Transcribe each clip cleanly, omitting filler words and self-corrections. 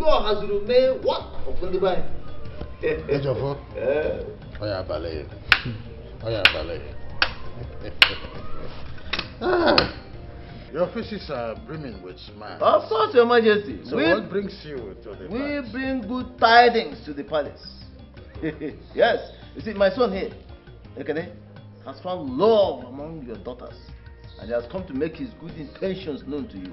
law has remained what? Open the Bible. Ejofo. Oya ballet. Oya ballet. Your faces are brimming with smiles. Of course, Your Majesty. So what brings you to the palace? We bring good tidings to the palace. Yes. You see, my son here, Ekene, has found love among your daughters. And he has come to make his good intentions known to you.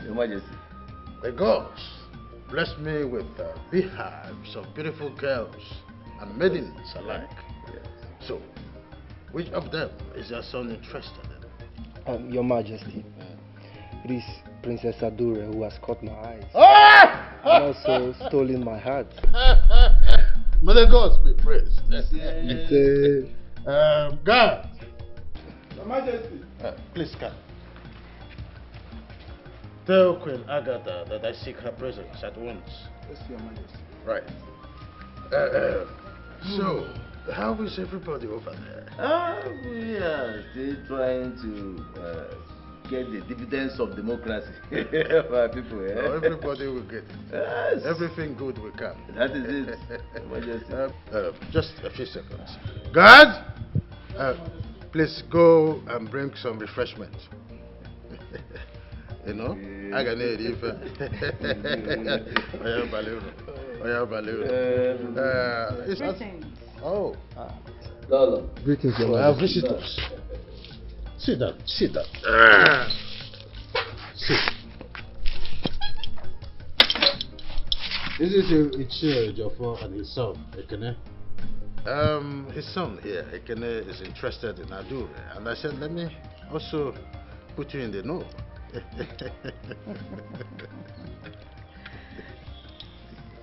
Your Majesty. The gods blessed me with beehives of beautiful girls and maidens alike. Yes. So, which of them is your son interested in? Your Majesty, it is Princess Adure who has caught my eyes and also stolen my heart. May the gods be praised. Guard! Your Majesty. Please come. Tell Queen Agatha that I seek her presence at once. Yes, Your Majesty. Right. So, how is everybody over there? We are still trying to get the dividends of democracy for our people. No, everybody will get it. Yes. Everything good will come. That is it, Your Majesty. Just a few seconds. Guard! Please go and bring some refreshment. You know? I can eat it. Oh. Lolo. Greetings, Your Our Majesty. visitors. Sit down. Sit down. Sit. This is Ejofo and his son, Ekene. His son here, Ekene, is interested in Adure, and I said, let me also put you in the know.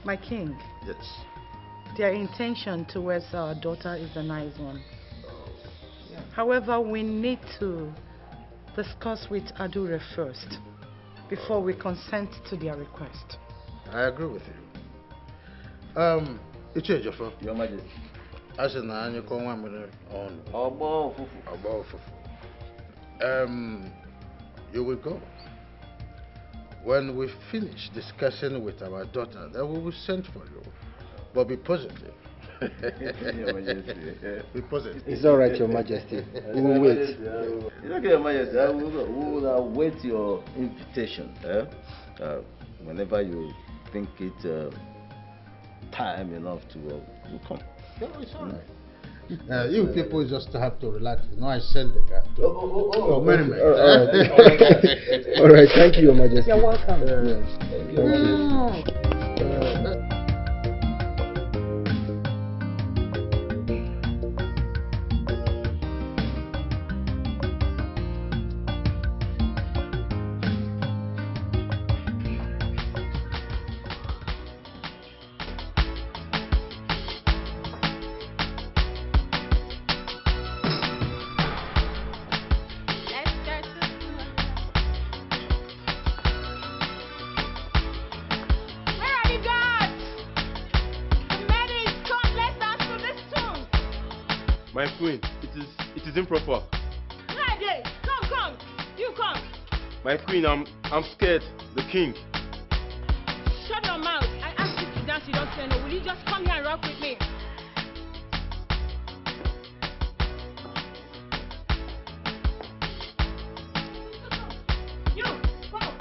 My king. Yes. Their intention towards our daughter is a nice one. However, we need to discuss with Adure first before we consent to their request. I agree with you. Ejofo. Your Majesty. I said, "Na you come one minute on." You will go. When we finish discussing with our daughter, then we will send for you. But be positive. Your Majesty. Be positive. It's all right, Your Majesty. We will wait. It's okay, Your Majesty. We will await your invitation. Whenever you think it time enough to we'll come. No, it's all right. You people just have to relax. You know, I send the guy. Merriment. All right, thank you, Your Majesty. You're welcome. Thank you. My queen, it is improper. Ready, come, you come. My queen, I'm scared. The king. Shut your mouth. I asked you to dance, you don't say no. Will you just come here and rock with me? You, come.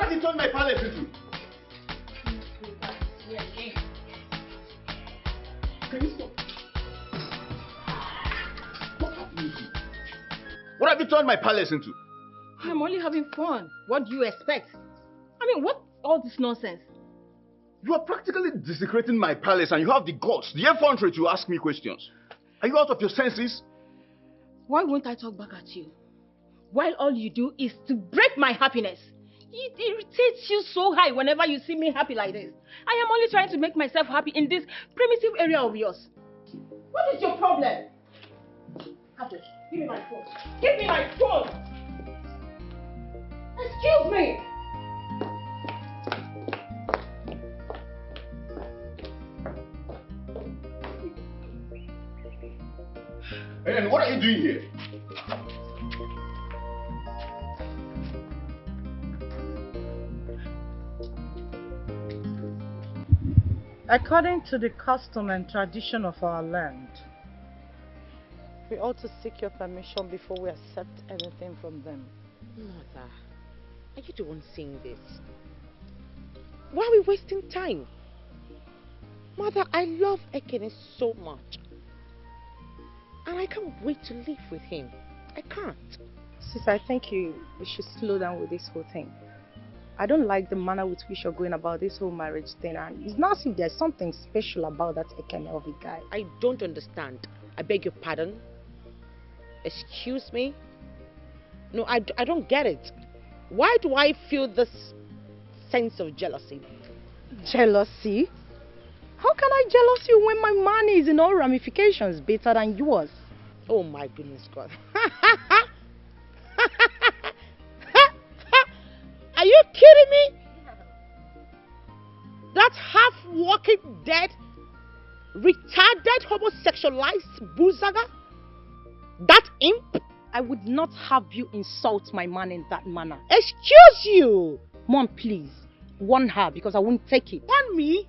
What have you turned my palace into? Can you stop? What have you done? What have you turned my palace into? I'm only having fun. What do you expect? I mean, what all this nonsense? You are practically desecrating my palace and you have the guts, the effrontery to ask me questions. Are you out of your senses? Why won't I talk back at you? While all you do is to break my happiness. It irritates you so high whenever you see me happy like this. I am only trying to make myself happy in this primitive area of yours. What is your problem? Have this. Give me my phone. Give me my phone! Excuse me! And what are you doing here? According to the custom and tradition of our land, we ought to seek your permission before we accept anything from them. Mother, are you the one saying this? Why are we wasting time? Mother, I love Ekene so much. And I can't wait to live with him. I can't. Sis, I think we should slow down with this whole thing. I don't like the manner with which you're going about this whole marriage thing, and it's not as if there's something special about that Ekene of a guy. I don't understand. I beg your pardon. Excuse me? No, I don't get it. Why do I feel this sense of jealousy? Jealousy? How can I jealous you when my money is in all ramifications better than yours? Oh my goodness God. Are you kidding me? That half-walking dead, retarded, homosexualized buzaga? That imp? I would not have you insult my man in that manner. Excuse you! Mom, please, warn her because I won't take it. Warn me?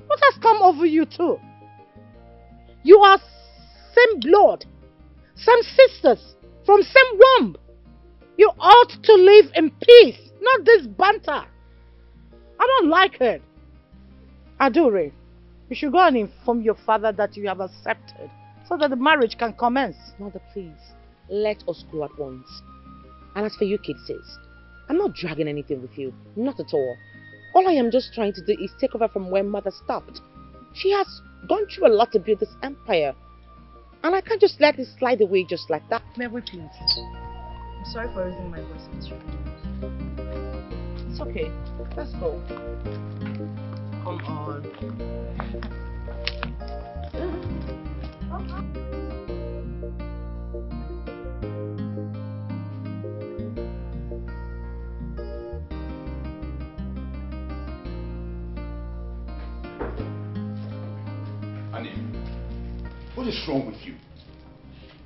What has come over you too? You are same blood, same sisters, from same womb. You ought to live in peace, not this banter. I don't like it. Adore, you should go and inform your father that you have accepted so that the marriage can commence. Mother, please, let us go at once. And as for you kids, sis, I'm not dragging anything with you, not at all. All I am just trying to do is take over from where Mother stopped. She has gone through a lot to build this empire. And I can't just let it slide away just like that. May we please? I'm sorry for raising my voice with you. It's okay. Let's go. Come on. What is wrong with you?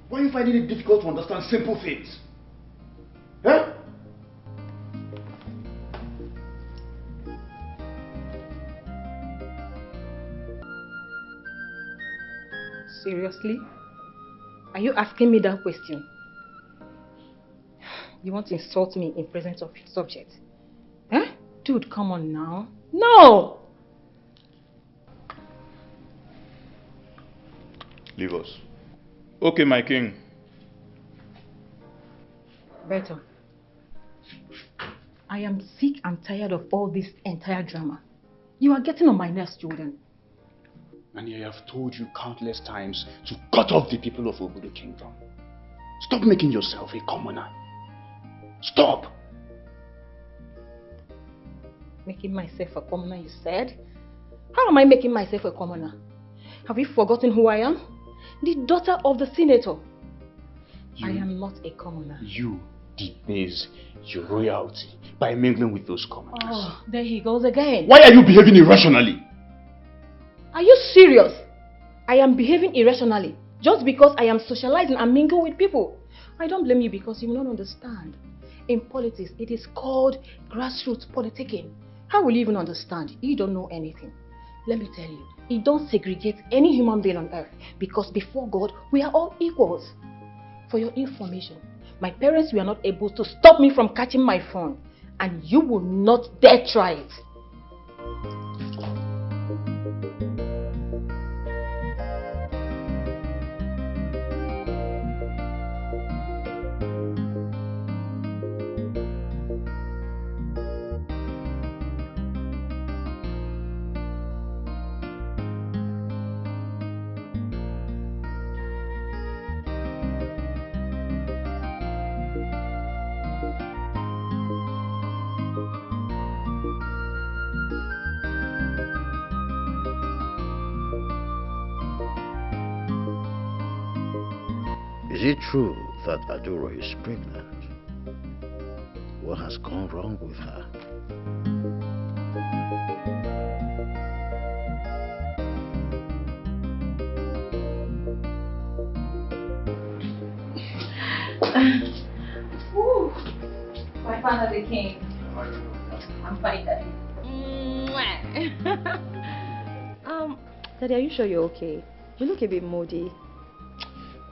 Why are you finding it difficult to understand simple things? Huh? Seriously? Are you asking me that question? You want to insult me in presence of your subject? Huh? Dude, come on now. No! Leave us. Okay, my king. Better. I am sick and tired of all this entire drama. You are getting on my nerves, Jordan. And I have told you countless times to cut off the people of Obodo Kingdom. Stop making yourself a commoner. Stop! Making myself a commoner, you said? How am I making myself a commoner? Have you forgotten who I am? The daughter of the senator. I am not a commoner. You debase your royalty by mingling with those commoners. Oh, there he goes again. Why are you behaving irrationally? Are you serious? I am behaving irrationally just because I am socializing and mingle with people. I don't blame you because you will not understand. In politics, it is called grassroots politicking. How will you even understand? You don't know anything. Let me tell you, it don't segregate any human being on earth because before God, we are all equals. For your information, my parents were not able to stop me from catching my phone. And you will not dare try it. Is it true that Adura is pregnant? What has gone wrong with her? Ooh, my father the king. I'm fine, Daddy. Daddy, are you sure you're okay? You look a bit moody.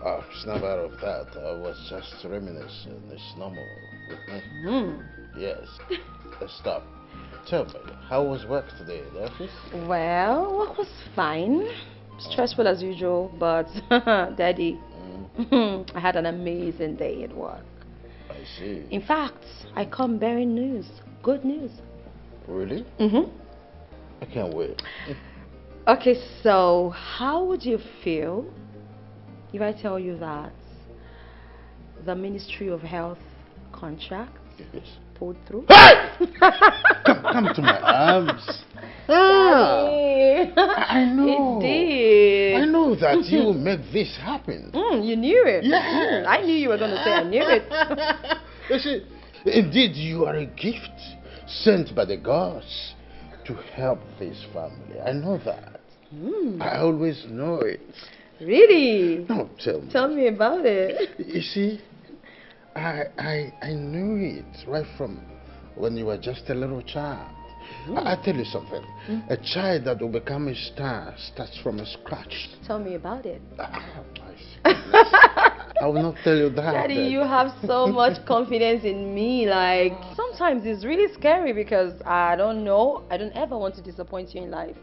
Oh, it's not out of that. I was just reminiscing. It's normal with me. Yes. Stop. Tell me, how was work today in the office? Well, work was fine. Stressful as usual, but Daddy, I had an amazing day at work. I see. In fact, I come bearing news. Good news. Really? I can't wait. Okay, so how would you feel if I tell you that the Ministry of Health contract pulled through? Hey! come to my arms. I know. It did. I know that you will make this happen. You knew it. Yes. I knew you were going to say I knew it. You see, indeed, you are a gift sent by the gods to help this family. I know that. I always know it. Really? No, tell me. Tell me about it. You see, I knew it right from when you were just a little child. I tell you something. A child that will become a star starts from scratch. Tell me about it. I will not tell you that. Daddy, you have so much confidence in me. Like, sometimes it's really scary because I don't know. I don't ever want to disappoint you in life.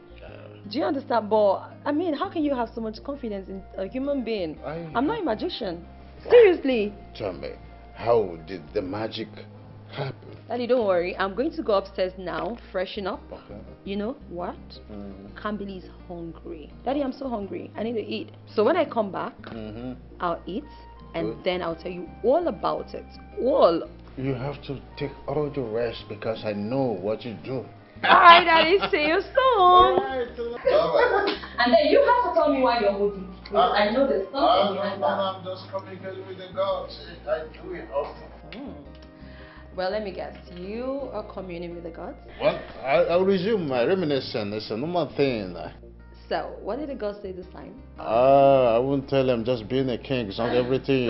Do you understand? But, I mean, how can you have so much confidence in a human being? I'm not a magician. Seriously. Tell me, how did the magic happen? Daddy, don't worry. I'm going to go upstairs now, freshen up. Okay. You know what? Kambili is hungry. Daddy, I'm so hungry. I need to eat. So when I come back, I'll eat and then I'll tell you all about it. All. You have to take all the rest because I know what you do. Alright, Daddy, see you soon. Alright. And then you have to tell me why you're moody. I know there's something behind that. I'm just communicating with the gods. I do it often. Well, let me guess. You are communing with the gods? Well, I'll resume my reminiscence. It's a normal thing. So, what did the gods say this time? I wouldn't tell them just being a king is not everything.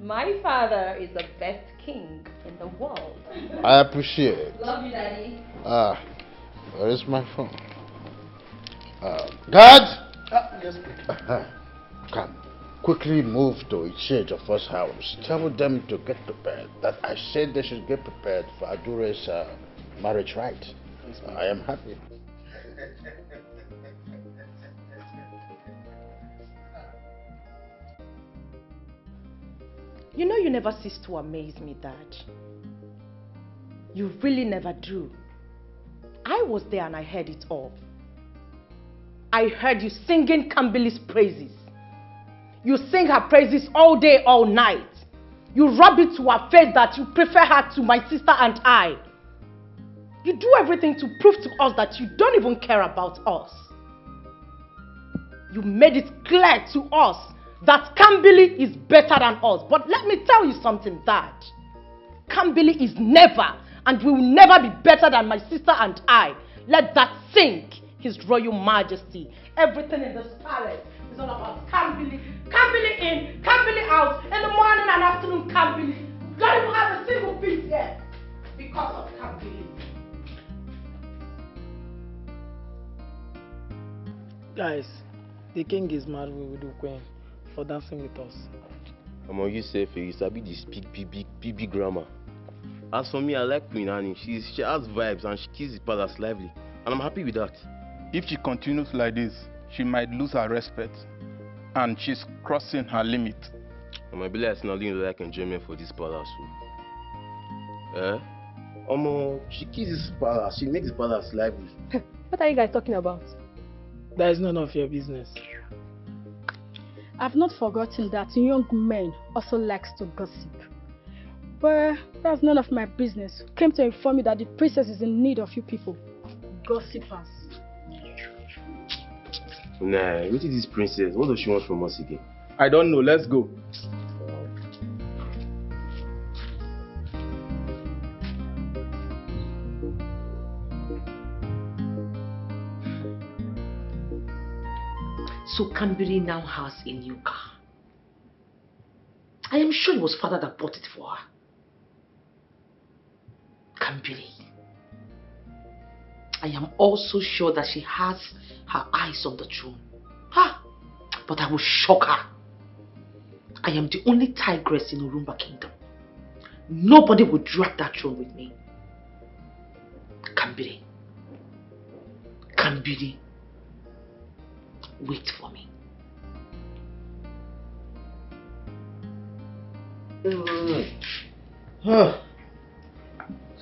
My father is the best king in the world. I appreciate it. Love you, Daddy. Where is my phone? God! Yes. Come. Quickly move to Ichiejofor's house. Tell them to get prepared. That I said they should get prepared for Adure's marriage rite. I am happy. You know you never cease to amaze me, Dad. You really never do. I was there and I heard it all. I heard you singing Kambili's praises. You sing her praises all day, all night. You rub it to her face that you prefer her to my sister and I. You do everything to prove to us that you don't even care about us. You made it clear to us that Kambili is better than us. But let me tell you something, Dad. Kambili is never and will never be better than my sister and I. Let that sink, His Royal Majesty. Everything in this palace is all about Kambili. Kambili in, Kambili out. In the morning and afternoon, Kambili. We don't even have a single piece here because of Kambili. Guys, the king is mad with the queen for dancing with us. Among you say you sabi this big grammar. As for me, I like Queen Annie. She has vibes and she keeps the palace lively. And I'm happy with that. If she continues like this, she might lose her respect. And she's crossing her limit. I might be like Snarling like enjoyment for this palace. She keeps this palace. She makes the palace lively. What are you guys talking about? That is none of your business. I've not forgotten that young men also likes to gossip. But that's none of my business. Came to inform you that the princess is in need of you people. Gossipers. Nah, what is this princess? What does she want from us again? I don't know. Let's go. So Kambiri now has a new car. I am sure it was father that bought it for her. Kambiri. I am also sure that she has her eyes on the throne. But I will shock her. I am the only tigress in Urumba Kingdom. Nobody will drag that throne with me. Kambiri. Kambiri. Wait for me. It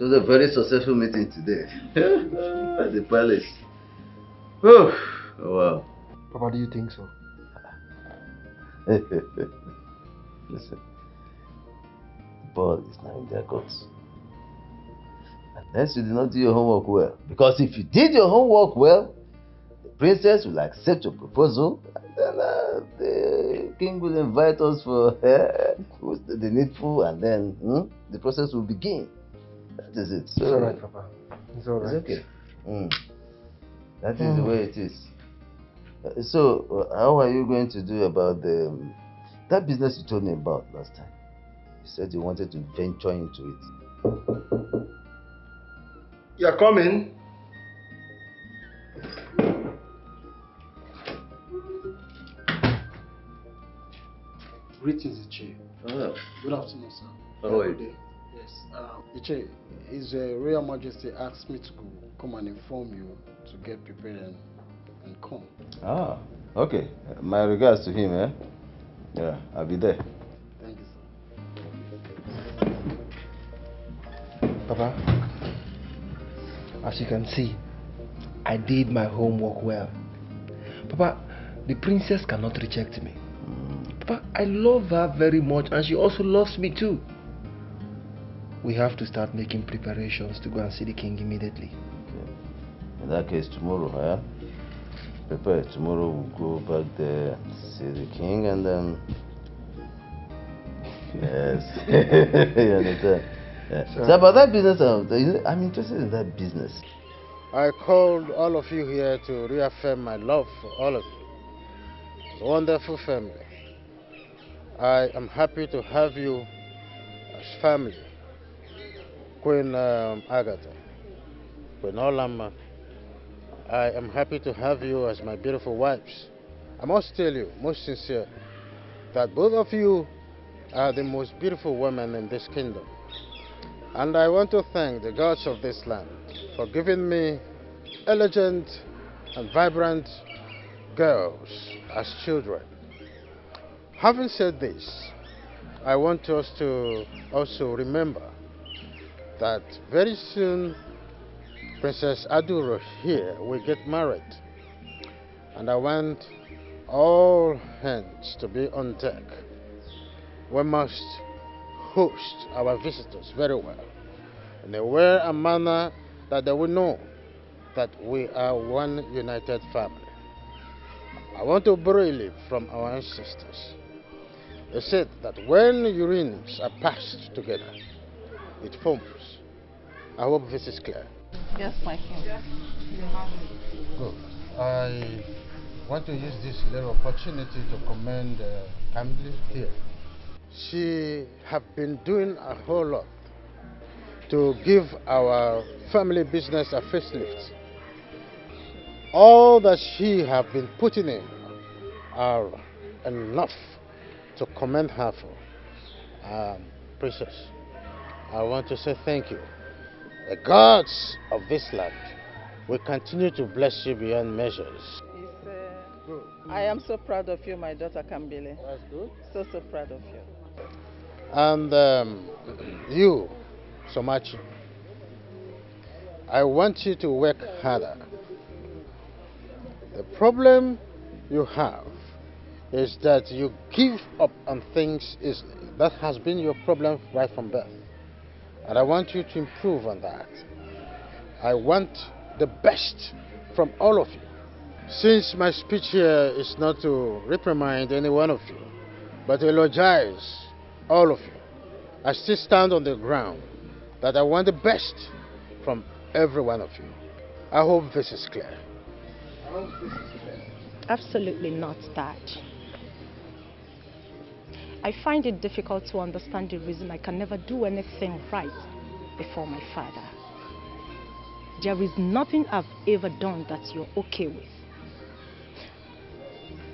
was a very successful meeting today at the palace. Oh, wow. Papa, do you think so? Listen, the ball is now in their courts. Unless you did not do your homework well. Because if you did your homework well, the princess will accept your proposal, and then the king will invite us for the needful, and then the process will begin. That is it. So, it's alright, Papa. It's alright. It's okay. That is the way it is. So, how are you going to do about that business you told me about last time? You said you wanted to venture into it. You're coming. Greetings, Iche. Good afternoon, sir. Good day. Yes. Iche, His Royal Majesty asked me to come and inform you to get prepared and come. Ah, okay. My regards to him, eh? Yeah, I'll be there. Thank you, sir. Papa, as you can see, I did my homework well. Papa, the princess cannot reject me. Papa, I love her very much and she also loves me too. We have to start making preparations to go and see the king immediately. Okay. In that case, tomorrow, prepare. Tomorrow we'll go back there and see the king and then... Yes. You understand? Yeah. So about that business, I'm interested in that business. I called all of you here to reaffirm my love for all of you. It's a wonderful family. I am happy to have you as family. Queen Agatha, Queen Olama, I am happy to have you as my beautiful wives. I must tell you, most sincerely, that both of you are the most beautiful women in this kingdom. And I want to thank the gods of this land for giving me elegant and vibrant girls as children. Having said this, I want us to also remember that very soon Princess Aduro here will get married, and I want all hands to be on deck. We must host our visitors very well in a way and manner that they will know that we are one united family. I want to borrow a leaf from our ancestors. They said that when urines are passed together, it forms. I hope this is clear. Yes, my king. Good. I want to use this little opportunity to commend Kamli here. She have been doing a whole lot to give our family business a facelift. All that she have been putting in are enough to commend her for. Princess, I want to say thank you. The gods of this land will continue to bless you beyond measures. I am so proud of you, my daughter Kambile. That's good. So proud of you. And you, Somachi, I want you to work harder. The problem you have is that you give up on things easily. That has been your problem right from birth. And I want you to improve on that. I want the best from all of you. Since my speech here is not to reprimand any one of you, but to eulogize all of you, I still stand on the ground that I want the best from every one of you. I hope this is clear. Absolutely not, Dad. I find it difficult to understand the reason I can never do anything right before my father. There is nothing I've ever done that you're okay with.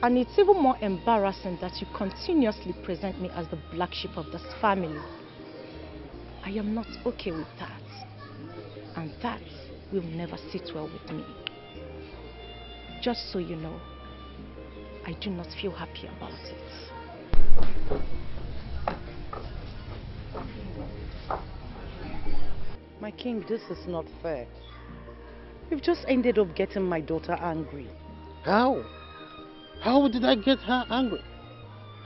And it's even more embarrassing that you continuously present me as the black sheep of this family. I am not okay with that. And that will never sit well with me. Just so you know, I do not feel happy about it. My king, this is not fair. You've just ended up getting my daughter angry. How? How did I get her angry?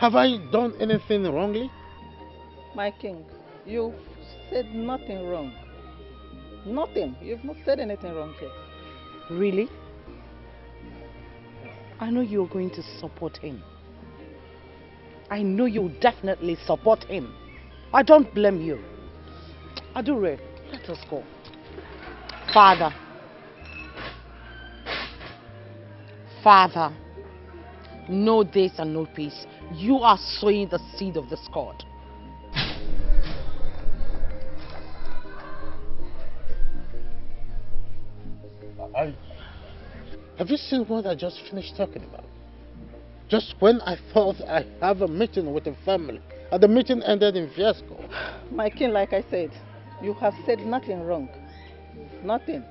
Have I done anything wrongly? My king, you've said nothing wrong. Nothing. You've not said anything wrong here. Really? I know you're going to support him. I know you'll definitely support him. I don't blame you. Adure, let us go. Father. Father. No days and no peace. You are sowing the seed of discord. Have you seen what I just finished talking about? Just when I thought I have a meeting with the family, and the meeting ended in fiasco. My king, like I said, you have said nothing wrong. Nothing.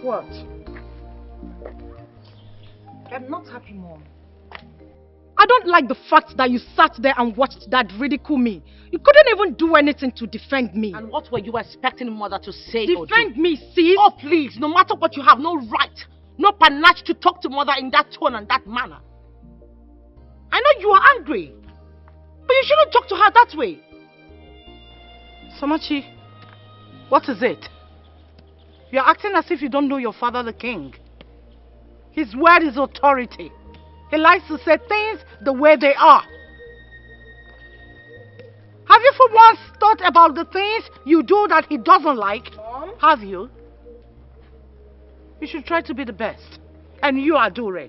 What? I'm not happy, Mom. I don't like the fact that you sat there and watched Dad ridicule me. You couldn't even do anything to defend me. And what were you expecting Mother to say? Defend me, sis? Oh, please, no matter what, you have no right, no panache to talk to Mother in that tone and that manner. I know you are angry, but you shouldn't talk to her that way. Somachi, what is it? You're acting as if you don't know your father, the king. His word is authority. He likes to say things the way they are. Have you for once thought about the things you do that he doesn't like? Mom? Have you? You should try to be the best. And you, Adure.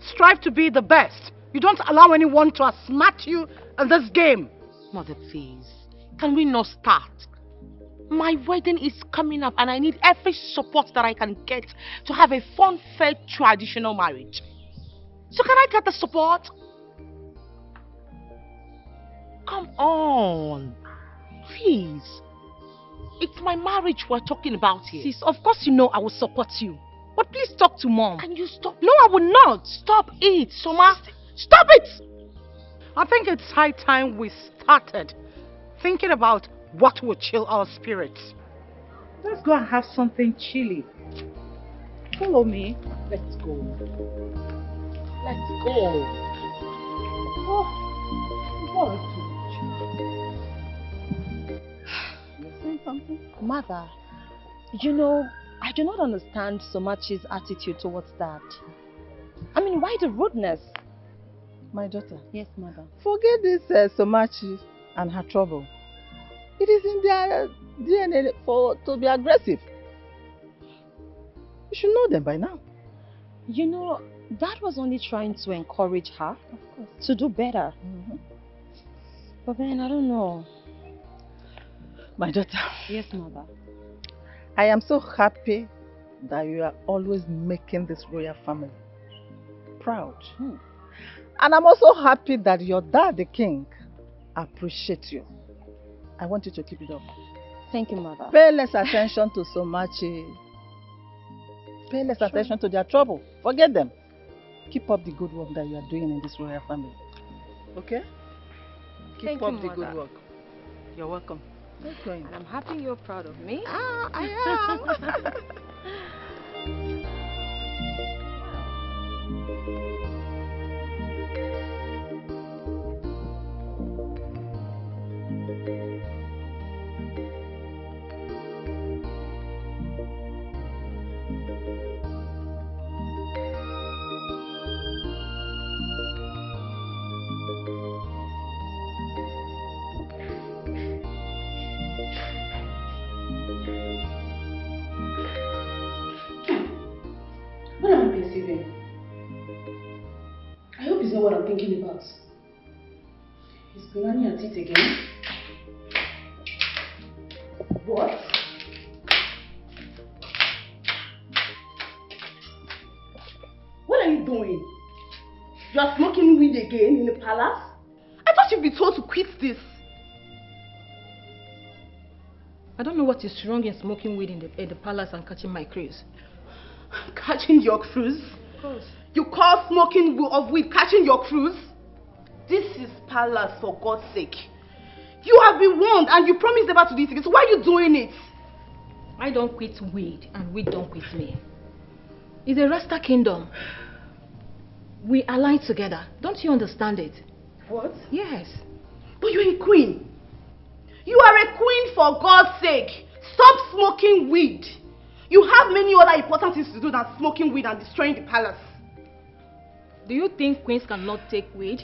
Strive to be the best. You don't allow anyone to outsmart you in this game. Mother, please. Can we not start? My wedding is coming up and I need every support that I can get to have a fun, fair, traditional marriage. So can I get the support? Come on. Please. It's my marriage we're talking about here. Sis, of course you know I will support you. But please talk to Mom. Can you stop? No, I will not. Stop it, Soma. Stop it! I think it's high time we started thinking about what will chill our spirits. Let's go and have something chilly. Follow me. Let's go. Let's go. You saying something? Mother, you know, I do not understand Somachi's attitude towards Dad. I mean, why the rudeness? My daughter. Yes, Mother. Forget this Somachi and her trouble. It is in their DNA to be aggressive. You should know them by now. You know, Dad was only trying to encourage her to do better. But Ben, I don't know. My daughter. Yes, mother. I am so happy that you are always making this royal family proud. And I'm also happy that your dad, the king, appreciates you. I want you to keep it up. Thank you, mother. Pay less attention to Somachi. Pay less attention to their trouble. Forget them. Keep up the good work that you are doing in this royal family. Okay? Keep up the good work. You're welcome. And I'm happy you're proud of me. I am. What am I perceiving? I hope it's not what I'm thinking about. Is Bunani at it again? What? What are you doing? You are smoking weed again in the palace? I thought you'd be told to quit this. I don't know what is wrong in smoking weed in the palace and catching my cruise. Catching your cruise? Of course. You call smoking of weed catching your cruise? This is palace, for God's sake. You have been warned and you promised never to do it again, so why are you doing it? I don't quit weed and weed don't quit me. It's a Rasta kingdom. We align together. Don't you understand it? What? Yes. But you're a queen. You are a queen, for God's sake. Stop smoking weed. You have many other important things to do than smoking weed and destroying the palace. Do you think queens cannot take weed?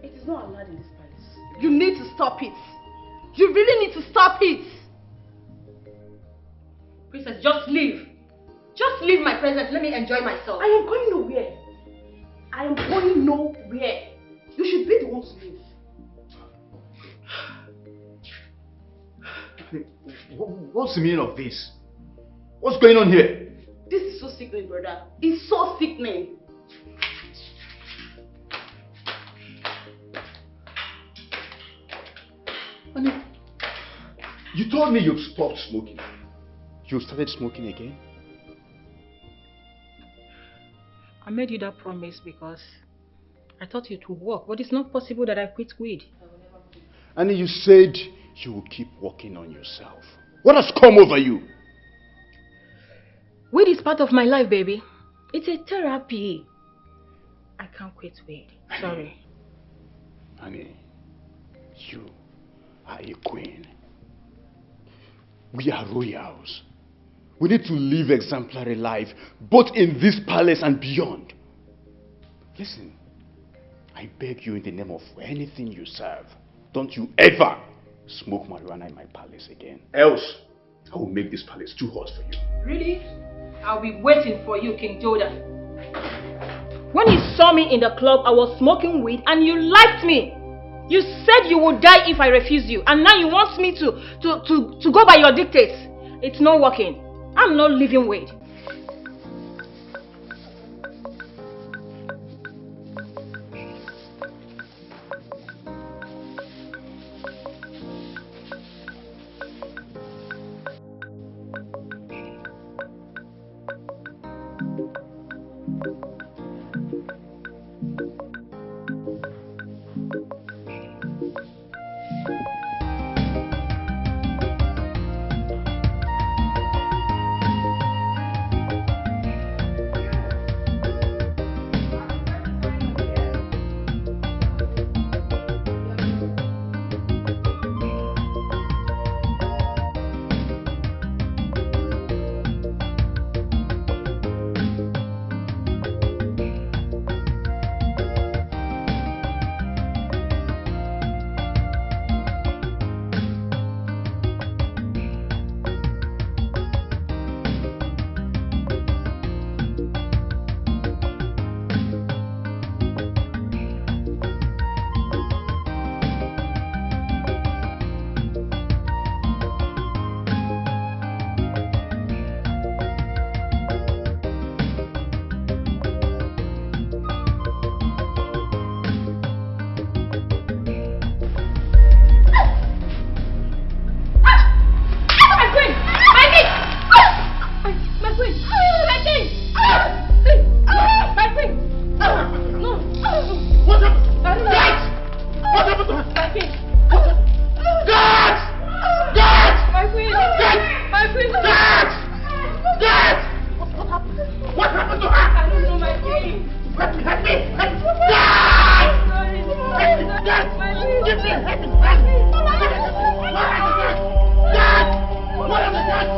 It is not allowed in this palace. You need to stop it. You really need to stop it. Princess, just leave. Just leave my presence. Let me enjoy myself. I am going nowhere. I am going nowhere. You should be the one to leave. What's the meaning of this? What's going on here? This is so sickening, brother. It's so sickening. You told me you've stopped smoking. You started smoking again? I made you that promise because I thought it would work, but it's not possible that I quit weed. And you said you will keep working on yourself. What has come over you? Weed is part of my life, baby. It's a therapy. I can't quit weed. Sorry. Honey, you are a queen. We are royals. We need to live exemplary life, both in this palace and beyond. Listen, I beg you in the name of anything you serve, don't you ever smoke marijuana in my palace again. Else, I will make this palace too hot for you. Really? I'll be waiting for you, King Joda. When you saw me in the club, I was smoking weed and you liked me. You said you would die if I refused you, and now you want me to go by your dictates. It's not working. I'm not living weed. Get! Give me a happy back! Get! What are the guts?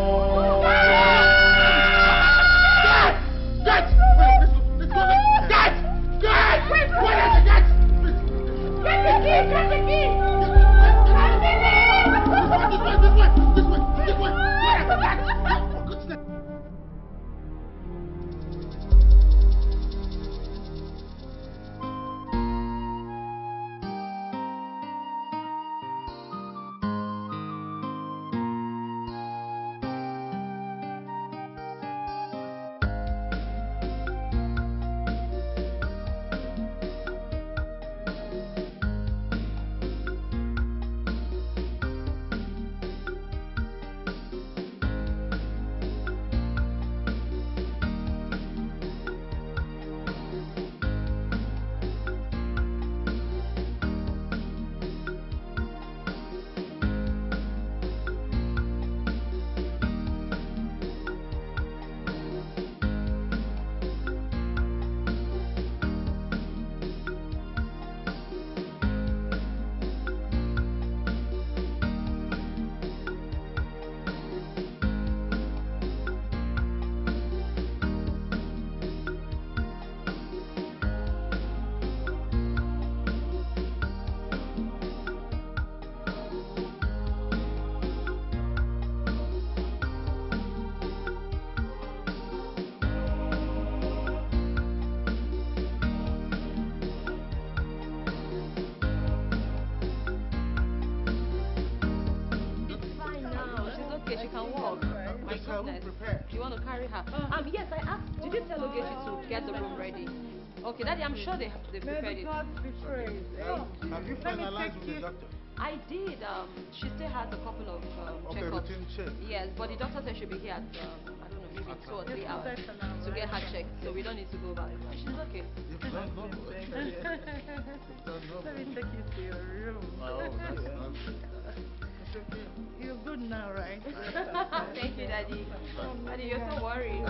Get! Let's go! Get! Get! What are the guts? Get the key! Get the key! This way! What are the guts? For goodness sake! She can walk. My goodness. You want to carry her? Yes, I asked. Did you tell Ogechi to get the room ready? Okay, Daddy, I'm sure they prepared it. Have you finalized with the doctor? I did. She still has a couple of checkups. Routine check. Yes, but the doctor said she'll be here at I don't know, maybe 2 or 3 hours to get her checked. So we don't need to go back. She's okay. Let me take you to your room. Oh, that's okay. You're good now, right? Thank you, Daddy. Daddy, you're so worried.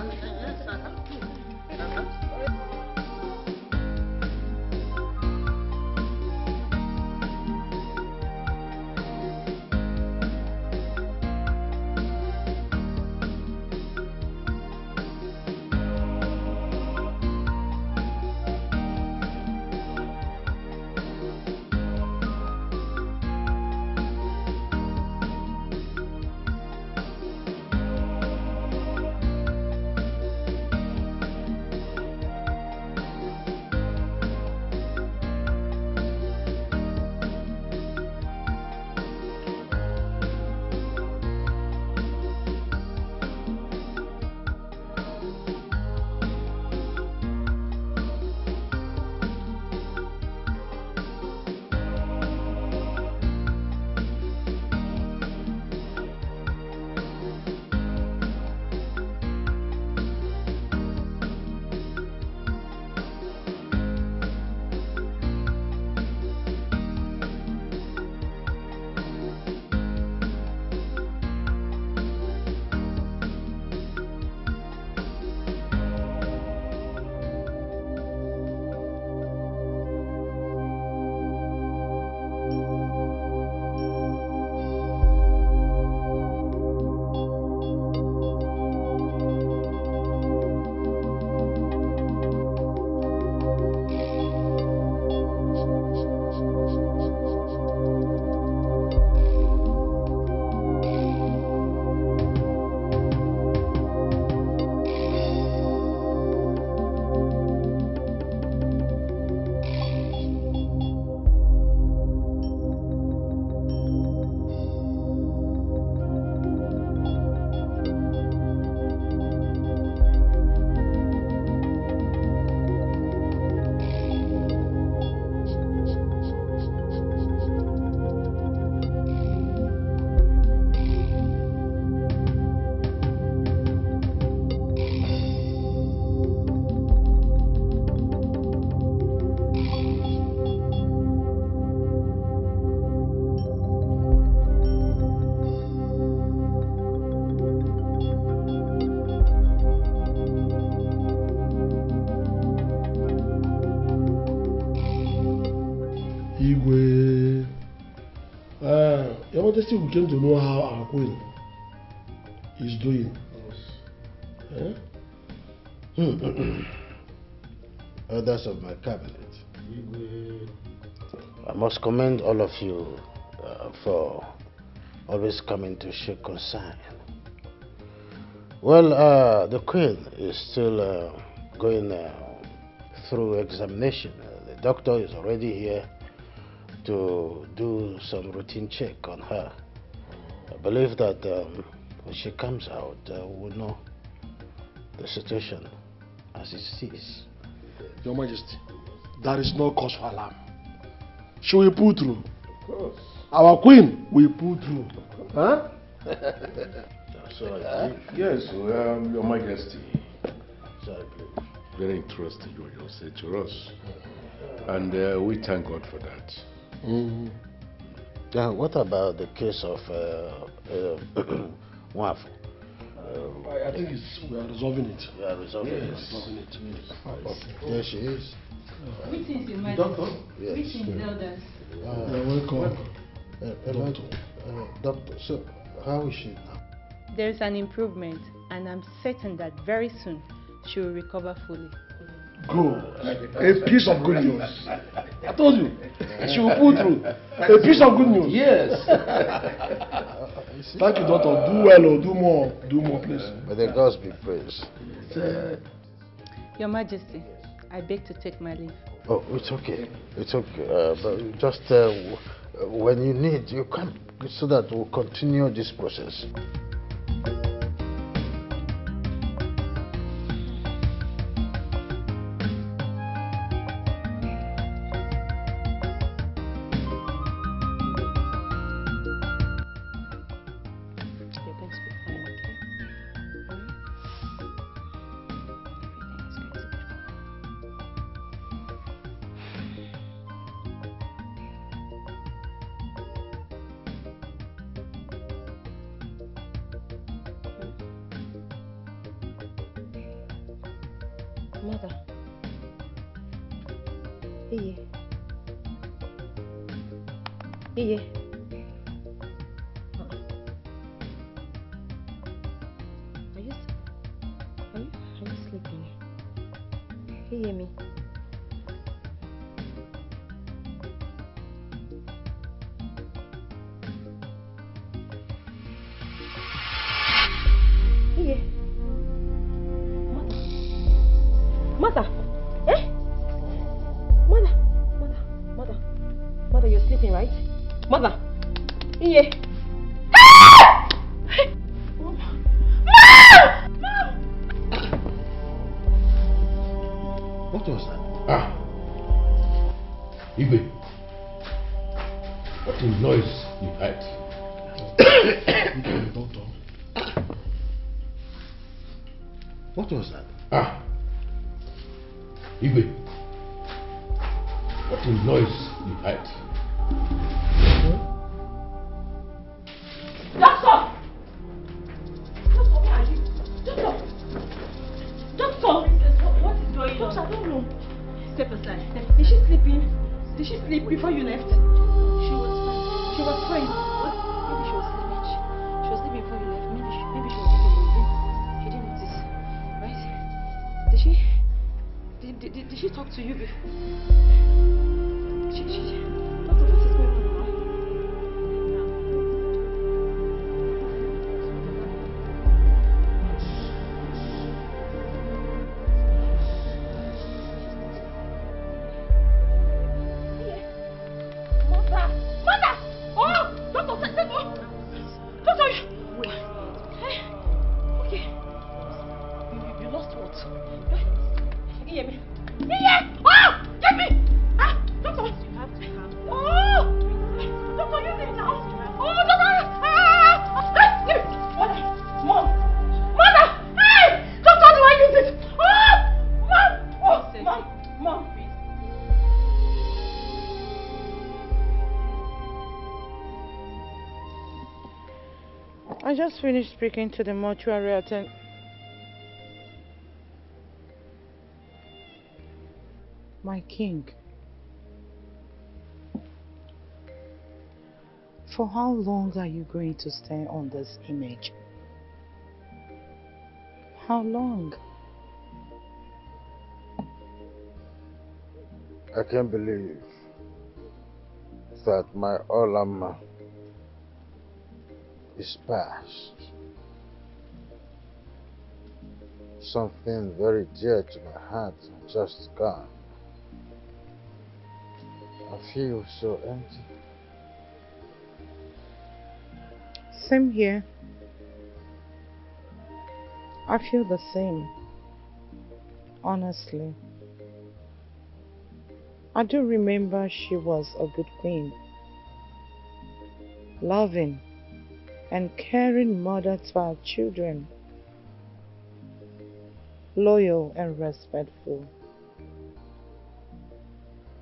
Your Majesty, we came to know how our queen is doing. Others of my cabinet, I must commend all of you for always coming to show concern. Well, the Queen is still going through examination. The doctor is already here to do some routine check on her. I believe that when she comes out, we'll know the situation as it is. Your Majesty, there is no cause for alarm. She will pull through. Our queen will pull through. Huh? Yes, Your Majesty. Sorry, please. Very interesting what you said to us. And we thank God for that. What about the case of Waf? I think we are resolving it. We are resolving it. There she is. Greetings, Your Majesty. Doctor? Yes. Greetings, elders. You're welcome. Doctor, so how is she now? There's an improvement, and I'm certain that very soon she will recover fully. Good. A piece of good news. I told you. She will pull through. A piece of good news. Yes. Thank you, doctor. Do well or do more. Do more, please. May the gods be praised. Your Majesty, I beg to take my leave. Oh, it's okay. It's okay. But just when you need, you come so that we'll continue this process. Mother. Iye. Iye. Are you sleeping? Iye me. Iye. Mother! Eh? Mother, you're sleeping, right? Mother! Yeah. What was that? Igwe, what a noise you heard? Doctor. What was that? Igwe, what a noise you heard? Doctor! Doctor, where are you? Doctor! What is going on? Doctor, I don't know. Step aside. Is she sleeping? Did she sleep before you left? She was fine. She was fine. What? Maybe she was sleeping. She was sleeping before you left. Maybe she was taking a dream. She didn't notice. Right? Did she talk to you before? Doctor, what is going on? I just finished speaking to the mortuary attendant. My king, For how long are you going to stay on this image? How long? I can't believe that my Olama is past. Something very dear to my heart just gone. I feel so empty. Same here. I feel the same. Honestly. I do remember she was a good queen. Loving and caring mother to our children. Loyal and respectful.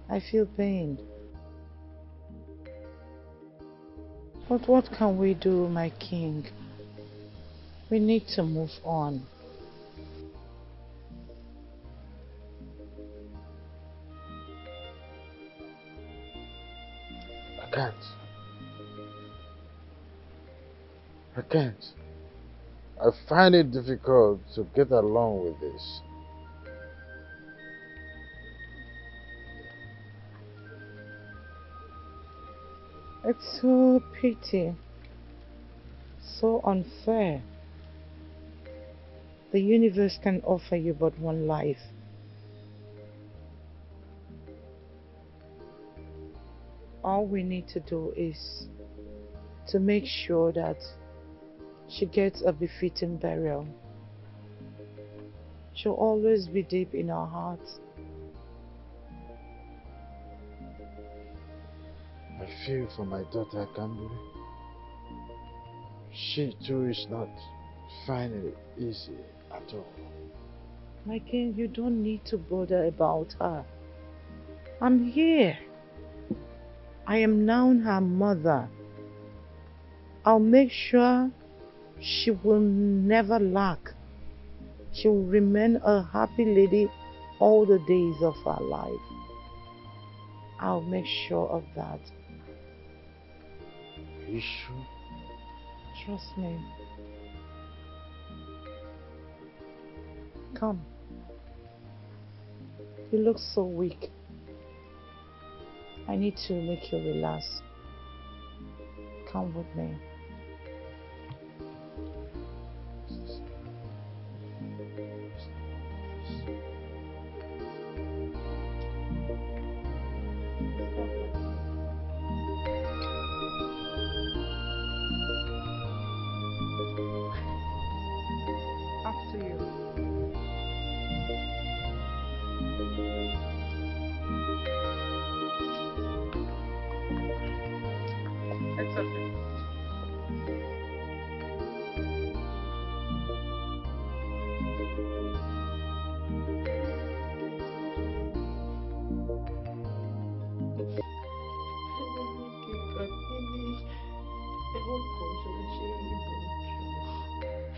I feel pain. But what can we do, my king? We need to move on. I can't. I find it difficult to get along with this. It's so pity. So unfair. The universe can offer you but one life. All we need to do is to make sure that she gets a befitting burial. She'll always be deep in our hearts. I feel for my daughter Kamburi. She too is not finding it easy at all. My king, you don't need to bother about her. I'm here. I am now her mother. I'll make sure she will never lack. She will remain a happy lady all the days of her life. I'll make sure of that. Are you sure? Trust me. Come. You look so weak. I need to make you relax. Come with me. After you. It's okay.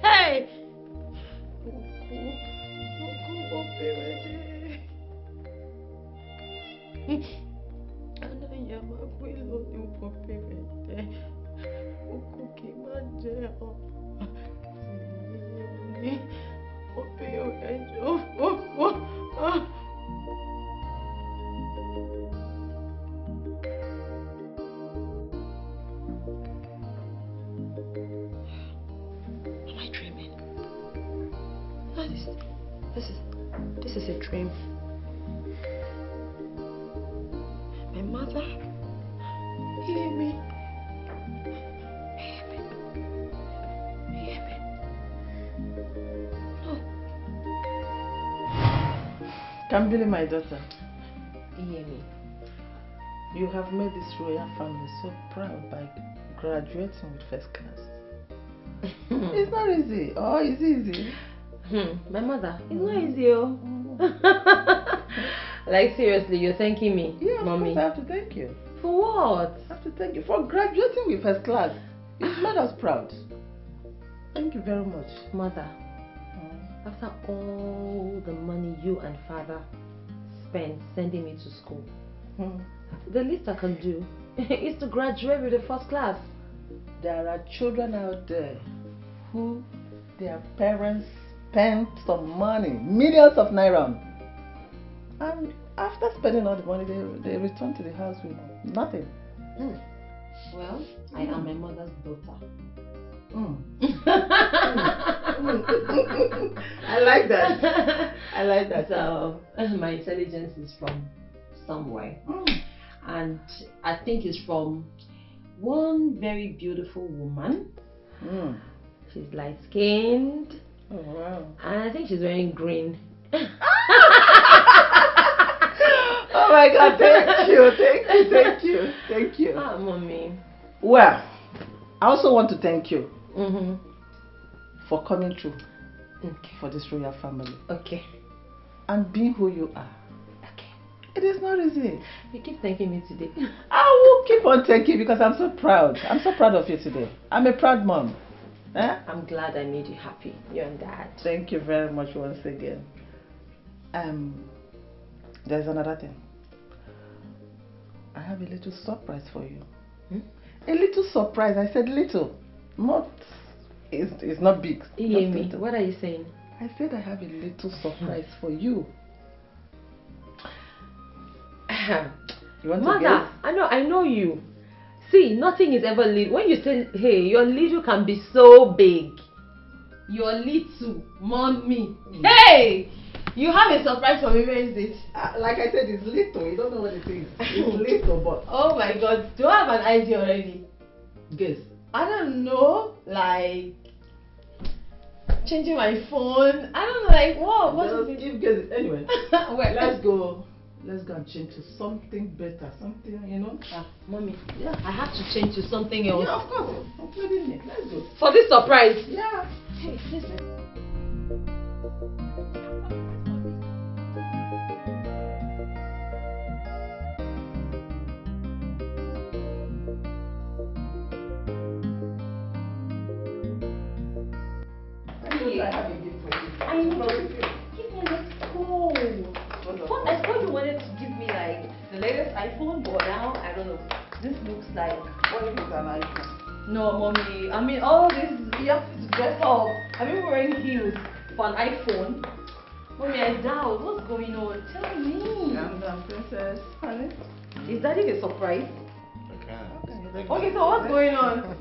Hey! Am I dreaming? No, this is a dream. My mother, hear me. Hear me. Hear me. No. Kambili, my daughter, Hear me. you have made this royal family so proud by graduating with first class. It's not easy. Oh, it's easy. My mother, it's not easy, oh. Like seriously, you're thanking me, Yeah, mommy. of course I have to thank you. For what? I have to thank you for graduating with first class. It's made us proud. Thank you very much. Mother, after all the money you and father spent sending me to school, the least I can do is to graduate with the first class. There are children out there who their parents spent some money, millions of naira, and after spending all the money, they return to the house with nothing. Well, I am my mother's daughter. I like that. I like that. So my intelligence is from somewhere, and I think it's from one very beautiful woman. She's light skinned. Oh wow! And I think she's wearing green. Oh my God! Thank you. Ah, mommy. Well, I also want to thank you for coming through for this royal family. Okay. And being who you are. Okay. It is not easy. You keep thanking me today. I will keep on thanking you because I'm so proud. I'm so proud of you today. I'm a proud mom. I'm glad I made you happy. You and Dad. Thank you very much once again. There's another thing. I have a little surprise for you. A little surprise. I said little. Not. It's not big. Amy, what are you saying? I said I have a little surprise for you. You want Mother, to guess? I know you. See, nothing is ever little. When you say, hey, your little can be so big. Your little, mommy. Hey! You have a surprise for me. Where is it? Like I said, it's little. You don't know what it is. It's little, but... Oh my God. Do I have an idea already? Guess. I don't know. Like... changing my phone. I don't know. Like, what is it? Give guess. Anyway. Wait, let's go and change to something better. Something, you know. Mommy. Yeah. I have to change to something else. Yeah, of course. Including it. Let's go. For this surprise? Yeah. Hey, listen. I have a gift for you. I know. Give me, let's go. I thought you wanted to give me like the latest iPhone, but now I don't know. This looks like. What if it's an iPhone? No, mommy. I mean, all this you have to dress up. I've been wearing heels for an iPhone. Mommy, I doubt. What's going on? Tell me. Calm down, princess. Honey. Is that even a surprise? Okay. Okay, so what's going on?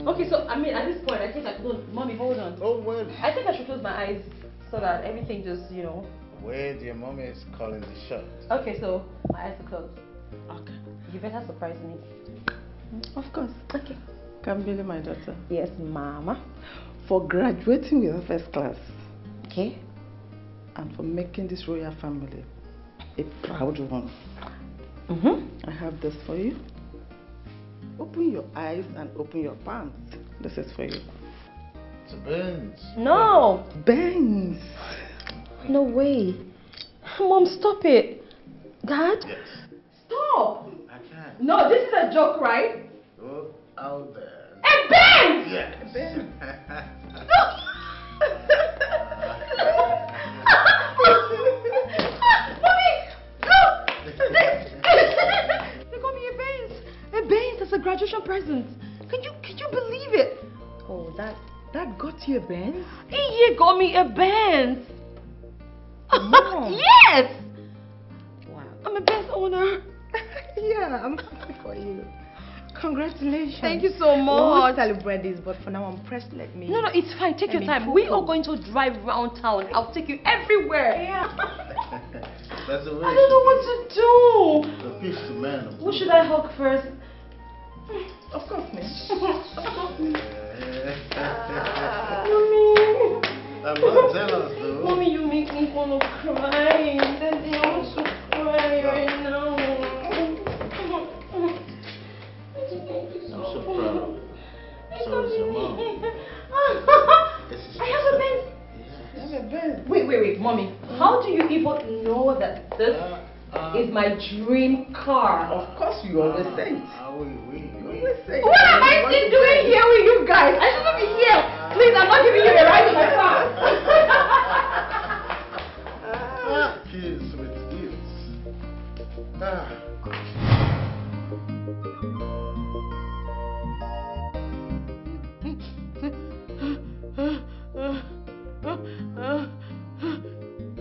Okay, so I mean, at this point, I think I could. Mommy, hold on. Oh, well. I think I should close my eyes so that everything just, you know. Wait, your mommy is calling the shot. Okay, so my eyes are closed. Okay. You better surprise me. Of course. Okay. Kambili, my daughter. Yes, mama. For graduating with a first class. Okay. And for making this royal family a proud one. I have this for you. Open your eyes and open your palms. This is for you. It's a Benz. No. Benz. No way. Mom, stop it. Dad? Yes. Stop. I can't. No, this is a joke, right? Go out there. A Benz! Yes. A Benz. They got me a Benz. A Benz as a graduation present. Can you believe it? Oh, that got you a Benz? He got me a Benz. Mom. Yes. Wow. I'm a Benz owner. Yeah, I'm happy for you. Congratulations. Thank you so much. We'll celebrate this, but for now I'm pressed. Let me. No, it's fine. Take your time. We are going to drive around town. I'll take you everywhere. Yeah. That's the way. I don't know what to do. The fish to man. Who should I hug first? Of course, me. Mommy. I'm not jealous though. Mommy, you make me want to cry. Daddy, I want to cry right now. I'm so proud of you. So is your mom. I have a Benz. I have a Benz. Wait, Mommy. How do you even know that this is my dream car? Of course, you always say it. You always say it. What am I still doing here with you guys? I shouldn't be here. Please, I'm not giving you a ride in my car. Kids with gifts.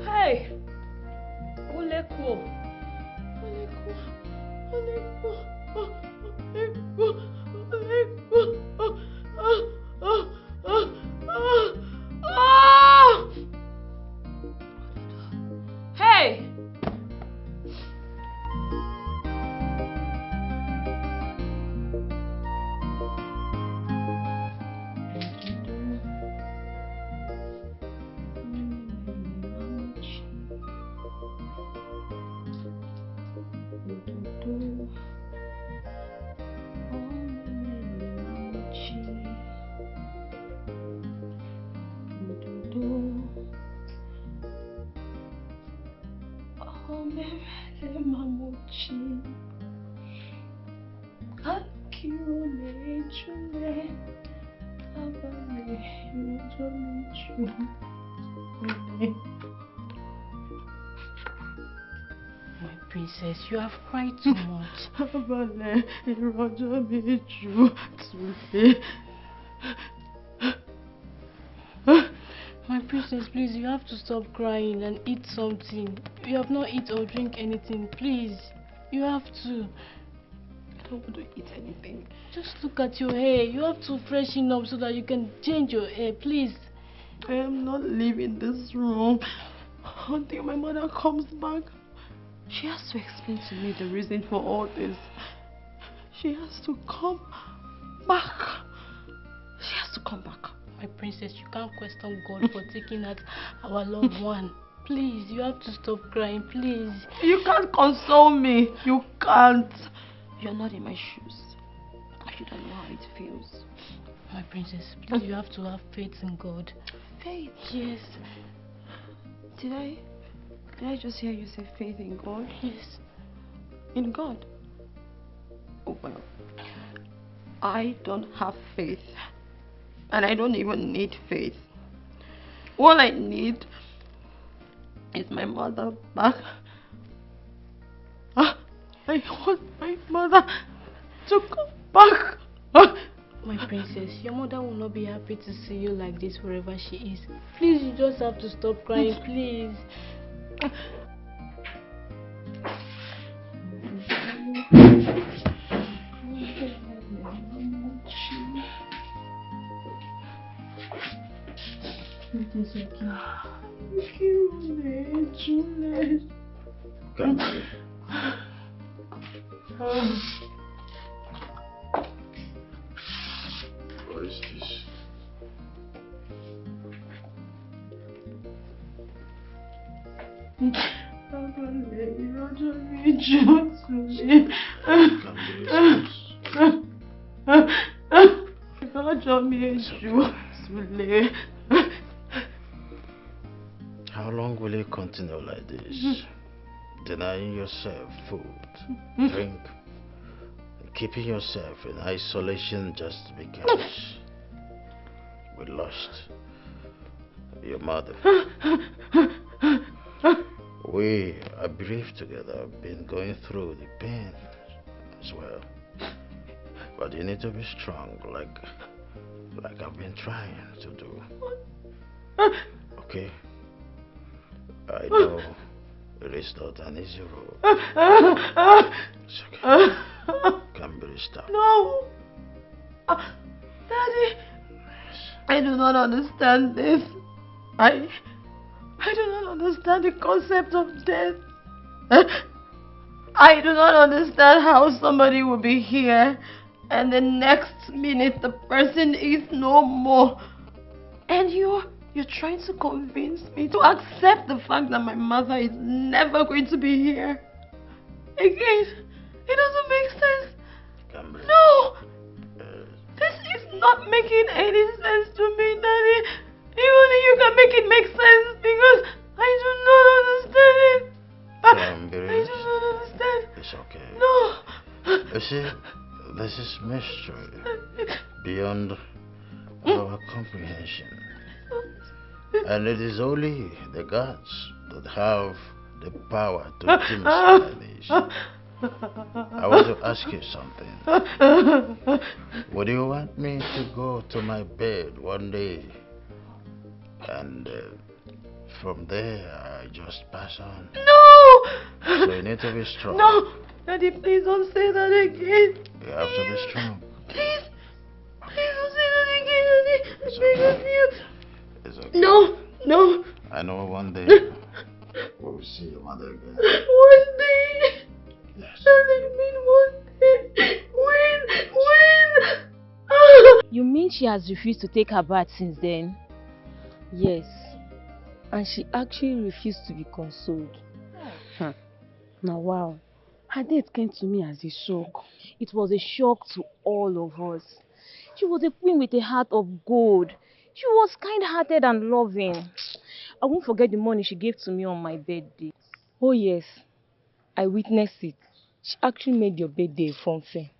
Hey! Oleko! Hey! My princess, you have cried too much. My princess, please, you have to stop crying and eat something. You have not eaten or drink anything, please. You have to. I don't want to eat anything. Just look at your hair. You have to freshen up so that you can change your hair, please. I am not leaving this room until my mother comes back. She has to explain to me the reason for all this. She has to come back. She has to come back. My princess, you can't question God for taking out our loved one. Please, you have to stop crying, please. You can't console me. You can't. You're not in my shoes. You don't know how it feels. My princess, please, you have to have faith in God. Faith? Yes. Did I just hear you say faith in God? Yes. In God? Oh well. I don't have faith. And I don't even need faith. All I need is my mother back. I want my mother to come back. My princess, your mother will not be happy to see you like this wherever she is. Please, you just have to stop crying, please. It is okay. What is this? How long will you continue like this? Denying yourself food, drink, and keeping yourself in isolation just because we lost your mother. We are bereaved together, have been going through the pain as well. But you need to be strong, like I've been trying to do. Okay? I know it is not an easy road. It's okay. Can be stopped. No! Daddy! I do not understand this. I do not understand the concept of death. I do not understand how somebody will be here and the next minute the person is no more. And you're trying to convince me to accept the fact that my mother is never going to be here. Again, it doesn't make sense. Camry. No! This is not making any sense to me, Daddy. Even if you can make it make sense, because I do not understand it. I do not understand. It's okay. No. You see, this is mystery beyond our comprehension. And it is only the gods that have the power to finish. I want to ask you something. Would you want me to go to my bed one day and from there I just pass on? No! So you need to be strong. No! Daddy, please don't say that again. You have to be strong. Please! Please don't say that again, Daddy. I beg of you. It's okay. No! No! I know one day we'll see your mother again. One day! Yes. Daddy, mean one day. When? You mean she has refused to take her bath since then? Yes. And she actually refused to be consoled. Now wow. Her death came to me as a shock. It was a shock to all of us. She was a queen with a heart of gold. She was kind-hearted and loving. I won't forget the money she gave to me on my birthday. Oh yes. I witnessed it. She actually made your birthday a fun fair.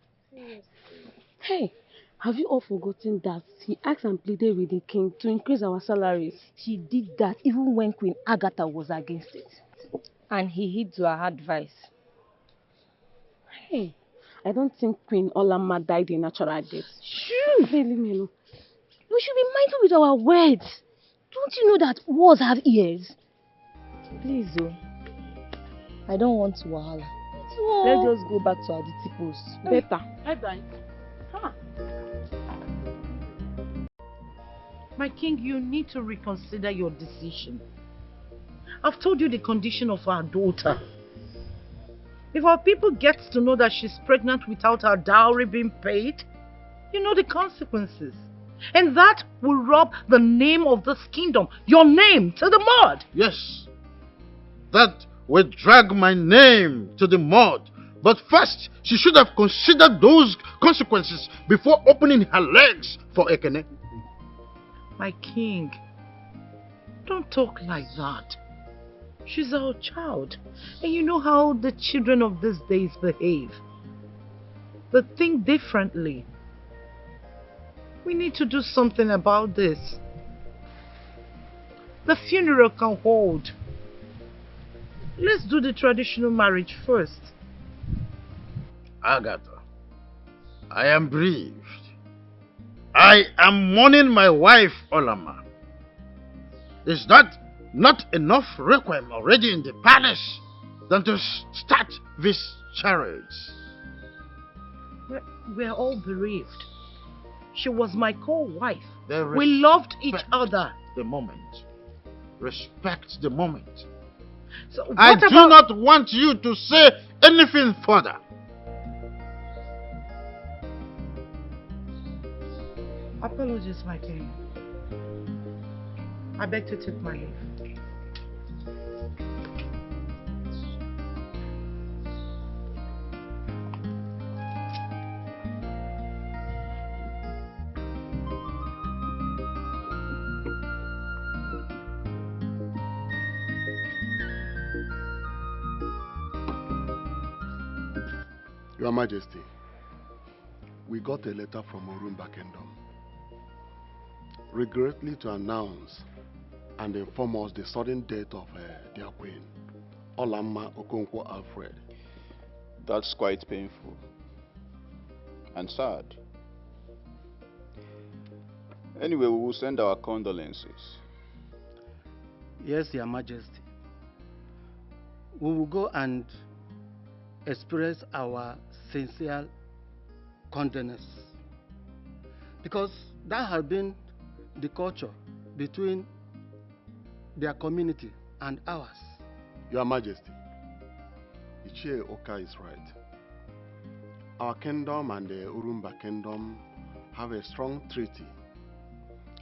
Hey, have you all forgotten that he asked and pleaded with the king to increase our salaries? She did that even when Queen Agatha was against it. And he heeded to her advice. Hey, I don't think Queen Olamma died a natural death. Shoo! Hey, leave me alone. We should be mindful with our words. Don't you know that words have ears? Please, oh. I don't want wahala. So... Let's just go back to our duty post. Better. Bye-bye. My king, you need to reconsider your decision. I've told you the condition of our daughter. If our people get to know that she's pregnant without her dowry being paid, you know the consequences. And that will rob the name of this kingdom, your name, to the mud. Yes. That will drag my name to the mud. But first, she should have considered those consequences before opening her legs for Ekene. My king, don't talk like that. She's our child, and you know how the children of these days behave. They think differently. We need to do something about this. The funeral can hold. Let's do the traditional marriage first. Agatha, I am bereaved. I am mourning my wife, Olamma. Is that not enough requiem already in the palace than to start this charades? We're all bereaved. She was my co-wife. We loved each other. The moment. Respect the moment. So I do not want you to say anything further. Apologies, my king. I beg to take my leave. Your Majesty, we got a letter from Orumba Kingdom, regretfully to announce and inform us the sudden death of their queen, Olamma Okonkwo Alfred. That's quite painful and sad. Anyway, we will send our condolences. Yes, Your Majesty. We will go and express our sincere condolence, because that has been the culture between their community and ours. Your Majesty, Ichie Oka is right. Our kingdom and the Urumba kingdom have a strong treaty.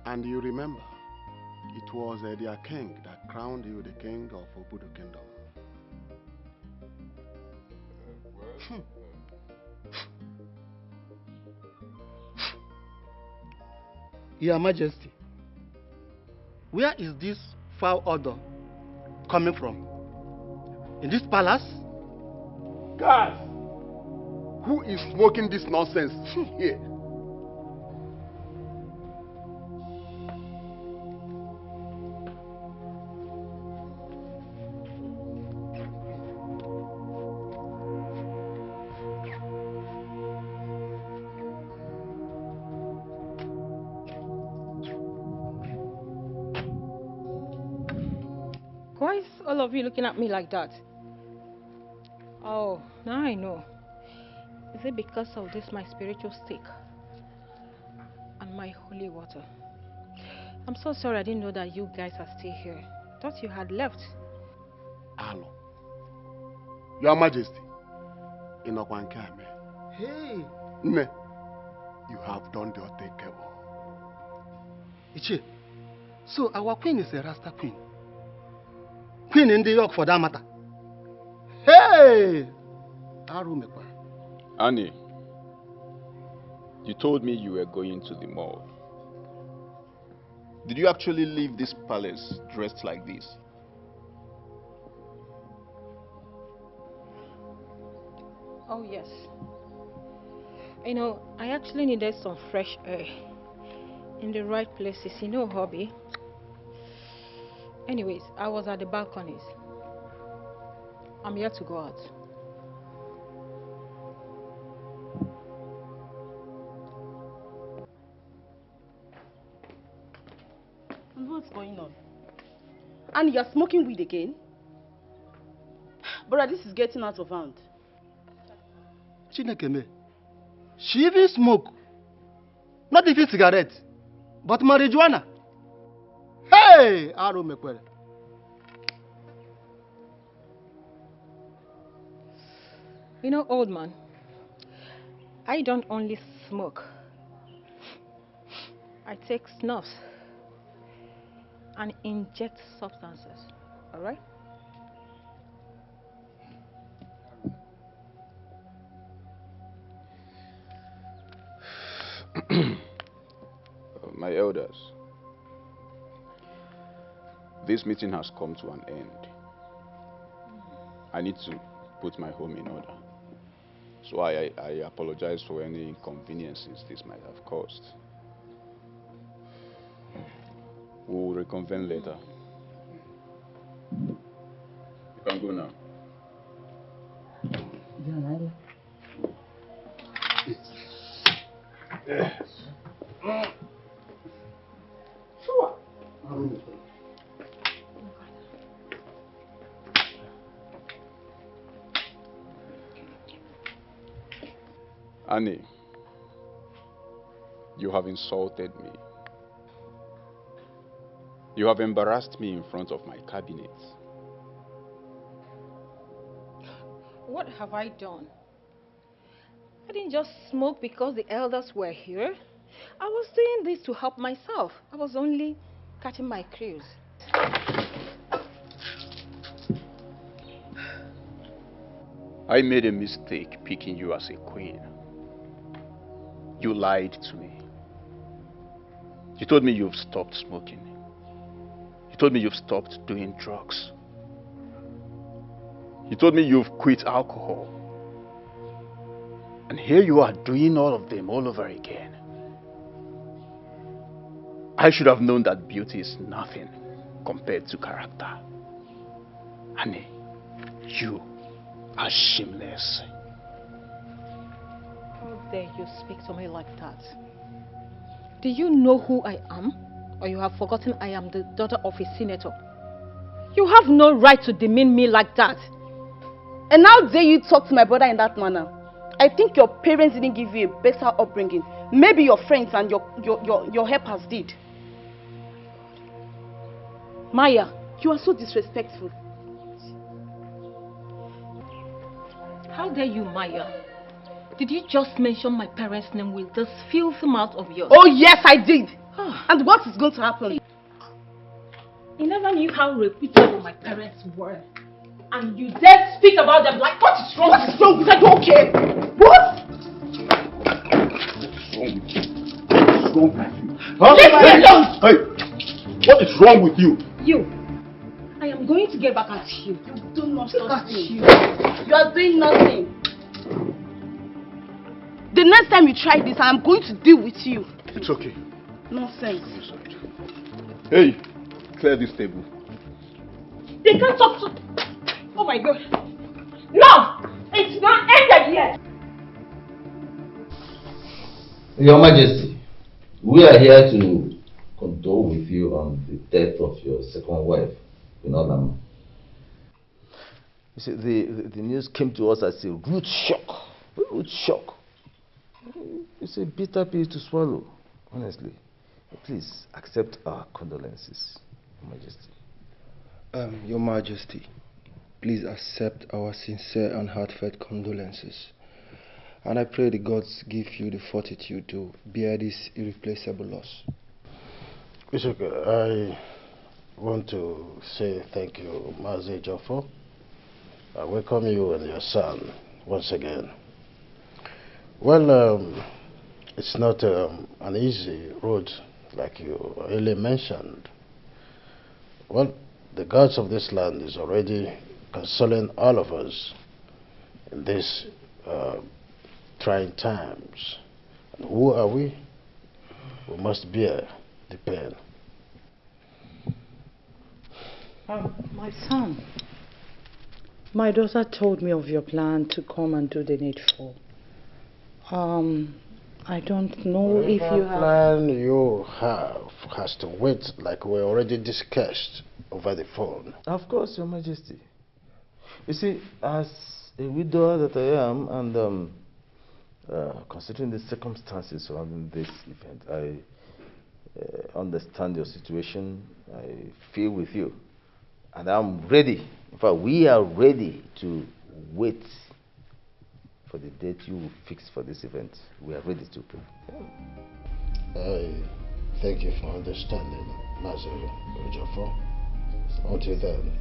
And you remember, it was their king that crowned you the king of Obudu kingdom. Your Majesty, where is this foul odor coming from? In this palace? Guys, who is smoking this nonsense here? Why is all of you looking at me like that? Oh, now I know. Is it because of this, my spiritual stick and my holy water? I'm so sorry I didn't know that you guys are still here. Thought you had left. Alo, Your Majesty, in Okwankame. Hey! Ne, you have done the unthinkable. Ichie, so our queen is a Rasta queen. Queen in the York for that matter. Hey! Arumekwa. Annie, you told me you were going to the mall. Did you actually leave this palace dressed like this? Oh, yes. You know, I actually needed some fresh air in the right places, you know, hobby. Anyways, I was at the balconies. I'm here to go out. And what's going on? And you're smoking weed again? Brother, this is getting out of hand. Chinekeme, she even smoke. Not even cigarette, but marijuana. Hey! Arumekwere. You know, old man, I don't only smoke. I take snuffs and inject substances, alright? My elders, this meeting has come to an end. I need to put my home in order. So I apologize for any inconveniences this might have caused. We'll reconvene later. You can go now. Annie, you have insulted me. You have embarrassed me in front of my cabinet. What have I done? I didn't just smoke because the elders were here. I was doing this to help myself. I was only catching my cruise. I made a mistake picking you as a queen. You lied to me. You told me you've stopped smoking. You told me you've stopped doing drugs. You told me you've quit alcohol. And here you are doing all of them all over again. I should have known that beauty is nothing compared to character. Annie, you are shameless. How dare you speak to me like that? Do you know who I am? Or you have forgotten I am the daughter of a senator? You have no right to demean me like that. And how dare you talk to my brother in that manner? I think your parents didn't give you a better upbringing. Maybe your friends and your helpers did. Maya, you are so disrespectful. How dare you, Maya? Did you just mention my parents' name with this filthy mouth of yours? Oh yes, I did. And what is going to happen? You never knew how reputable my parents were. And you dare speak about them like, what is wrong? What is wrong with you? Okay. What? What's wrong with you? Huh? Leave me alone! Hey, what is wrong with you? You. I am going to get back at you. You do not Look at you. You are doing nothing. The next time you try this, I am going to deal with you. It's okay. Nonsense. Hey, clear this table. They can't talk to... Oh my God. No! It's not ended yet! Your Majesty, we are here to condole with you on the death of your second wife, Vinodam. You see, the news came to us as a rude shock. Rude shock. It's a bitter pill to swallow, honestly. Please accept our condolences, Your Majesty. Your Majesty, please accept our sincere and heartfelt condolences. And I pray the gods give you the fortitude to bear this irreplaceable loss. It's okay. I want to say thank you, Mazi Jofo. I welcome you and your son once again. Well, it's not an easy road like you earlier mentioned. Well, the gods of this land is already consoling all of us in these trying times. And who are we? We must bear the pain. My son, my daughter told me of your plan to come and do the needful. I don't know if you have... plan you have has to wait like we already discussed over the phone. Of course, Your Majesty. You see, as a widower that I am, and considering the circumstances surrounding this event, I understand your situation. I feel with you. And I'm ready. In fact, we are ready to wait for the date you will fix for this event. We are ready to pray. I thank you for understanding, Master Ejiofor. Until then.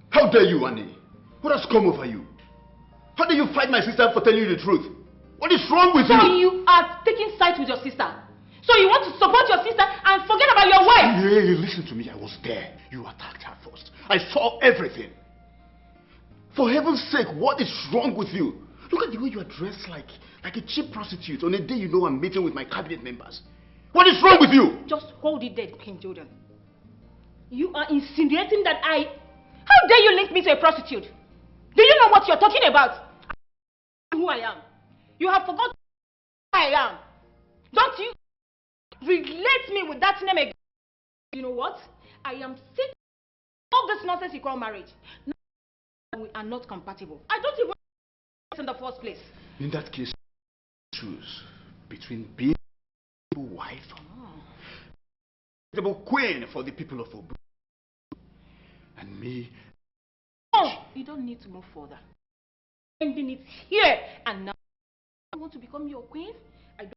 How dare you, Annie? What has come over you? How dare you fight my sister for telling you the truth? What is wrong with you? So you are taking sides with your sister? So you want to support your sister and forget about your wife? Hey, listen to me, I was there. You attacked her first. I saw everything. For heaven's sake, what is wrong with you? Look at the way you are dressed like a cheap prostitute on a day you know I'm meeting with my cabinet members. What is wrong with you? Just hold it there, King Jordan. You are insinuating that How dare you link me to a prostitute? Do you know what you're talking about? Who I am. You have forgotten who I am. Don't you relate me with that name again. You know what? I am sick of all this nonsense you call marriage. We are not compatible. I don't even in the first place. In that case, choose between being a wife and queen for the people of Obu and me. Oh, you don't need to move further. Ending it here and now. I want to become your queen. I don't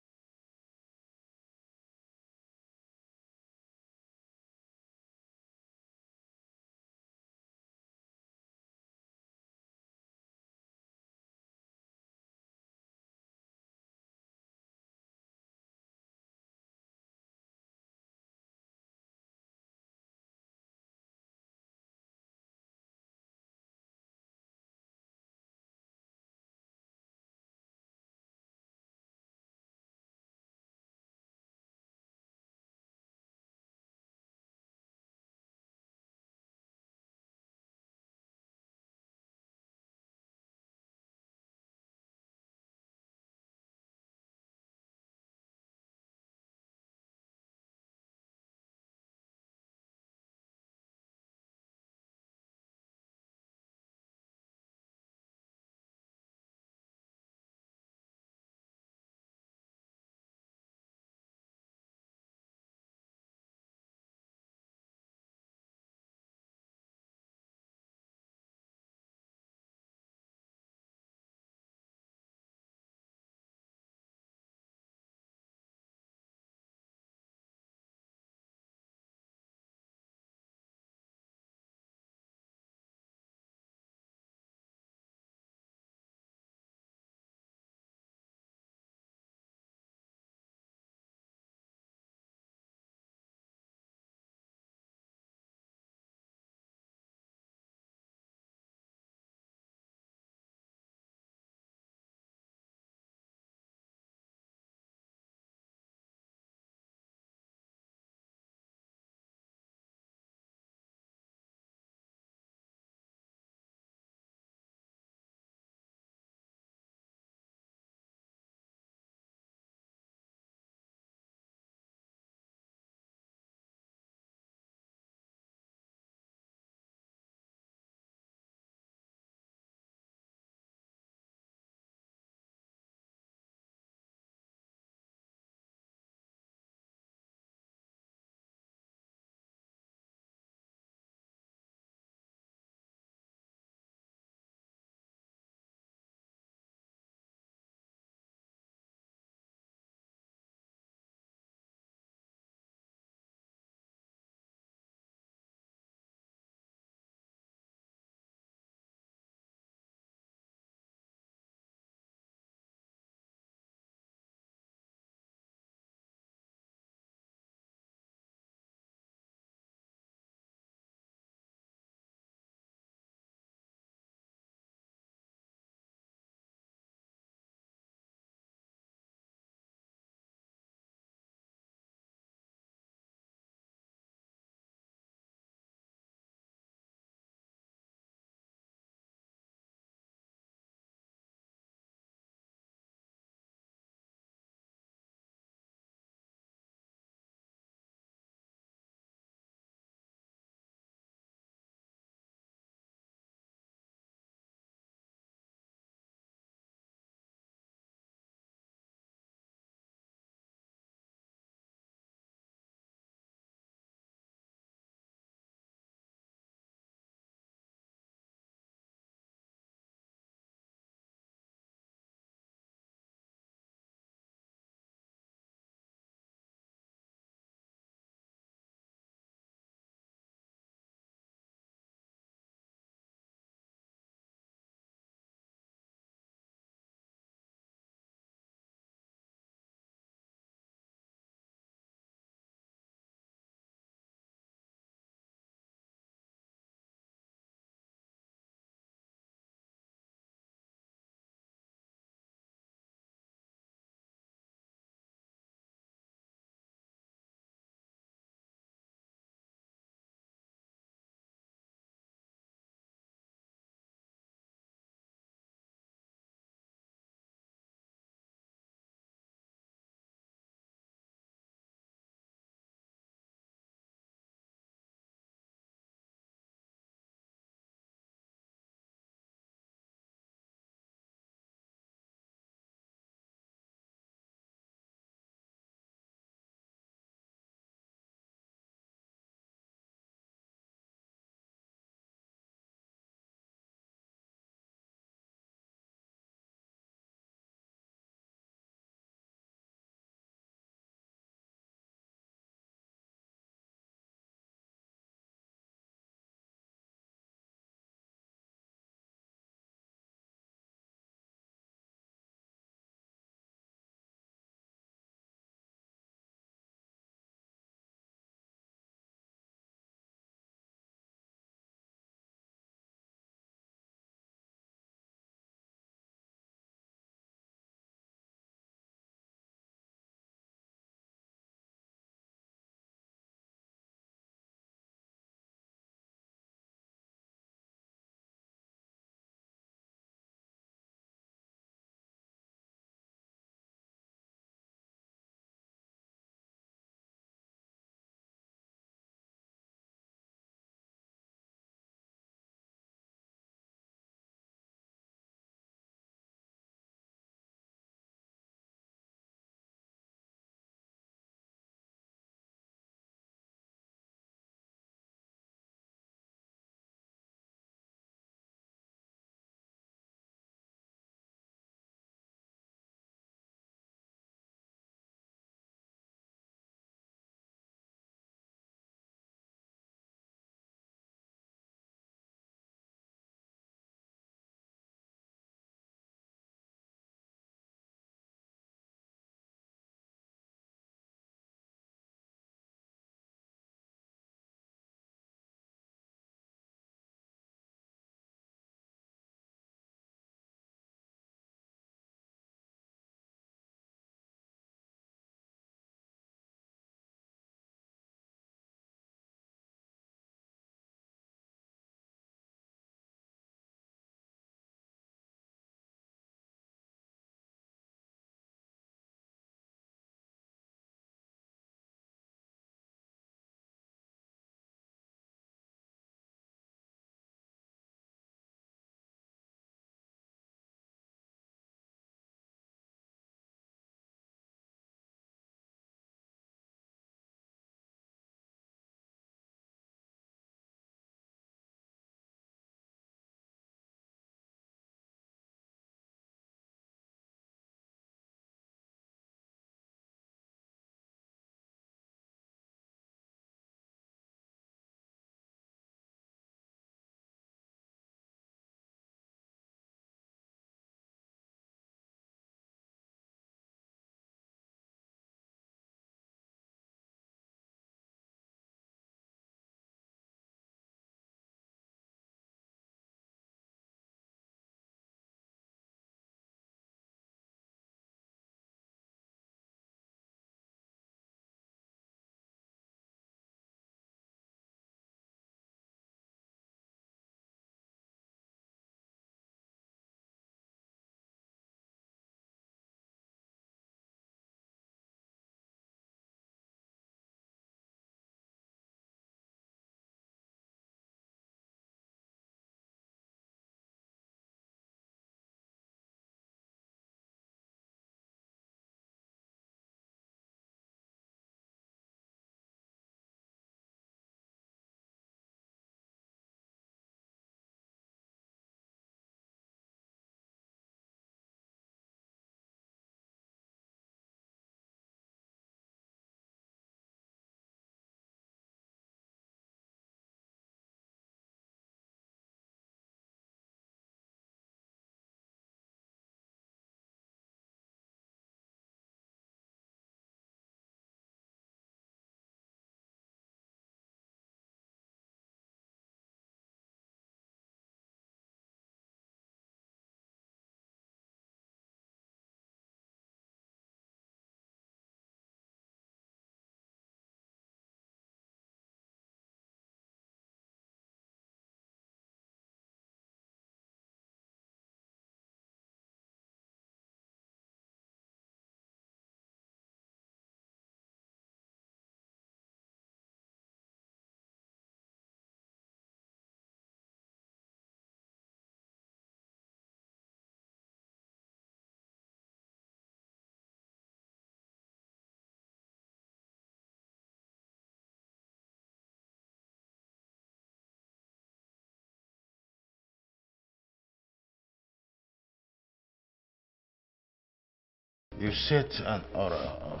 You set an aura of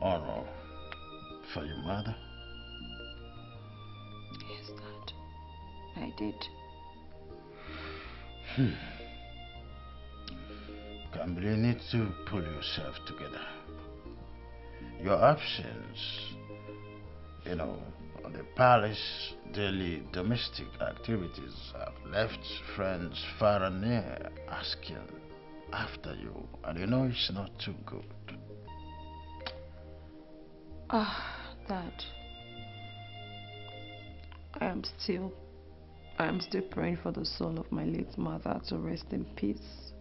honor for your mother? Yes, Dad. I did. Campbell, you need to pull yourself together. Your absence, on the palace, daily domestic activities have left friends far and near asking after you, and it's not too good. Dad, I am still praying for the soul of my late mother to rest in peace.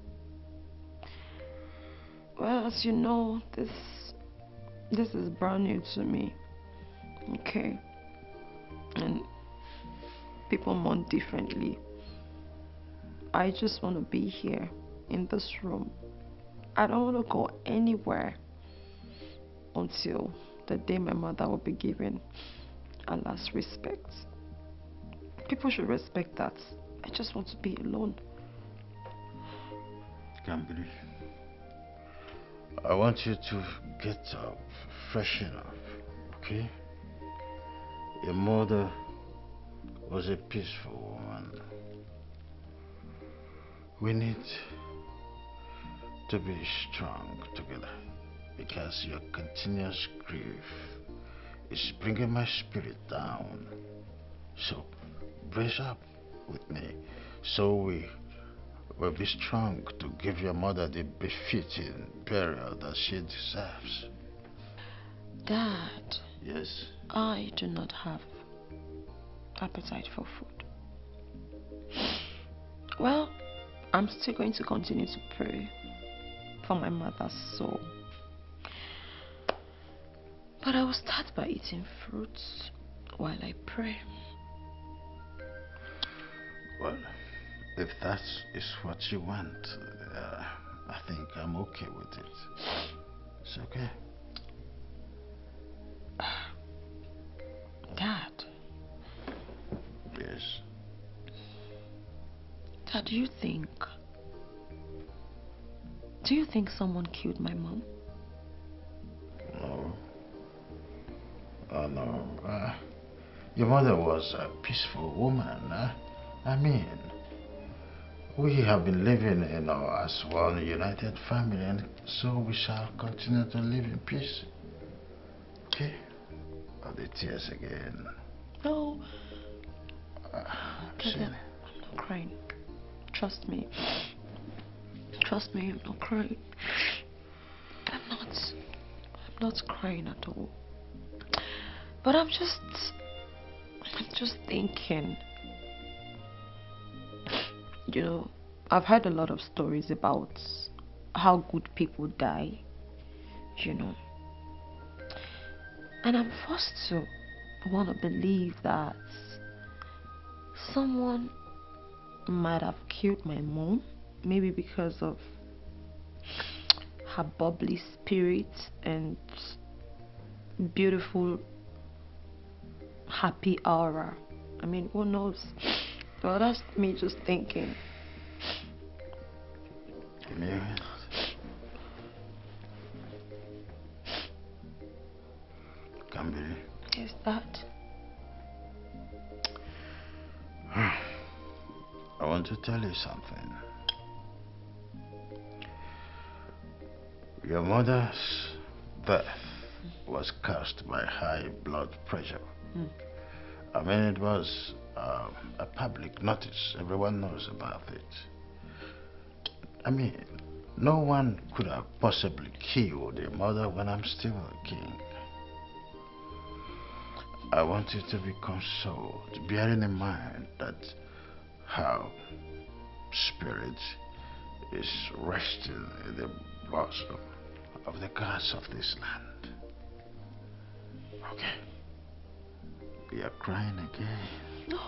Well, as you know, this is brand new to me. Okay. And people mourn differently. I just want to be here in this room. I don't want to go anywhere until the day my mother will be given her last respect. People should respect that. I just want to be alone. Campbell, I want you to get up, freshen up, okay? Your mother was a peaceful woman. We need to be strong together because your continuous grief is bringing my spirit down. So brace up with me so we will be strong to give your mother the befitting burial that she deserves. Dad. Yes? I do not have appetite for food. Well, I'm still going to continue to pray for my mother's soul. But I will start by eating fruits while I pray. Well, if that is what you want, I think I'm okay with it. It's okay. Dad. Yes? Dad, do you think someone killed my mom? No. Oh, no. Your mother was a peaceful woman. I mean, we have been living, as one united family, and so we shall continue to live in peace. Okay? Oh, the tears again. No. See? I'm not crying. Trust me. Trust me, I'm not crying. I'm not crying at all. But I'm just thinking. I've heard a lot of stories about how good people die, And I'm forced to want to believe that someone might have killed my mom, maybe because of her bubbly spirit and beautiful, happy aura. I mean, who knows? Well, that's me just thinking. Give me your hand. Campbell. Yes, Dad. I want to tell you something. Your mother's death was caused by high blood pressure. I mean, it was a public notice. Everyone knows about it. I mean, no one could have possibly killed your mother when I'm still a king. I want you to be consoled, bearing in mind that her spirit is resting in the bosom of the gods of this land. Okay? You're crying again. No.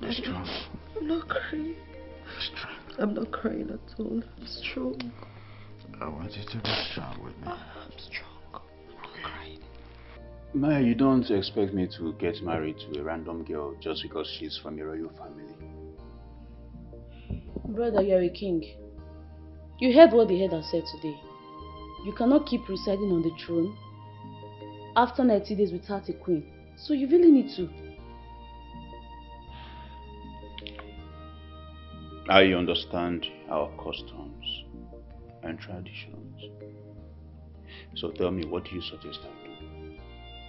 Be strong. I'm not crying. Be strong. I'm not crying at all. I'm strong. I want you to be strong with me. I'm strong. I'm not crying. Maya, you don't expect me to get married to a random girl just because she's from a royal family. Brother, you're a king. You heard what the head has said today. You cannot keep residing on the throne after 90 days without a queen. So you really need to. I understand our customs and traditions. So tell me, what do you suggest I do?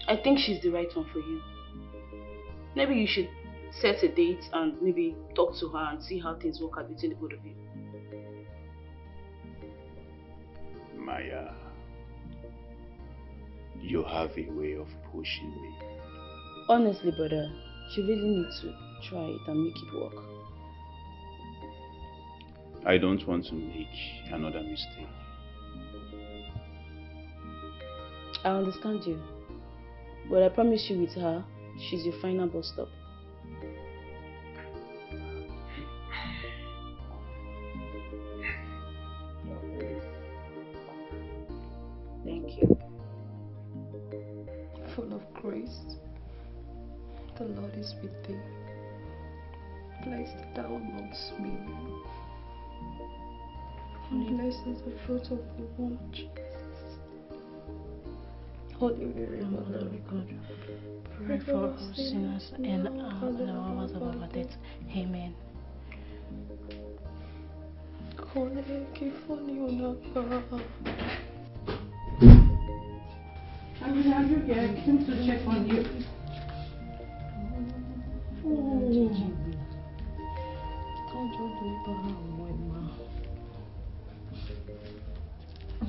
I think she's the right one for you. Maybe you should set a date and maybe talk to her and see how things work out between the both of you. Maya, you have a way of pushing me. Honestly, brother, you really need to try it and make it work. I don't want to make another mistake. I understand you, but I promise you with her, she's your final bus stop. Thank you. Full of grace, the Lord is with thee. Blessed thou amongst women. And blessed is the fruit of the womb, Jesus. Holy Mary, Mother of God, Pray for us sinners and the hours of our death. Amen. Are you here? I came to check on you.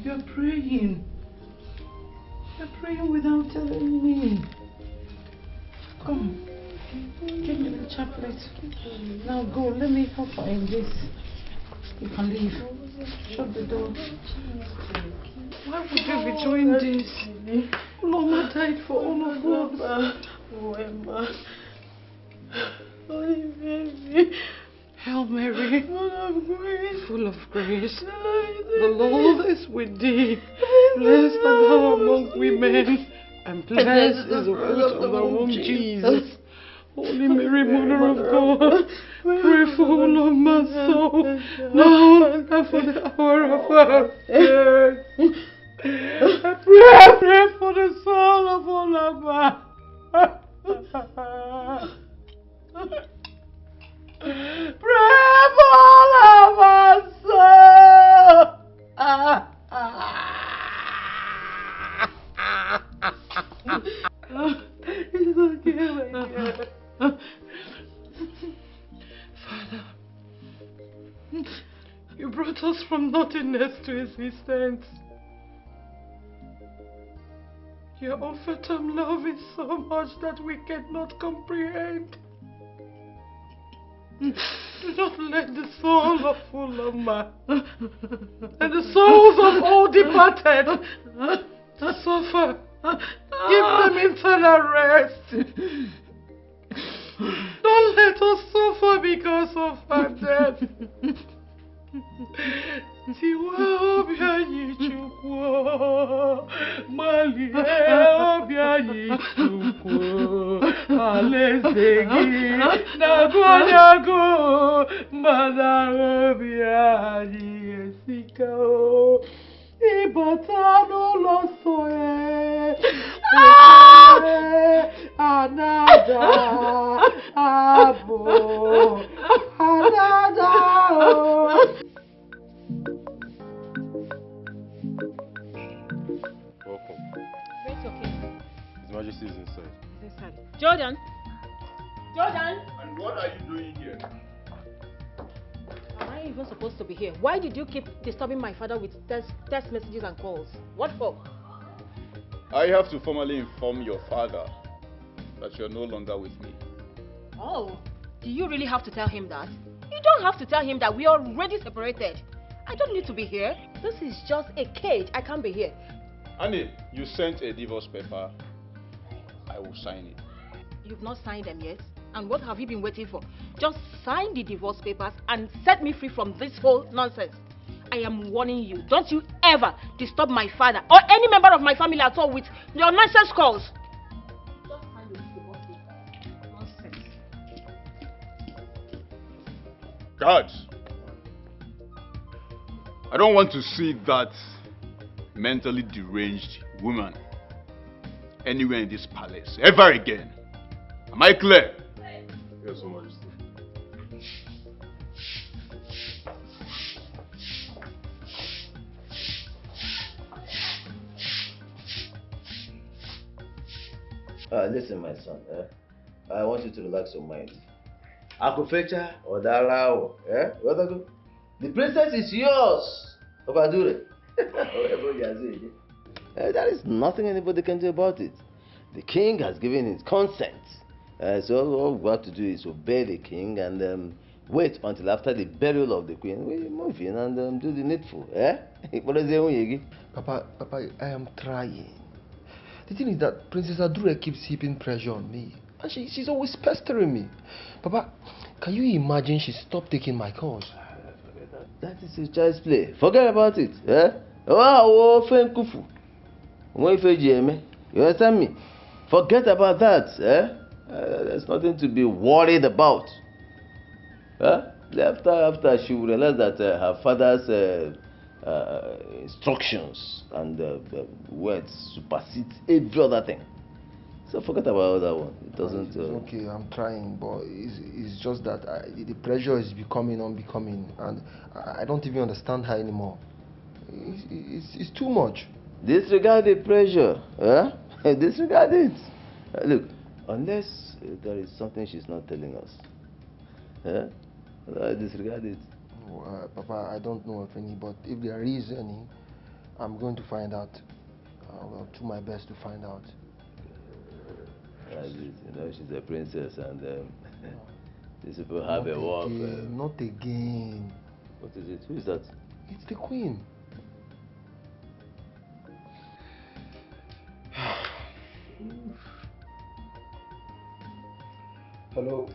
You're praying. You're praying without telling me. Come. Give me the chaplet. Now go. Let me help her in this. You can leave. Shut the door. Why would you be doing this? Loma died for all of us. Hail Mary, full of grace, the Lord is with thee. Blessed art thou among women, and blessed is the fruit of thy womb, Jesus. Holy Mary, Mother of God, pray for all of my soul, now and for the hour of our death. Pray for the soul of all of us. Pray for all of us. It's okay, my dear. Father, you brought us from nothingness to existence. Your unfettered love is so much that we cannot comprehend. Do not let the soul of Ulama and the souls of all departed suffer. Give them eternal rest. Don't let us suffer because of our death. Tiwa obia yichukwo, Mali obia yichukwo, Alezegi nagonyago, Mada obia yiesikao, Ibatano losoe, Anada, Abo, Anada. Welcome. Where's your king? His Majesty is inside. He's inside. Jordan! Jordan! And what are you doing here? Am I even supposed to be here? Why did you keep disturbing my father with text messages and calls? What for? I have to formally inform your father that you're no longer with me. Oh, do you really have to tell him that? You don't have to tell him that we are already separated. I don't need to be here. This is just a cage. I can't be here. Annie, you sent a divorce paper. I will sign it. You've not signed them yet? And what have you been waiting for? Just sign the divorce papers and set me free from this whole nonsense. I am warning you. Don't you ever disturb my father or any member of my family at all with your nonsense calls. Just sign the divorce papers. Nonsense. Guards! I don't want to see that mentally deranged woman anywhere in this palace ever again. Am I clear? Yes, Your Majesty. Listen, my son. I want you to relax your mind. Akufecha or Darao. The princess is yours. Obadure. There is nothing anybody can do about it. The king has given his consent. So all we have to do is obey the king and wait until after the burial of the queen. We move in and do the needful. Papa, I am trying. The thing is that Princess Adure keeps heaping pressure on me. And she's always pestering me. Papa, can you imagine she stopped taking my calls? That is a child's play. Forget about it. You understand me? Forget about that. There's nothing to be worried about. After she will realize that her father's instructions and words supersede every other thing. So forget about that one. It doesn't. It's okay, I'm trying, but it's just that the pressure is becoming unbecoming, and I don't even understand her anymore. It's too much. Disregard the pressure. Disregard it. Look, unless there is something she's not telling us, disregard it. Papa, I don't know of any, but if there is any, I'm going to find out. I'll do my best to find out. She's a princess, and these people have a war. Not again. What is it? Who is that? It's the queen. Hello,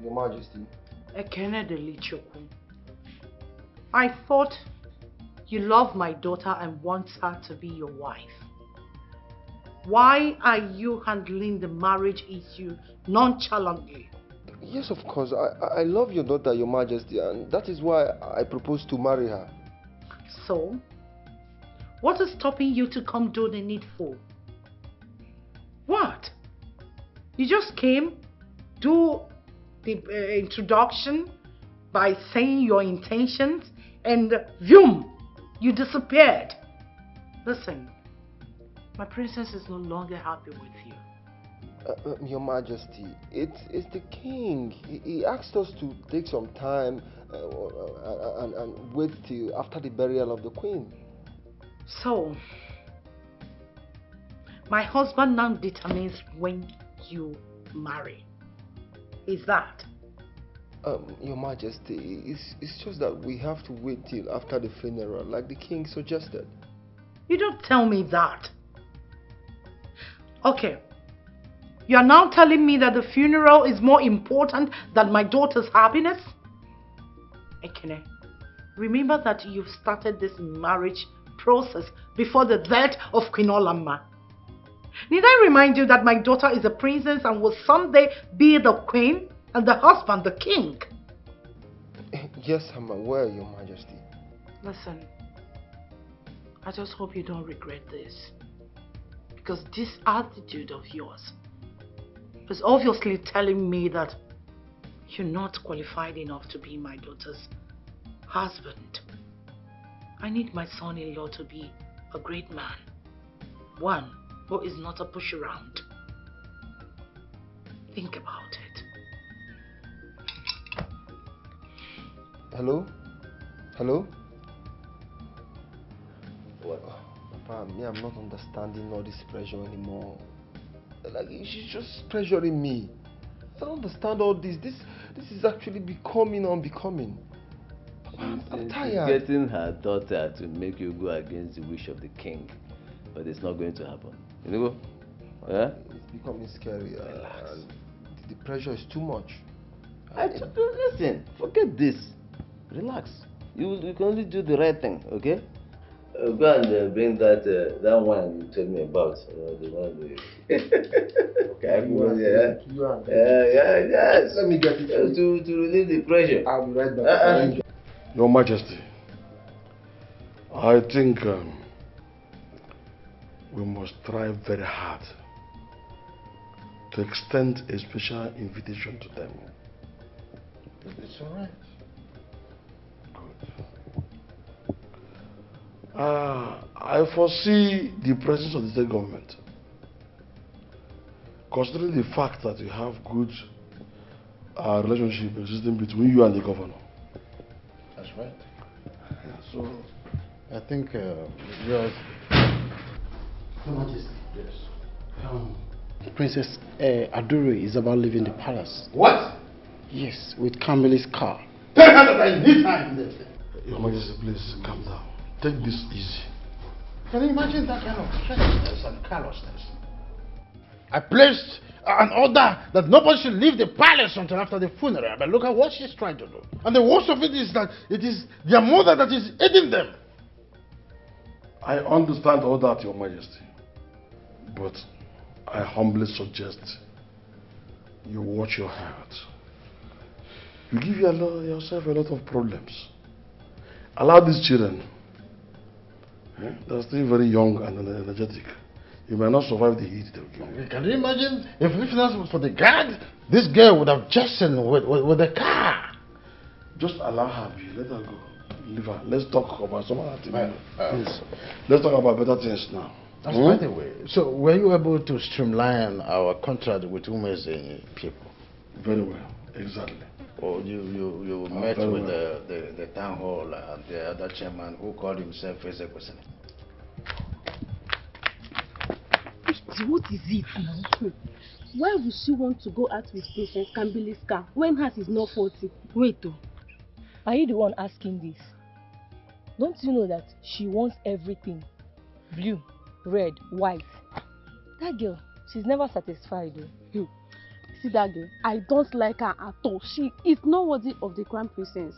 Your Majesty. I thought you love my daughter and want her to be your wife. Why are you handling the marriage issue nonchalantly? Yes, of course. I love your daughter, Your Majesty, and that is why I proposed to marry her. So, what is stopping you to come do the needful? What? You just came, do the introduction by saying your intentions, and vum, you disappeared. Listen, my princess is no longer happy with you. Your Majesty, it's the king. He asked us to take some time and wait till after the burial of the queen. So, my husband now determines when you marry. Is that? Your Majesty, it's just that we have to wait till after the funeral, like the king suggested. You don't tell me that. Okay. You are now telling me that the funeral is more important than my daughter's happiness? Ekene, remember that you've started this marriage process before the death of Queen Olamma. Need I remind you that my daughter is a princess and will someday be the queen and the husband the king? Yes, I'm aware, Your Majesty. Listen, I just hope you don't regret this. Because this attitude of yours is obviously telling me that you're not qualified enough to be my daughter's husband. I need my son-in-law to be a great man. One who is not a push around. Think about it. Hello? Hello? What? Papa, me, I'm not understanding all this pressure anymore. Like, she's just pressuring me. I don't understand all this. This is actually becoming unbecoming. I'm tired. She's getting her daughter to make you go against the wish of the king. But it's not going to happen. You know? Yeah? It's becoming scary. The pressure is too much. Listen, forget this. Relax. You can only do the right thing, okay? Go and bring that wine you told me about. The one yes. Let me get it. To relieve the pressure. I'll be right back. Your Majesty, I think we must try very hard to extend a special invitation to them. It's all right. I foresee the presence of the state government, considering the fact that you have good relationship existing between you and the governor. That's right. So, I think yours. Your Majesty. Yes. Princess Aduru is about leaving the palace. What? Yes, with Kamili's car. Tell her that I need time. Your Majesty, please calm down. Take this easy. Can you imagine that kind of carelessness and callousness? I placed an order that nobody should leave the palace until after the funeral. But look at what she's trying to do. And the worst of it is that it is their mother that is aiding them. I understand all that, Your Majesty. But I humbly suggest you watch your heart. You give yourself a lot of problems. Allow these children. They're still very young and energetic. You may not survive the heat they'll give you. Can you imagine if not was for the guard, this girl would have jettisoned with the car. Just allow her be. Let her go. Leave her. Let's talk about some other things. Please. Let's talk about better things now. That's by the way. So were you able to streamline our contract with Umeze people? Very well. Exactly. Or you met with the town hall and the other chairman who called himself Escalating. What is it now? Why would she want to go out with Princess Kambili's car when hers is not 40? Wait though. Are you the one asking this? Don't you know that she wants everything? Blue, red, white. That girl, she's never satisfied though. See that girl? I don't like her at all. She is not worthy of the crown princess.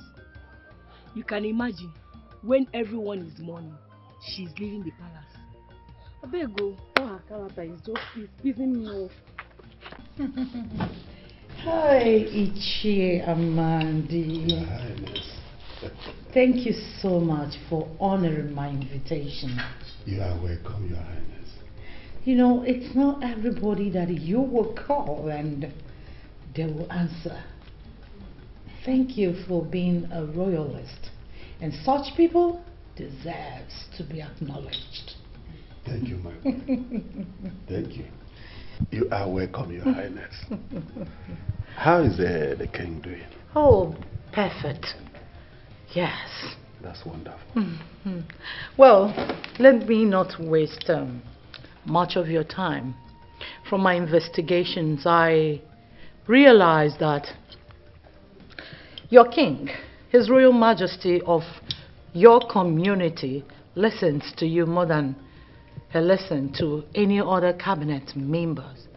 You can imagine, when everyone is mourning, she's leaving the palace. I better go. Oh, her character is just pissing me off. Hi, Ichie Amandi. Thank you so much for honoring my invitation. You are welcome, Your Highness. You know, it's not everybody that you will call and they will answer. Thank you for being a royalist. And such people deserves to be acknowledged. Thank you, my queen. Thank you. You are welcome, Your Highness. How is the king doing? Oh, perfect. Yes. That's wonderful. Mm-hmm. Well, let me not waste much of your time. From my investigations, I realized that your king, His Royal Majesty of your community, listens to you more than he listens to any other cabinet members.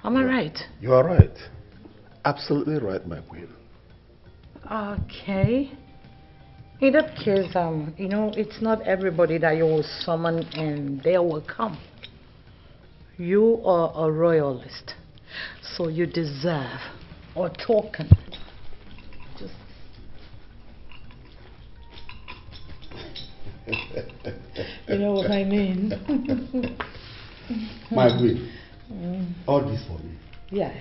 Am I right? You are right. Absolutely right, my queen. Okay. In that case, you know, it's not everybody that you will summon and they will come. You are a royalist, so you deserve a token. Just you know what I mean. My queen, all this for me. Yes,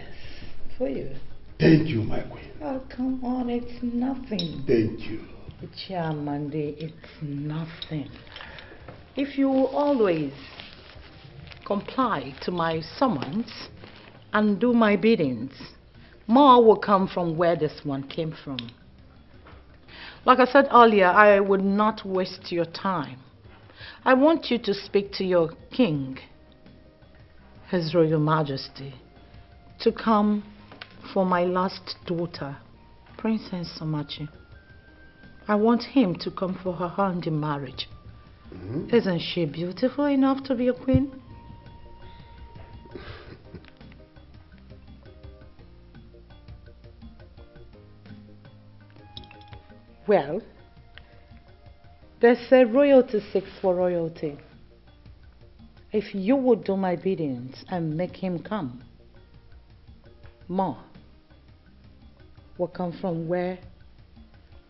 for you. Thank you, my queen. Oh, come on, it's nothing. Thank you. Chamande, it's nothing. If you always comply to my summons and do my biddings, more will come from where this one came from. Like I said earlier, I would not waste your time. I want you to speak to your king, His Royal Majesty, to come for my last daughter, Princess Somachi. I want him to come for her hand in marriage. Mm-hmm. Isn't she beautiful enough to be a queen? Well, they say royalty seeks for royalty. If you would do my biddings and make him come, more will come from where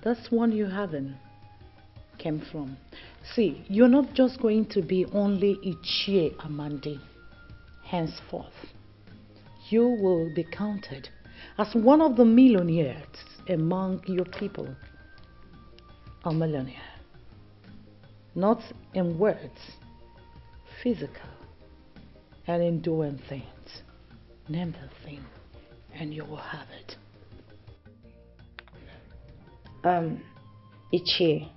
this one you haven't came from. See, you're not just going to be only Ichie Amandi. Henceforth, you will be counted as one of the millionaires among your people. A millionaire. Not in words, physical, and in doing things. Name the thing, and you will have it. Ichie,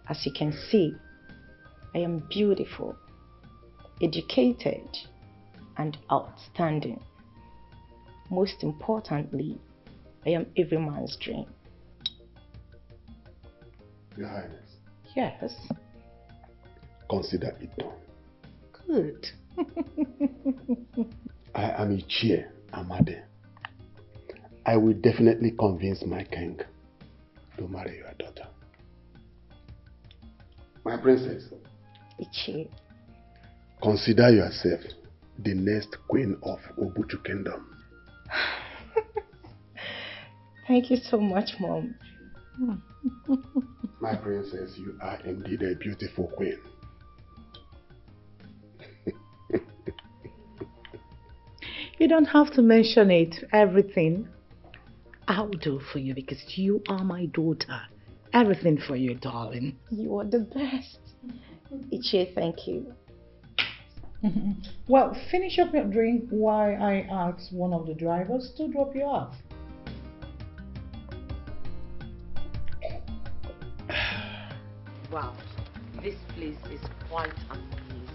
as you can see, I am beautiful, educated, and outstanding. Most importantly, I am every man's dream. Your Highness. Yes. Consider it done. Good. I am Ichie Amade. I will definitely convince my king to marry your daughter. My princess. Ichie. Consider yourself the next queen of Obuchu Kingdom. Thank you so much, Mom. My princess, you are indeed a beautiful queen. You don't have to mention it, everything. I'll do for you because you are my daughter. Everything for you, darling. You are the best. Ichie, thank you. Well, finish up your drink while I ask one of the drivers to drop you off. Wow, this place is quite amazing.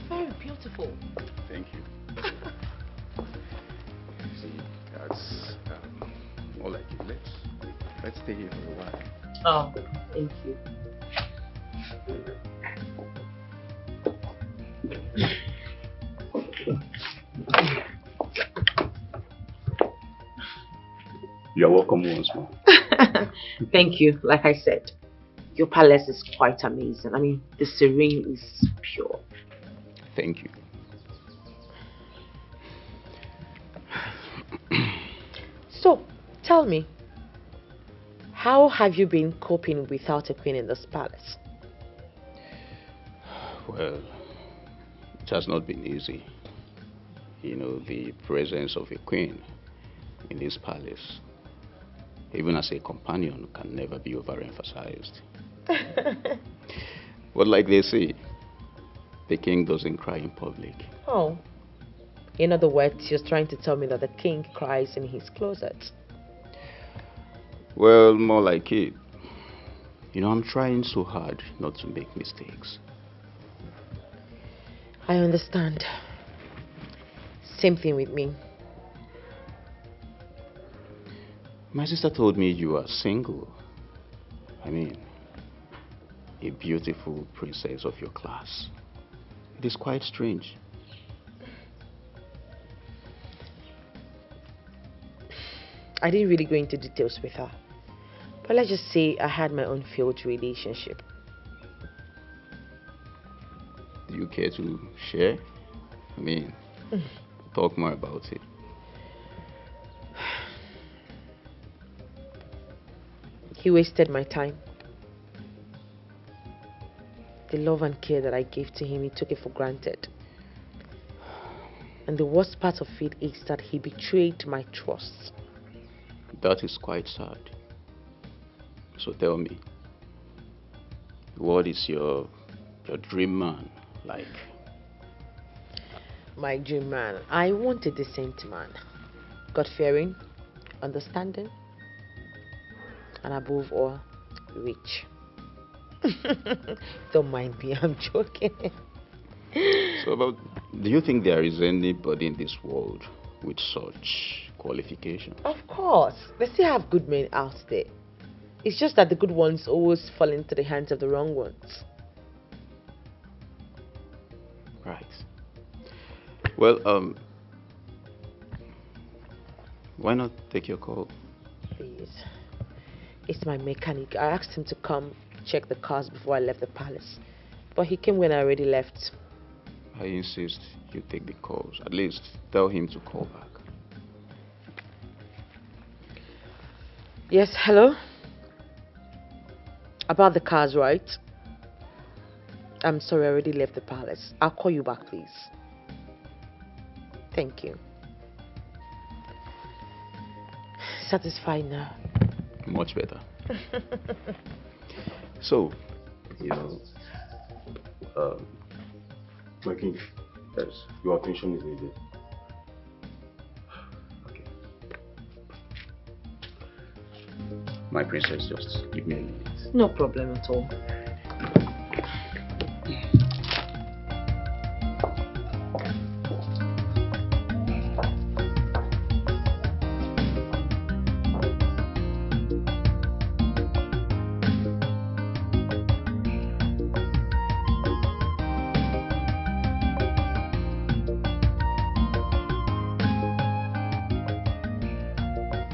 Very beautiful. Thank you. See, that's more like it. Let's stay here for a while. Oh, thank you. You're welcome once more. Thank you. Like I said, your palace is quite amazing. I mean, the serene is pure. Thank you. So, tell me, how have you been coping without a queen in this palace? Well, it has not been easy. You know, the presence of a queen in this palace, even as a companion, can never be overemphasized. But like they say, the king doesn't cry in public. Oh. In other words, you're trying to tell me that the king cries in his closet. Well, more like it. You know, I'm trying so hard not to make mistakes. I understand. Same thing with me. My sister told me you are single. I mean, a beautiful princess of your class. It is quite strange. I didn't really go into details with her. But let's just say I had my own failed relationship. Do you care to share? I mean, talk more about it. He wasted my time. The love and care that I gave to him, he took it for granted. And the worst part of it is that he betrayed my trust. That is quite sad. So tell me, what is your dream man like? My dream man, I want a decent man. God-fearing, understanding, and above all, rich. Don't mind me, I'm joking. So do you think there is anybody in this world with such qualifications? Of course, they still have good men out there. It's just that the good ones always fall into the hands of the wrong ones. Right. Well, why not take your call? Please. It's my mechanic. I asked him to come check the cars before I left the palace. But he came when I already left. I insist you take the calls. At least tell him to call back. Yes, hello? About the cars, right? I'm sorry, I already left the palace. I'll call you back, please. Thank you. Satisfied now? Much better. So, my king, yes, your attention is needed. Okay. My princess, just give me a minute. No problem at all.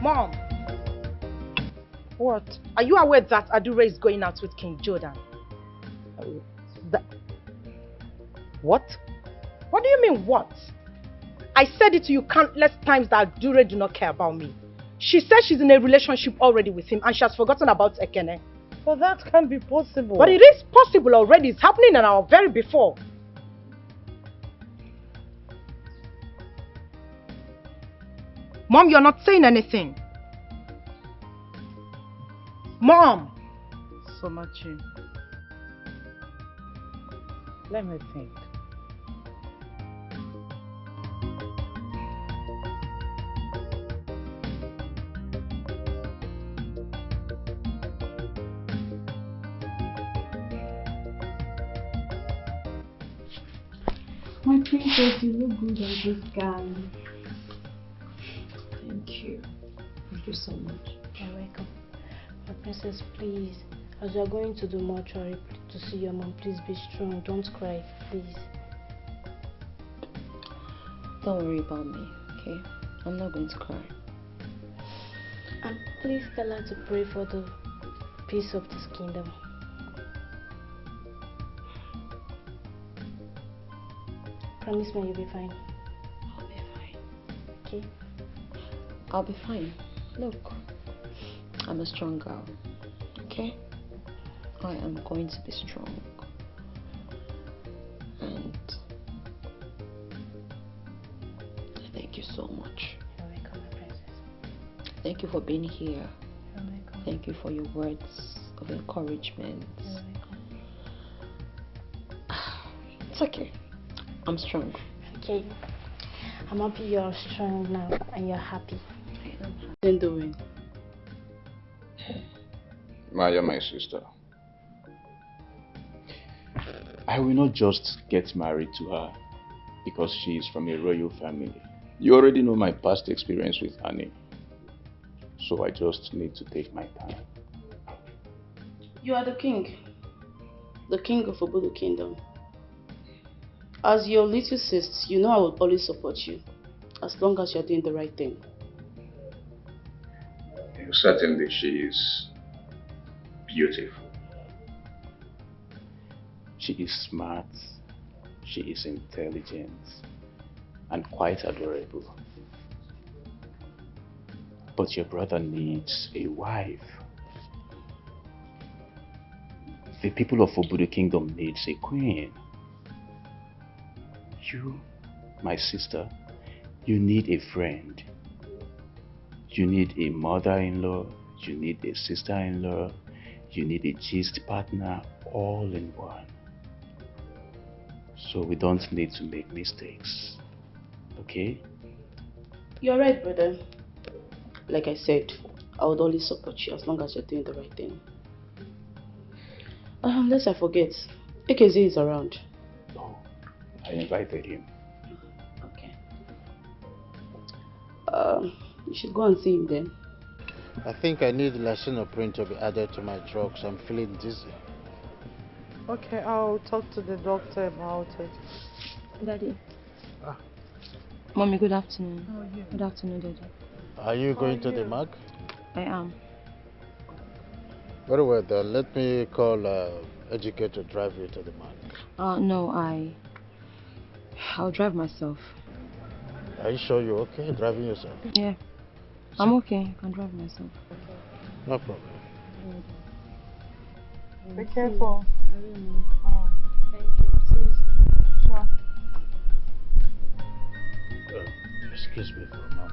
Mom, what? Are you aware that Adure is going out with King Jordan? What? What do you mean, what? I said it to you countless times that Adure do not care about me. She says she's in a relationship already with him and she has forgotten about Ekene. But that can't be possible. But it is possible already. It's happening in our very before. Mom, you're not saying anything. Mom! Somachi, let me think. My princess, you look good as this gown. Thank you. Thank you so much. You're welcome. My princess, please, as you are going to the mortuary to see your mom, please be strong. Don't cry, please. Don't worry about me, okay? I'm not going to cry. And please tell her to pray for the peace of this kingdom. Promise me you'll be fine. I'll be fine. Okay? I'll be fine. Look, I'm a strong girl, okay? I am going to be strong. And thank you so much. You're welcome, my princess. Thank you for being here. You're welcome. Thank you for your words of encouragement. You're welcome. It's okay. I'm strong. Okay. I'm happy you're strong now and you're happy. Then doing. Maya, my sister, I will not just get married to her because she is from a royal family. You already know my past experience with Annie, so I just need to take my time. You are the king of Obodo Kingdom. As your little sis, you know I will always support you, as long as you are doing the right thing. Certainly she is beautiful. She is smart, she is intelligent, and quite adorable. But your brother needs a wife. The people of Obodo Kingdom needs a queen. You, my sister, you need a friend. You need a mother-in-law, you need a sister-in-law, you need a gist partner, all in one. So we don't need to make mistakes, okay? You're right, brother. Like I said, I would always support you as long as you're doing the right thing. Unless I forget, Ekeze is around. Oh, I invited him. Okay. You should go and see him then. I think I need lisinopril to be added to my drugs. I'm feeling dizzy. Okay, I'll talk to the doctor about it. Daddy. Mommy, good afternoon. Oh, yeah. Good afternoon, Daddy. Are you going to the mark? I am. Very well then. Let me call Educate to drive you to the mark. No, I'll drive myself. Are you sure you're okay driving yourself? Yeah. I'm okay. I can drive myself. No problem. Be careful. Thank Excuse me for a moment.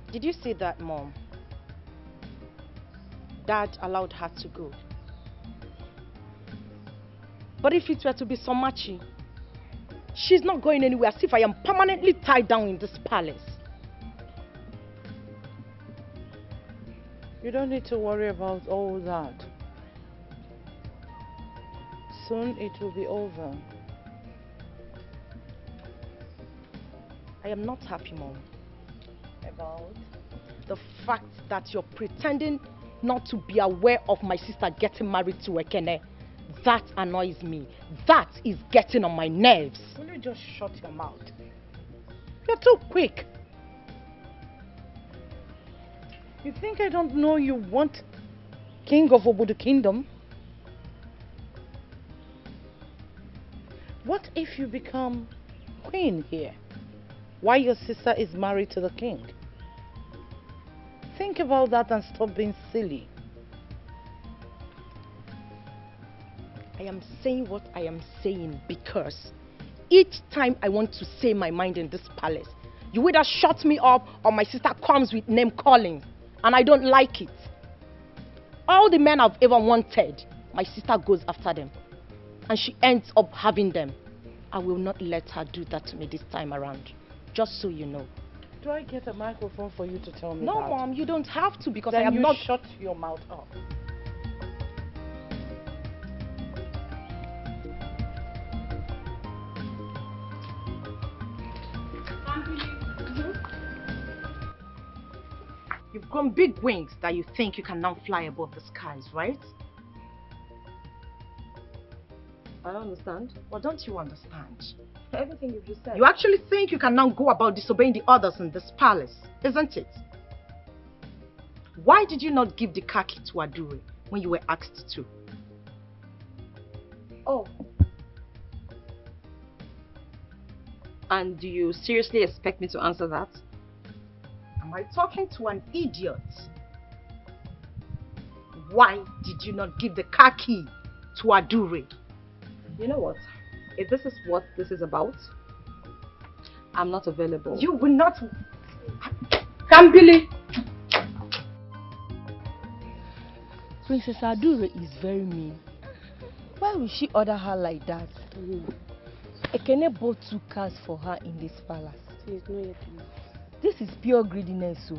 Did you see that, Mom? Dad allowed her to go. But if it were to be Somachi, she's not going anywhere, as if I am permanently tied down in this palace. You don't need to worry about all that. Soon it will be over. I am not happy, Mom. About? The fact that you're pretending not to be aware of my sister getting married to Ekene. That annoys me. That is getting on my nerves. Will you just shut your mouth? You're too quick. You think I don't know you want King of Obodo Kingdom? What if you become queen here, while your sister is married to the king? Think about that and stop being silly. I am saying what I am saying because each time I want to say my mind in this palace, you either shut me up or my sister comes with name calling, and I don't like it. All the men I've ever wanted, my sister goes after them, and she ends up having them. I will not let her do that to me this time around, just so you know. Do I get a microphone for you to tell me No, that? Mom, you don't have to, because Then I am you not... shut your mouth up. You've grown big wings that you think you can now fly above the skies, right? I don't understand. Well, don't you understand? Everything you've just said. You actually think you can now go about disobeying the others in this palace, isn't it? Why did you not give the car key to Adure when you were asked to? Oh. And do you seriously expect me to answer that? Am I talking to an idiot? Why did you not give the car key to Adure? You know what? If this is what this is about, I'm not available. You will not... Kambili! Princess Adure is very mean. Why would she order her like that? Ekene bought 2 cars for her in this palace. Please, no yet. This is pure greediness, so.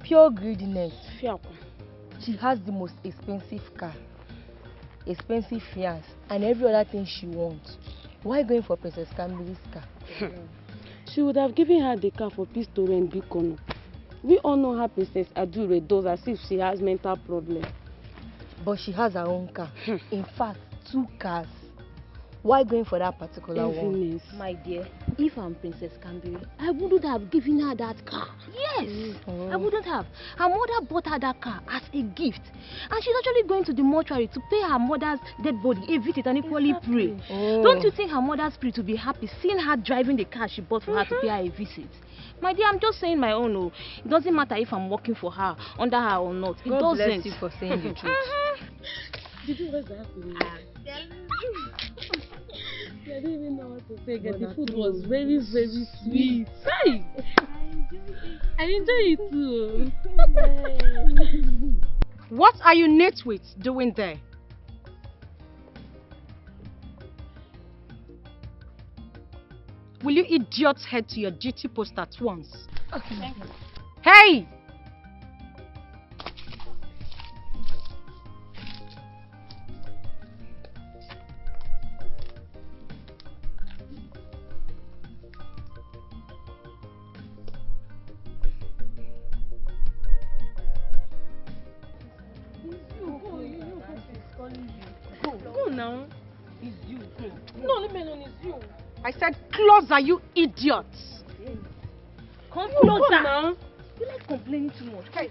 Pure greediness. She has the most expensive car, expensive fiance, and every other thing she wants. Why going for Princess Kambili's car? She would have given her the car for peace to reign Bikono. We all know how Princess Adure does, as if she has mental problems. But she has her own car. In fact, 2 cars. Why going for that particular one? My dear, if I'm Princess Kambili, I wouldn't have given her that car. Yes, I wouldn't have. Her mother bought her that car as a gift. And she's actually going to the mortuary to pay her mother's dead body a visit and equally pray. Don't you think her mother's spirit will be happy seeing her driving the car she bought for her to pay her a visit? My dear, I'm just saying my own. Oh. It doesn't matter if I'm working for her, under her or not. It God doesn't. bless you for saying the truth. Did you raise that for me? I didn't even know what to say. The food was very, very sweet. Hey! I enjoy it too. What are you nitwits doing there? Will you idiots head to your duty post at once? Okay. Thank you. Hey! Go now. It's you. No, leave me alone, it's you. I said closer, you idiots. Come closer now. You like complaining too much. Hey.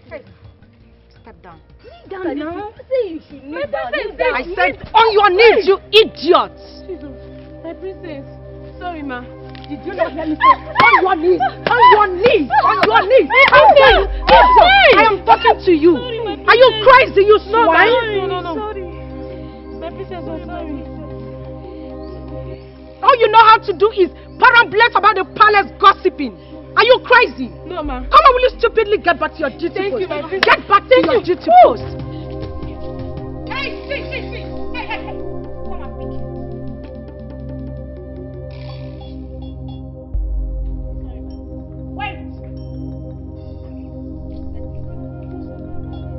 Step down. Kneel down now. I say you should kneel down. I said on your knees, you idiots. Jesus. My princess. Sorry, ma. Did you not hear me say on your knees? On your knees! On your knees! How dare you? I am talking to you. Sorry, are you crazy, you swine? No. Sorry. My princess, I'm sorry. All you know how to do is perambulate about the palace gossiping. Are you crazy? No, ma. Come on, will you stupidly get back to your duty Thank post? you, my princess. Get back to your duty post. Hey, see. Hey. Come and pick it. Wait.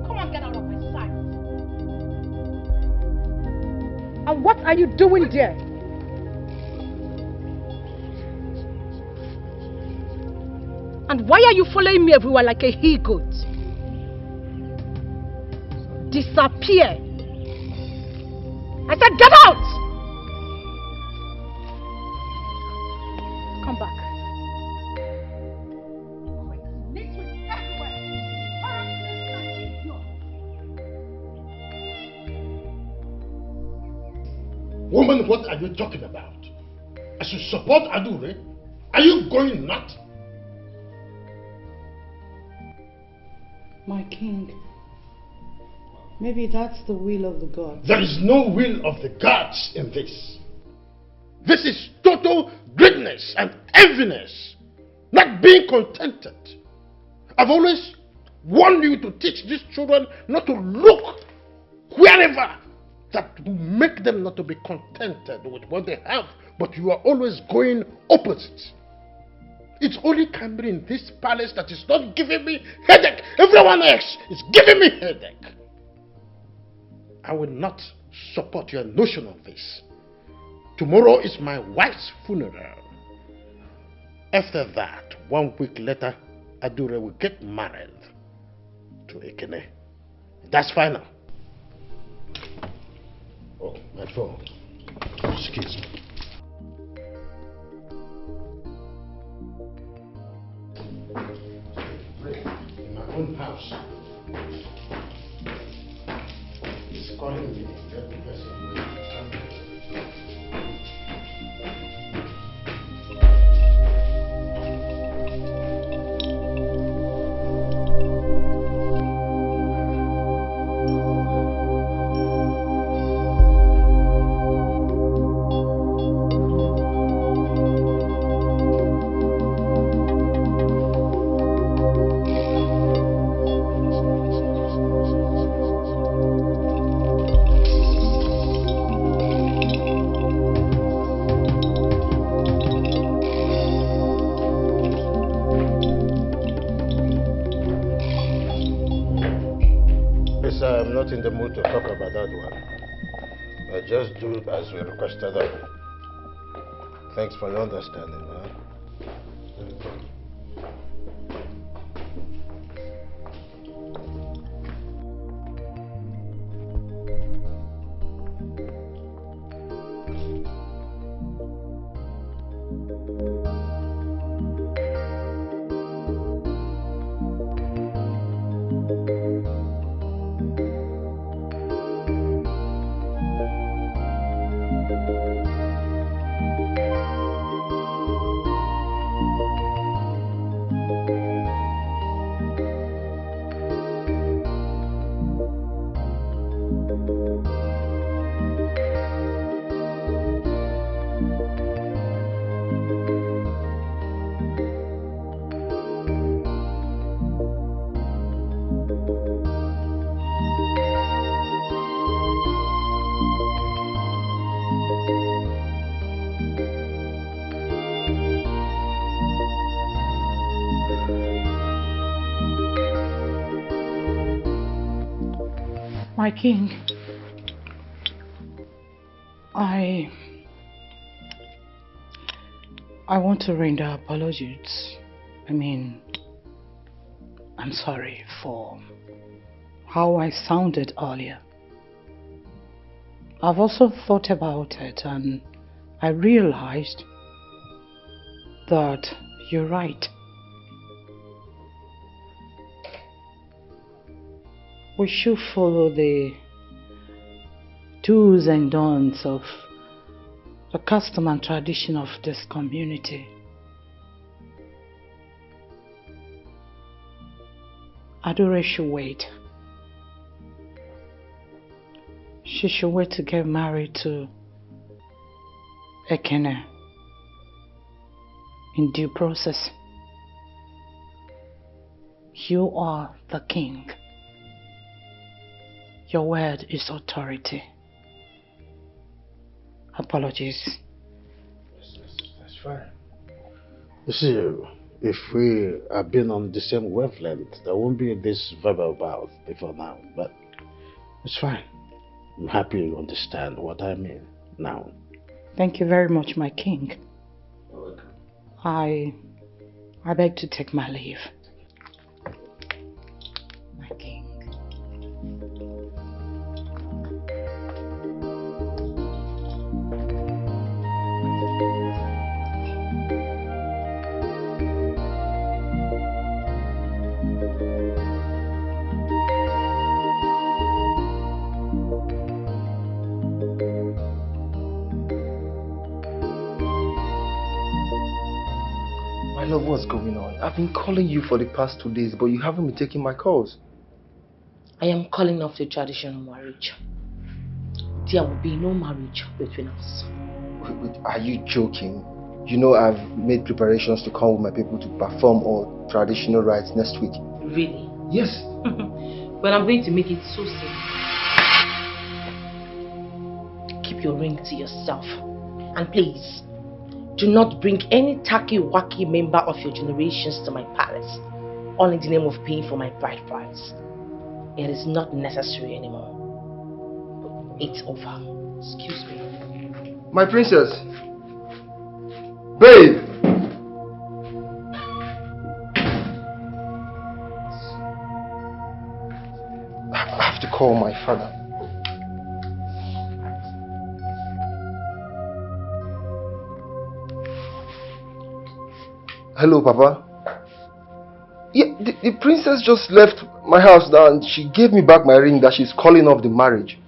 Come on, get out of my sight. And what are you doing there? And why are you following me everywhere like a he-goat? Disappear. I said get out! Come back. Woman, what are you talking about? I should support Adure. Are you going nuts? My king, maybe that's the will of the gods. There is no will of the gods in this. This is total greediness and enviness, not being contented. I've always warned you to teach these children not to look wherever that will make them not to be contented with what they have, but you are always going opposite. It's only Camry in this palace that is not giving me headache. Everyone else is giving me headache. I will not support your notion of this. Tomorrow is my wife's funeral. After that, 1 week later, Adure will get married to Ekene. That's final. Oh, my phone. Excuse me. In my own house. He's calling me. Let me press in the mood to talk about that one. I just do as we requested of you. Thanks for your understanding, man. My king, I want to render apologies. I'm sorry for how I sounded earlier. I've also thought about it and I realized that you're right. We should follow the do's and don'ts of the custom and tradition of this community. Adore should wait. She should wait to get married to Ekene in due process. You are the king. Your word is authority. Apologies. That's fine. You see, if we have been on the same wavelength, there won't be this verbal bout before now, but it's fine. I'm happy you understand what I mean now. Thank you very much, my king. I beg to take my leave. My king. My love, what's going on? I've been calling you for the past 2 days, but you haven't been taking my calls. I am calling off the traditional marriage. There will be no marriage between us. Wait, are you joking? You know I've made preparations to come with my people to perform all traditional rites next week. Really? Yes. Well, I'm going to make it so simple. Keep your ring to yourself. And please, do not bring any tacky-wacky member of your generations to my palace, all in the name of paying for my bride price. It is not necessary anymore. It's over. Excuse me. My princess. Babe! I have to call my father. Hello, Papa. Yeah, the princess just left my house now and she gave me back my ring that she's calling off the marriage.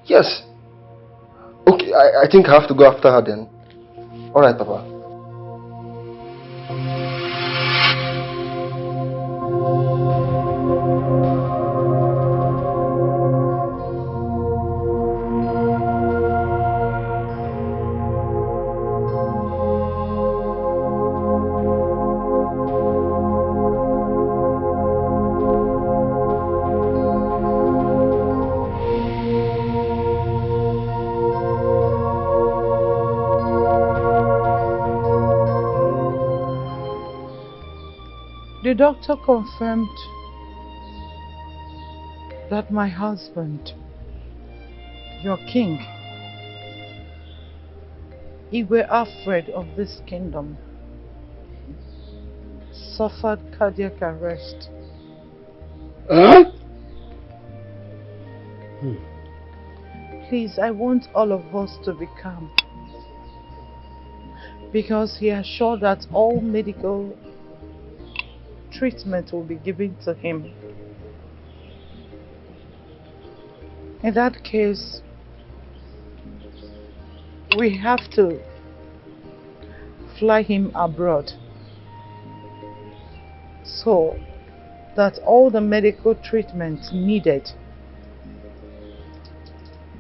Yes. Okay, I think I have to go after her then. Alright, Papa. The doctor confirmed that my husband, your king, Igwe Alfred of this kingdom, suffered cardiac arrest. Huh? Please, I want all of us to be calm, because he assured that all medical treatment will be given to him. In that case, we have to fly him abroad so that all the medical treatment needed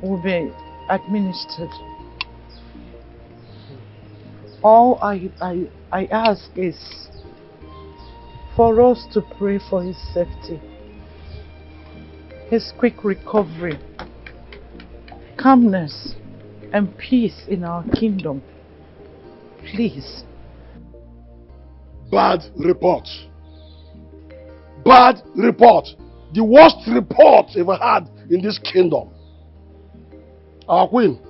will be administered. All I ask is for us to pray for his safety, his quick recovery, calmness and peace in our kingdom. Please. Bad report. Bad report. The worst report ever had in this kingdom. Our queen,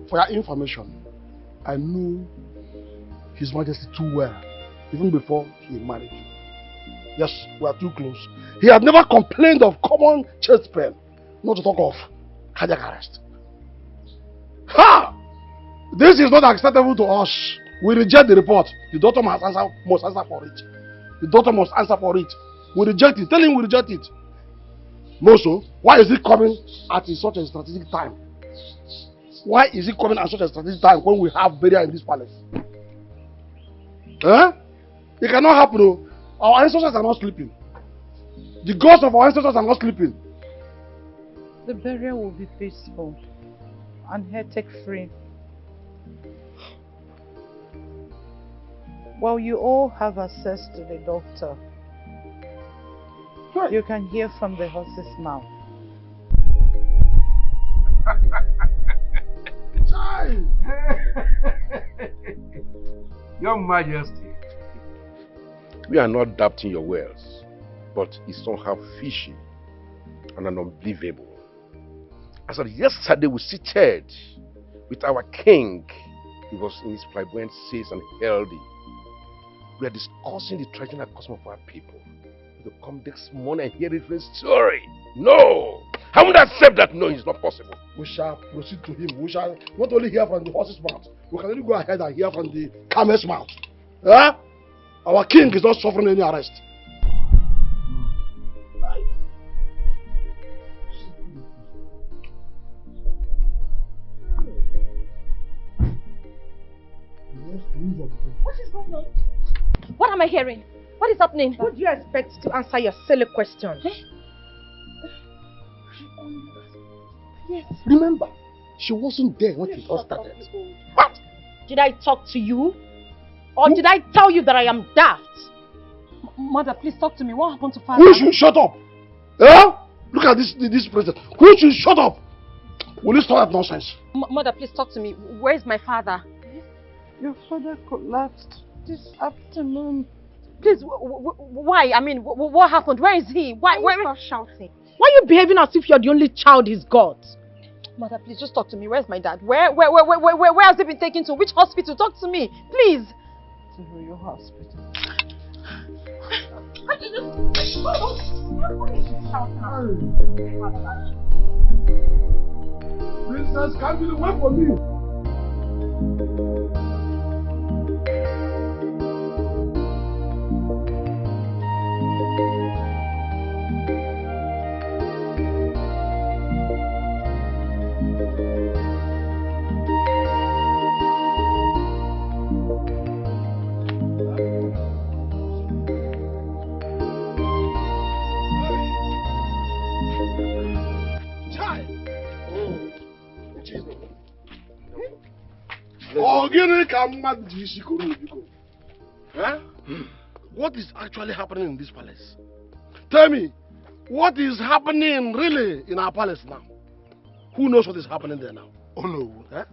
for your information, I knew His Majesty too well, even before he married you. Yes, we are too close. He had never complained of common chest pain, not to talk of cardiac arrest. Ha! This is not acceptable to us. We reject the report. The daughter must answer for it. The daughter must answer for it. We reject it. Tell him we reject it. Moso, why is he coming at such a strategic time? Why is he coming at such a strategic time when we have burial in this palace? Huh? It cannot happen. No. Our ancestors are not sleeping. The gods of our ancestors are not sleeping. The burial will be peaceful and headache-free. Well, you all have access to the doctor. You can hear from the horse's mouth. Your Majesty, we are not doubting your words, but it's somehow fishy and unbelievable. As of yesterday, we seated with our king. He was in his flamboyant says and healthy. We are discussing the traditional custom of our people. To come this morning and hear a different story. No! I won't accept that. No, it's not possible. We shall proceed to him. We shall not only hear from the horse's mouth, we can only go ahead and hear from the camel's mouth. Huh? Our king is not suffering any arrest. What is going on? What am I hearing? What is happening? Who do you expect to answer your silly question? Yes. Remember, she wasn't there when it all started. What? Did I talk to you? Or did I tell you that I am daft? Mother, please talk to me. What happened to father? Who should shut up? Huh? Look at this president. Who should shut up? Will you stop that nonsense? Mother, please talk to me. Where is my father? Your father collapsed this afternoon. Please, why? I mean, what happened? Where is he? Why? Stop shouting. Why are you behaving as if you're the only child he's got? Mother, please just talk to me. Where's my dad? Where has he been taken to? Which hospital? Talk to me, please. To your hospital. Princess, can't you wait for me? Huh? What is actually happening in this palace? Tell me, what is happening really in our palace now? Who knows what is happening there now? Oh no. Huh?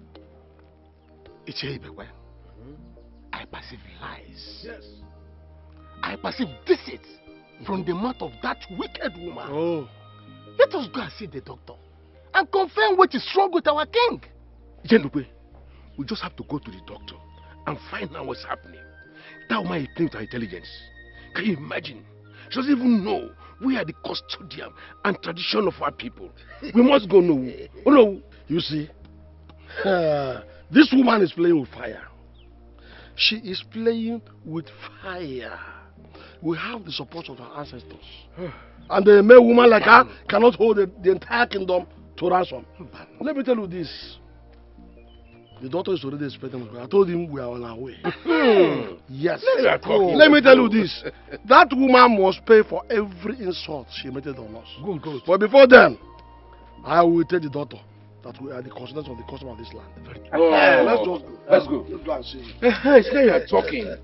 I perceive lies. Yes. I perceive deceit from the mouth of that wicked woman. Oh. Let us go and see the doctor and confirm what is wrong with our king. We just have to go to the doctor and find out what's happening. That woman is playing with her intelligence. Can you imagine? She doesn't even know we are the custodian and tradition of our people. We must go no. Oh no. You see, this woman is playing with fire. She is playing with fire. We have the support of our ancestors. And a male woman like her cannot hold the entire kingdom to ransom. Let me tell you this. The daughter is already expecting us. I told him we are on our way. Yes. Let me tell you this. That woman must pay for every insult she meted on us. Good. But before then, I will tell the daughter that we are the custodians of the custom of this land. Let's go. Let's go and see. It's now you are talking.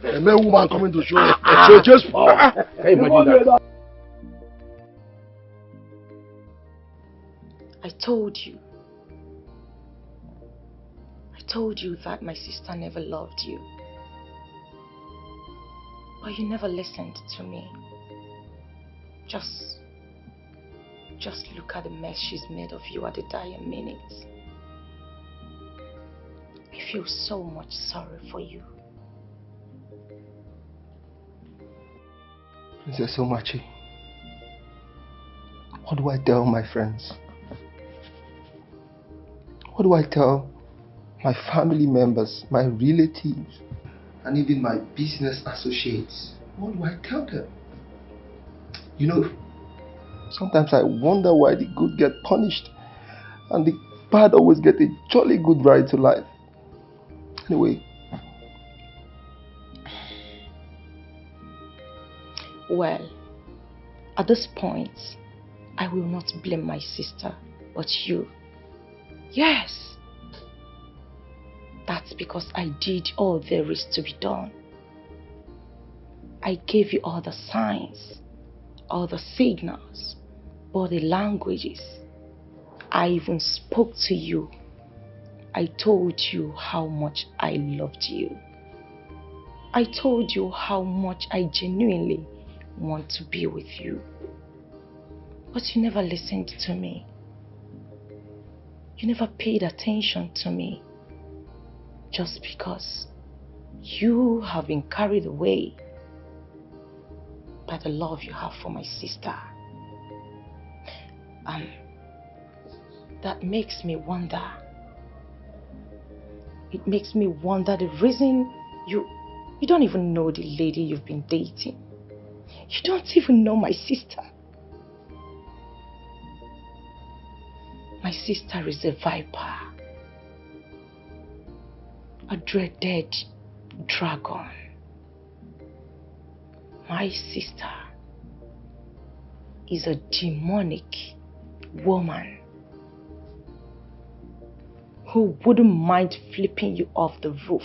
A male woman coming to show just power. Can you imagine that? I told you that my sister never loved you. But you never listened to me. Just look at the mess she's made of you at the dying minutes. I feel so much sorry for you. Princess Omachi, what do I tell my friends? What do I tell my family members, my relatives, and even my business associates. What do I tell them? You know, sometimes I wonder why the good get punished and the bad always get a jolly good ride to life. Anyway. Well, at this point, I will not blame my sister, but you. Yes. That's because I did all there is to be done. I gave you all the signs, all the signals, body languages. I even spoke to you. I told you how much I loved you. I told you how much I genuinely want to be with you. But you never listened to me. You never paid attention to me. Just because you have been carried away by the love you have for my sister. That makes me wonder. It makes me wonder the reason you don't even know the lady you've been dating. You don't even know my sister. My sister is a viper. A dreaded dragon. My sister is a demonic woman who wouldn't mind flipping you off the roof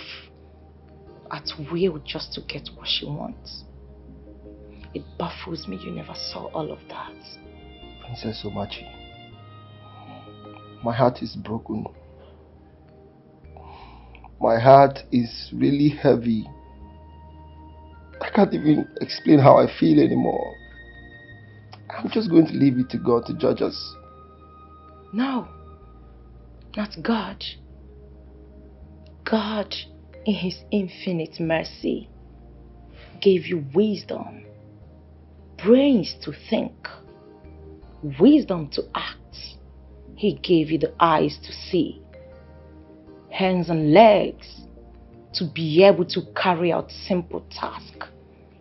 at will just to get what she wants. It baffles me you never saw all of that. Princess Omachi, my heart is broken. My heart is really heavy. I can't even explain how I feel anymore. I'm just going to leave it to God to judge us. No, not God. God, in His infinite mercy, gave you wisdom, brains to think, wisdom to act. He gave you the eyes to see, hands and legs to be able to carry out simple tasks.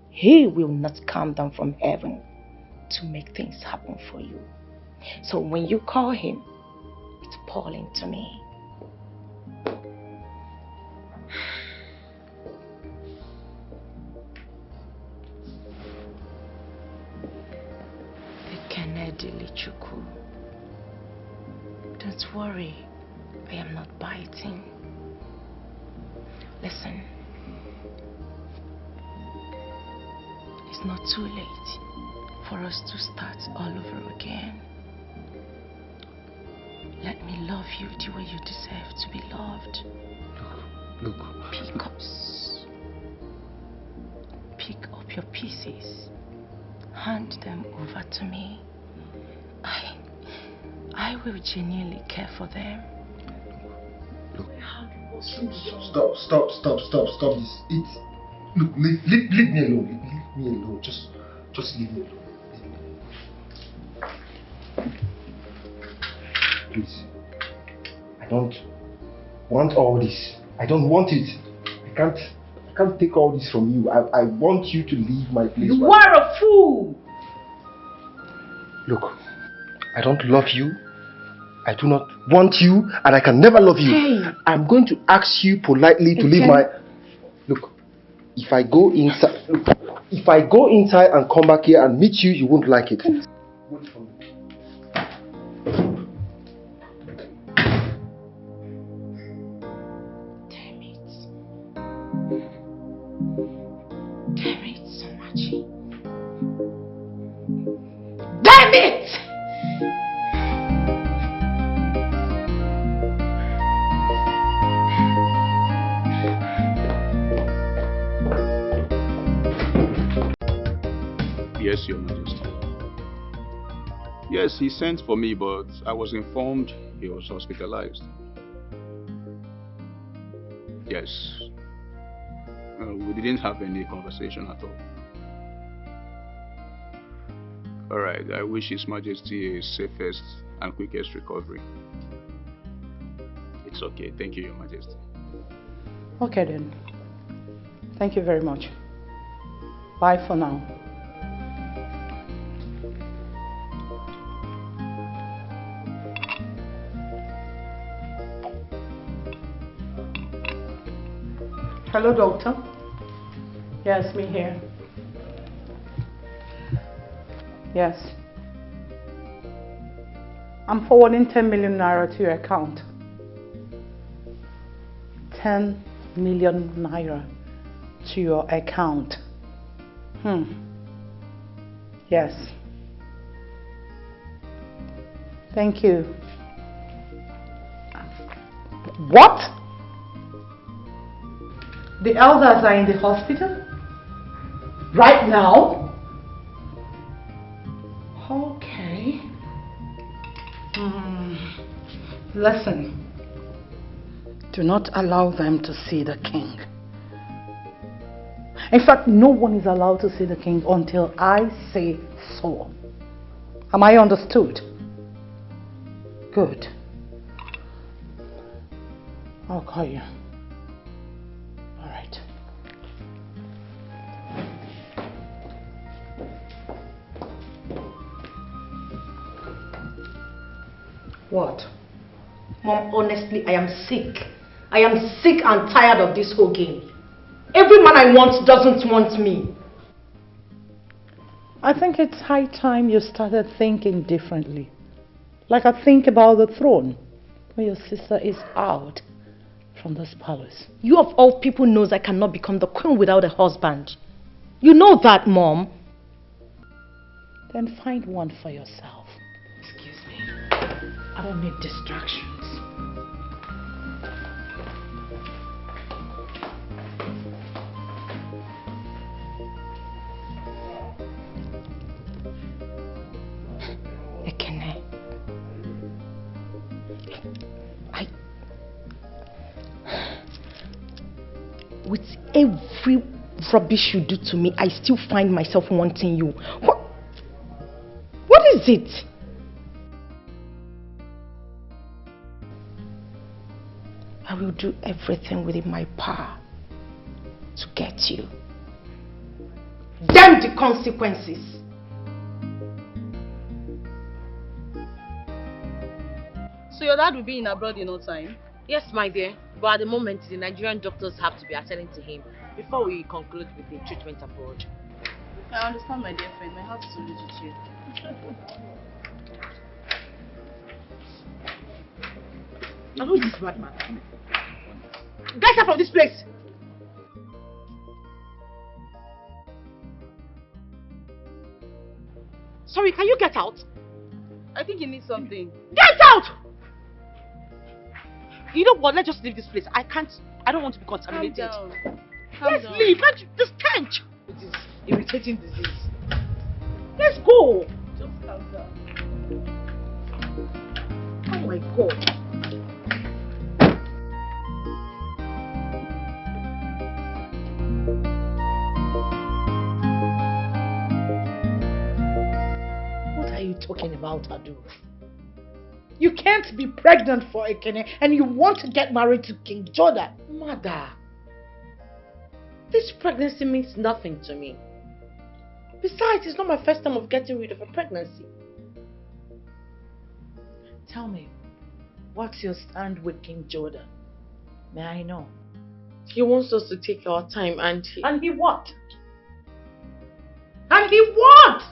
He will not come down from heaven to make things happen for you. So when you call Him, it's appalling to me. Don't worry, I am not biting. Listen, it's not too late for us to start all over again. Let me love you the way you deserve to be loved. Look. Pick up your pieces. Hand them over to me. I will genuinely care for them. Look. Stop this. Look, leave me alone. Leave me alone. Just leave me alone. Please. I don't want all this. I don't want it. I can't take all this from you. I want you to leave my place. You are a fool! Look, I don't love you. I do not want you, and I can never love you. Hey. I'm going to ask you politely to leave my... Look, if I go inside and come back here and meet you, you won't like it. Wait for me. Damn it, Somachi. Damn it! Yes, Your Majesty. Yes, he sent for me, but I was informed he was hospitalized. Yes. We didn't have any conversation at all. Alright, I wish His Majesty a safest and quickest recovery. It It's okay. Thank you, Your Majesty. Okay then. Thank you very much. Bye for now. Hello, doctor. Yes, me here. Yes. I'm forwarding 10 million naira to your account. 10 million naira to your account. Yes. Thank you. What? The elders are in the hospital? Right now? Okay. Listen. Do not allow them to see the king. In fact, no one is allowed to see the king until I say so. Am I understood? Good. I'll call you. All right. What? Mom, honestly, I am sick. I am sick and tired of this whole game. Every man I want doesn't want me. I think it's high time you started thinking differently. Like I think about the throne when your sister is out from this palace. You of all people knows I cannot become the queen without a husband. You know that, Mom. Then find one for yourself. Excuse me. I don't need distractions. Ekene. With every rubbish you do to me, I still find myself wanting you. What is it? I will do everything within my power to get you. Damn the consequences. So your dad will be in abroad in no time? Yes, my dear. But at the moment, the Nigerian doctors have to be attending to him before we conclude with the treatment abroad. I understand, my dear friend. My heart is always with you. Now who is this bad man? Get out from this place! Sorry, can you get out? I think he needs something. Get out! You know what? Let's just leave this place. I don't want to be contaminated. Calm down. Let's leave. The stench. It is irritating disease. Let's go. Just calm down. Oh my God. What are you talking about, Adu? You can't be pregnant for Ekene and you want to get married to King Jordan. Mother, this pregnancy means nothing to me. Besides, it's not my first time of getting rid of a pregnancy. Tell me, what's your stand with King Jordan? May I know? He wants us to take our time and he... And he what? And he what?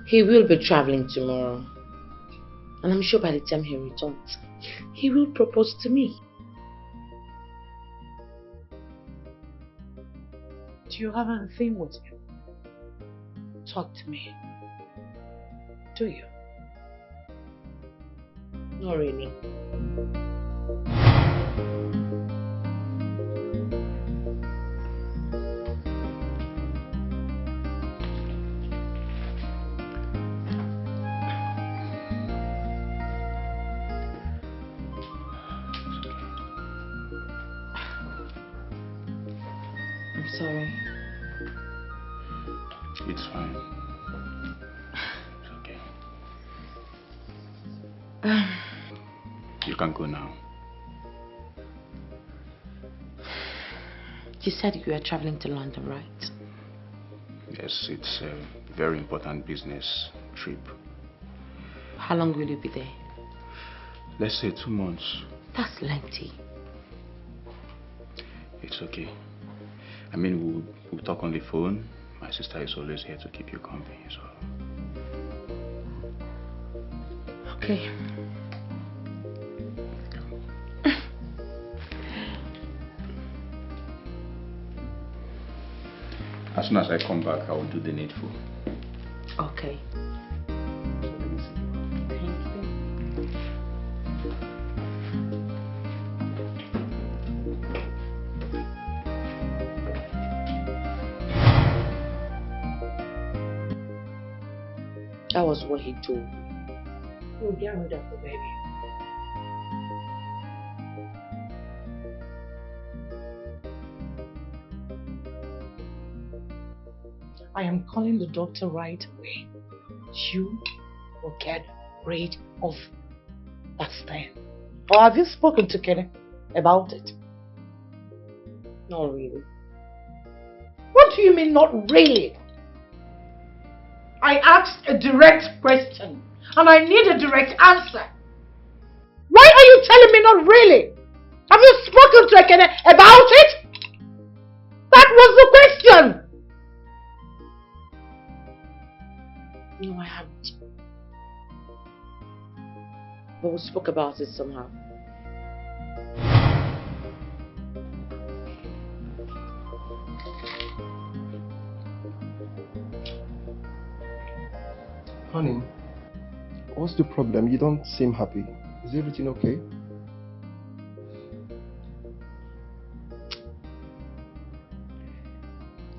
He will be traveling tomorrow. And I'm sure by the time he returns, he will propose to me. Do you have anything with him? Talk to me. Do you? Not really. I'm sorry. It's fine. It's okay. You can go now. You said you were traveling to London, right? Yes, it's a very important business trip. How long will you be there? Let's say 2 months. That's lengthy. It's okay. I mean, we'll talk on the phone. My sister is always here to keep you company, so... Okay. As soon as I come back, I will do the needful. Okay. That was what he told me. You'll get rid of the baby. I am calling the doctor right away. You will get rid of that thing. Or have you spoken to Kenny about it? Not really. What do you mean, not really? I asked a direct question and I need a direct answer. Why are you telling me not really? Have you spoken to Kenny about it? That was the question. No, I haven't. But we spoke about it somehow. Honey, what's the problem? You don't seem happy. Is everything okay?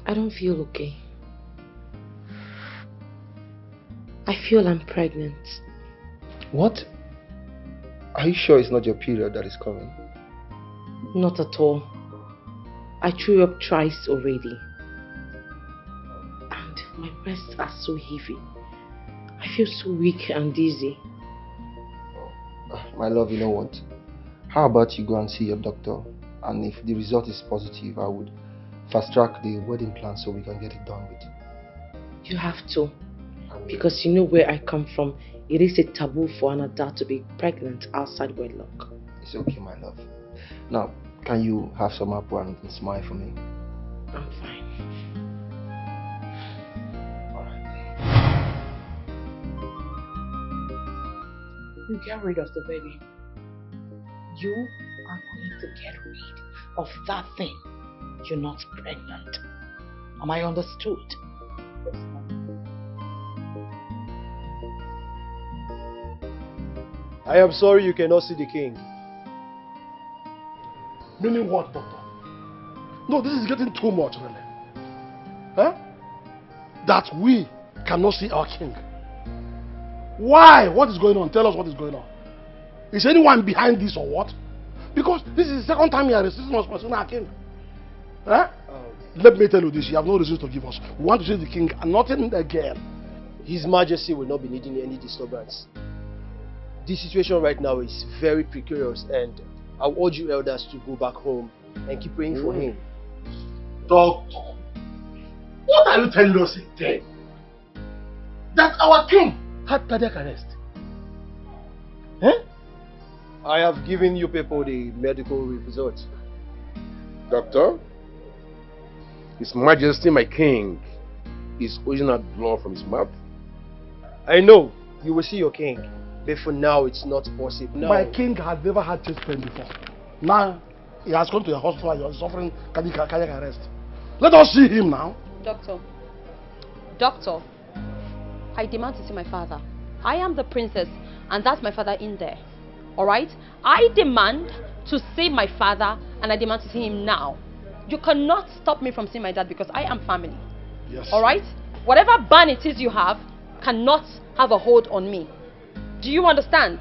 I don't feel okay. I feel I'm pregnant. What? Are you sure it's not your period that is coming? Not at all. I threw up twice already. And my breasts are so heavy. I feel so weak and dizzy. My love, you know what? How about you go and see your doctor? And if the result is positive, I would fast track the wedding plan so we can get it done with. You have to. Because you know where I come from. It is a taboo for an adult to be pregnant outside wedlock. It's okay, my love. Now, can you have some apple and smile for me? I'm fine. You get rid of the baby. You are going to get rid of that thing. You're not pregnant. Am I understood? I am sorry you cannot see the king. Meaning what, doctor? No, this is getting too much, really. Huh? That we cannot see our king. Why? What is going on? Tell us what is going on. Is anyone behind this or what? Because this is the second time you are resisting us from seeing our king. Huh? Let me tell you this, you have no reason to give us. We want to see the king and nothing again. His Majesty will not be needing any disturbance. The situation right now is very precarious and I urge you elders to go back home and keep praying for him. Doctor, what are you telling us again? That our king had cardiac arrest. Huh? I have given you people the medical results. Doctor, His Majesty, my king, is oozing out blood from his mouth. I know, you will see your king. But for now, it's not possible. No. My king had never had chest pain before. Now, he has gone to the hospital and he is suffering cardiac arrest. Let us see him now. Doctor, I demand to see my father. I am the princess and that's my father in there. Alright? I demand to see my father and I demand to see him now. You cannot stop me from seeing my dad because I am family. Yes. Alright? Whatever ban it is you have cannot have a hold on me. Do you understand?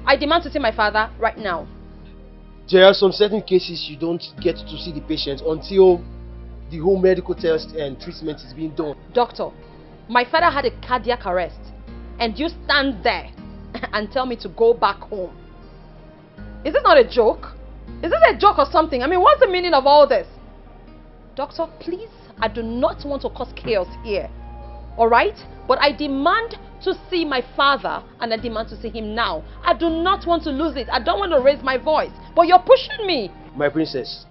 I demand to see my father right now. There are some certain cases you don't get to see the patient until the whole medical test and treatment is being done. Doctor, my father had a cardiac arrest and you stand there and tell me to go back home. Is this not a joke? Is this a joke or something? I mean, what's the meaning of all this? Doctor, please, I do not want to cause chaos here. Alright? But I demand to see my father, and I demand to see him now. I do not want to lose it. I don't want to raise my voice. But you're pushing me. My princess,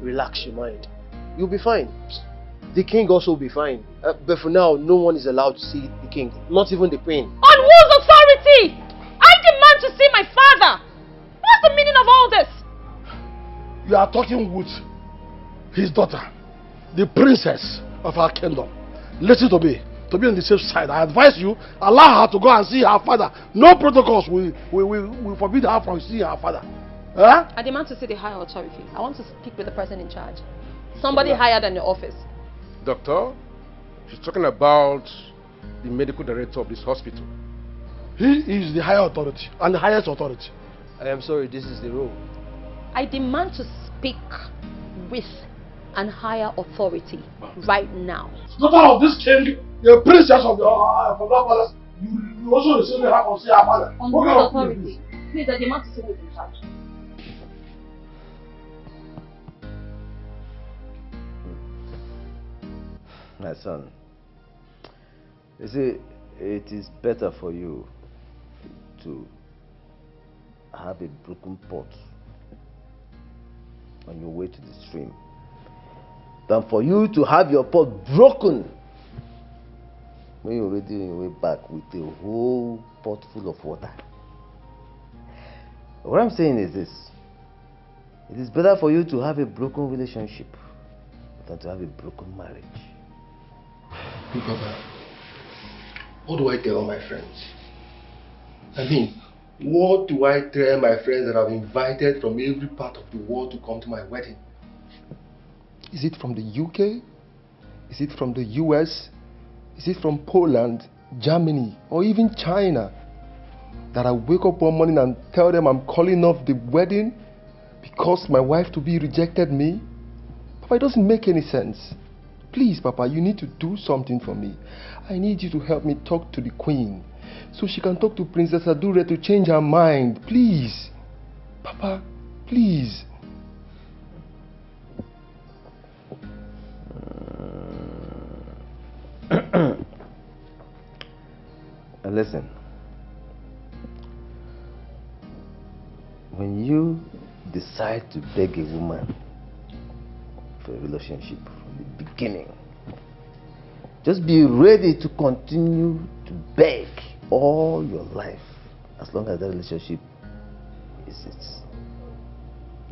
relax your mind. You'll be fine. The king also will be fine. But for now, no one is allowed to see the king. Not even the queen. On whose authority? I demand to see my father. What's the meaning of all this? You are talking with his daughter, the princess of our kingdom. Listen to me. To be on the safe side, I advise you, allow her to go and see her father. No protocols will forbid her from seeing her father. Huh? I demand to see the higher authority. I want to speak with the person in charge. Somebody higher than your office. Doctor, she's talking about the medical director of this hospital. He is the higher authority and the highest authority. I am sorry, this is the rule. I demand to speak with an higher authority right now. Daughter of this king, the princess of the from that palace, you also receive the right of see her father. On what authority? Please, I demand to see who is in charge. My son, you see, it is better for you to have a broken pot on your way to the stream than for you to have your pot broken when you're already on your way back with a whole pot full of water. What I'm saying is this: it is better for you to have a broken relationship than to have a broken marriage. Papa, what do I tell my friends? I mean, what do I tell my friends that I've invited from every part of the world to come to my wedding? Is it from the UK? Is it from the US? Is it from Poland, Germany, or even China? That I wake up one morning and tell them I'm calling off the wedding because my wife-to-be rejected me? Papa, it doesn't make any sense. Please, Papa, you need to do something for me. I need you to help me talk to the Queen so she can talk to Princess Adure to change her mind. Please. Papa, please. Listen. When you decide to beg a woman for a relationship from the beginning, just be ready to continue to beg all your life as long as that relationship exists.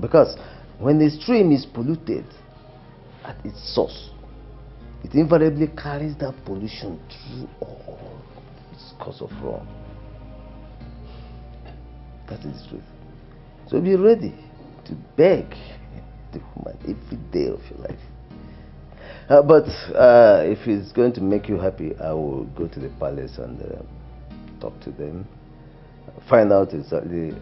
Because when the stream is polluted at its source, it invariably carries that pollution through all its course of run. That is the truth. So be ready to beg the woman every day of your life. But if it's going to make you happy, I will go to the palace and talk to them, find out exactly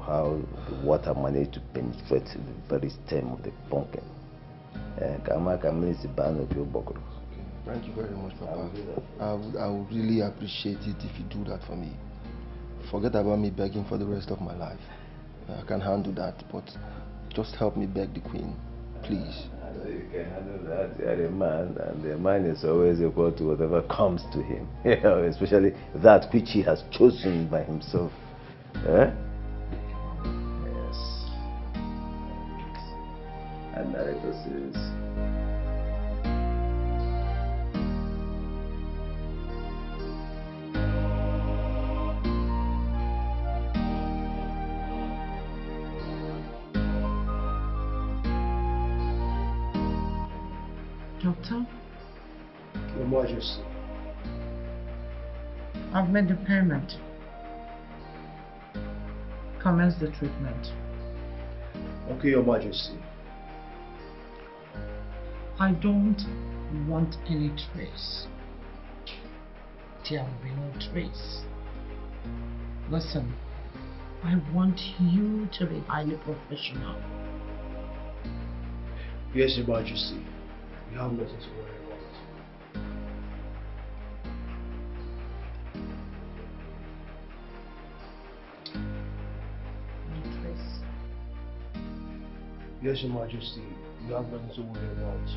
how the water managed to penetrate the very stem of the pumpkin. Thank you very much, Papa. I would really appreciate it if you do that for me. Forget about me begging for the rest of my life. I can handle that, but just help me beg the Queen, please. I know you can handle that. You are a man, and the man is always equal to whatever comes to him, especially that which he has chosen by himself. Yes. And director says, Doctor? Your Majesty. I've made the payment. Commence the treatment. Okay, Your Majesty. I don't want any trace. There will be no trace. Listen, I want you to be highly professional. Yes, Your Majesty. You have nothing to worry about. Yes, Your Majesty. You have nothing to worry about.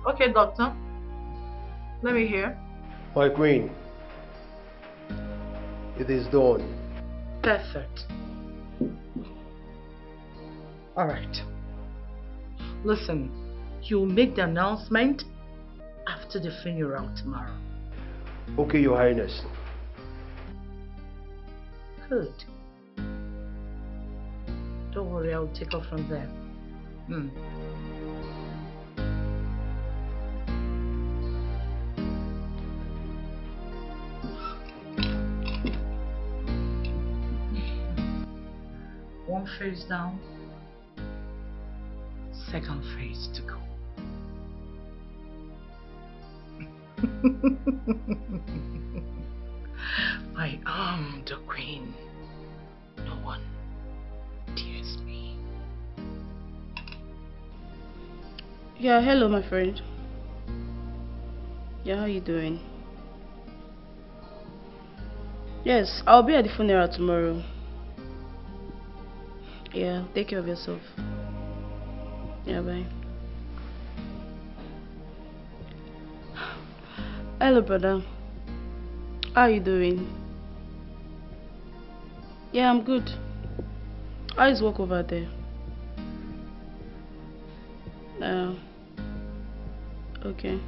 Okay, doctor. Let me hear. My queen, it is done. Perfect. Alright. Listen, you'll make the announcement after the funeral tomorrow. Okay, Your Highness. Good. Don't worry, I'll take off from there. One phase down, second phase to go. I am the queen. No one dares me. Yeah, hello my friend. Yeah, how you doing? Yes, I'll be at the funeral tomorrow. Yeah, take care of yourself. Yeah, bye. Hello, brother. How are you doing? Yeah, I'm good. How is work over there? Okay.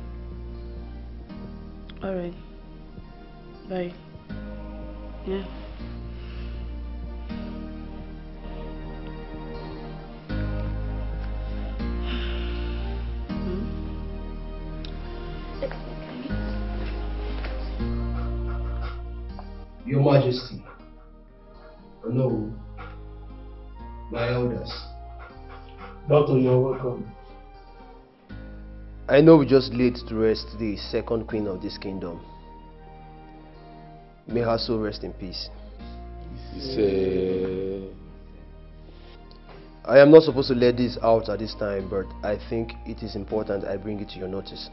Alright. Bye. Yeah. Your Majesty. No. My elders. Doctor, you're welcome. I know we just laid to rest the second queen of this kingdom. May her soul rest in peace. I am not supposed to let this out at this time, but I think it is important I bring it to your notice.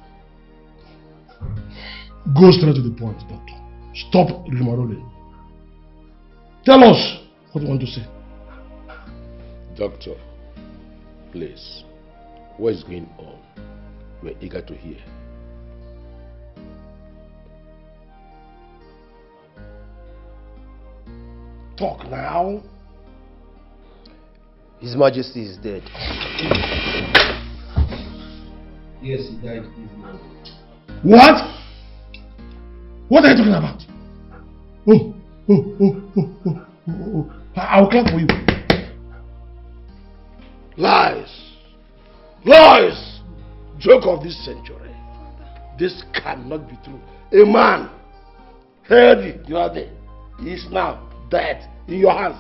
Go straight to the point, Doctor. Stop rimarole. Tell us what you want to say. Doctor, please, what is going on? We're eager to hear. Talk now. His Majesty is dead. Yes, he died this morning. What? What are you talking about? Oh. I'll clap for you. Lies! Lies! Joke of this century. This cannot be true. A man, healthy the other day, is now dead in your hands.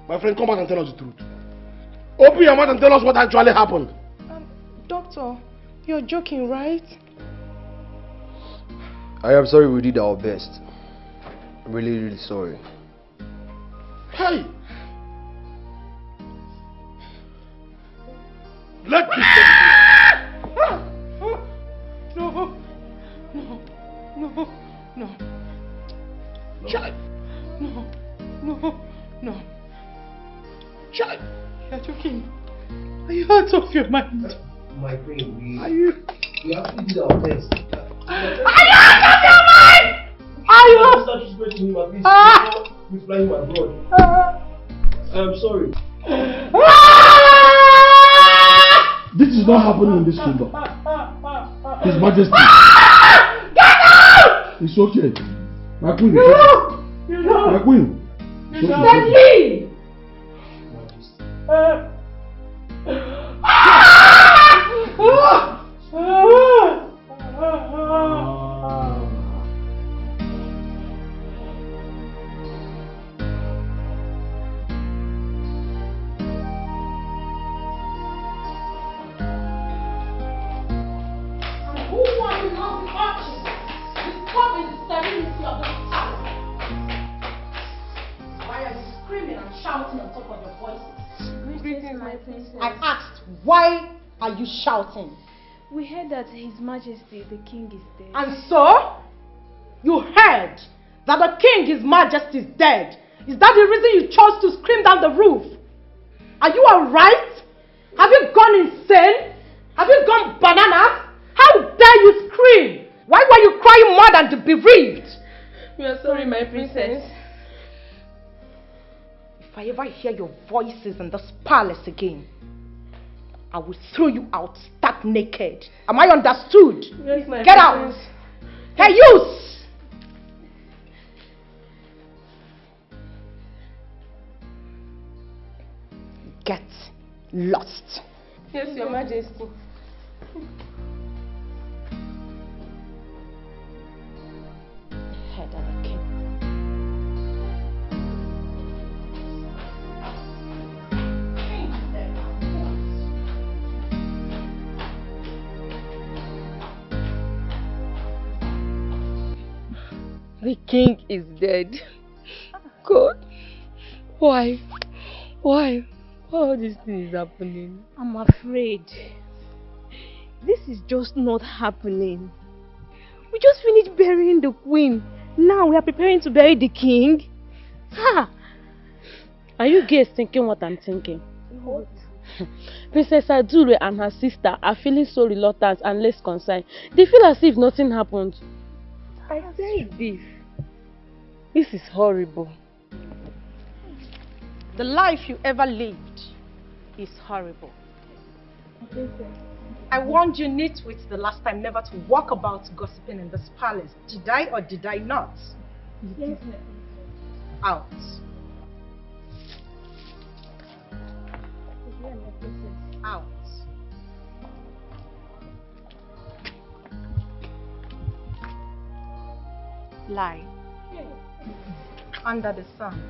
My friend, come out and tell us the truth. Open your mouth and tell us what actually happened. Doctor, you're joking, right? I am sorry, we did our best. I'm really, really sorry. Hey! Let me tell you. No. Child. No. Child. You're joking. Are you out of your mind? My queen, we actually did our best. Are you out of your mind? Are you? We're flying abroad. I'm sorry. This is not happening in this kingdom. His Majesty. Get out! It's okay. My queen. My queen. Then leave! I asked, why are you shouting? We heard that His Majesty, the King, is dead. And so? You heard that the King, His Majesty, is dead. Is that the reason you chose to scream down the roof? Are you alright? Have you gone insane? Have you gone bananas? How dare you scream? Why were you crying more than the bereaved? We are sorry, my princess. If I ever hear your voices in this palace again, I will throw you out stark naked. Am I understood? Yes, my Get princess. out! Hey, you! Get lost. Yes, Your Majesty. Head of the king. The king is dead. God, why? Why? Why all this thing is happening? I'm afraid this is just not happening. We just finished burying the queen. Now we are preparing to bury the king. Ha! Are you guys thinking what I'm thinking? What? Princess Adure and her sister are feeling so reluctant and less concerned. They feel as if nothing happened. I said this. This is horrible. The life you ever lived is horrible. I warned you nitwits the last time never to walk about gossiping in this palace. Did I or did I not? Yes. Out. Out. Lie. Under the sun.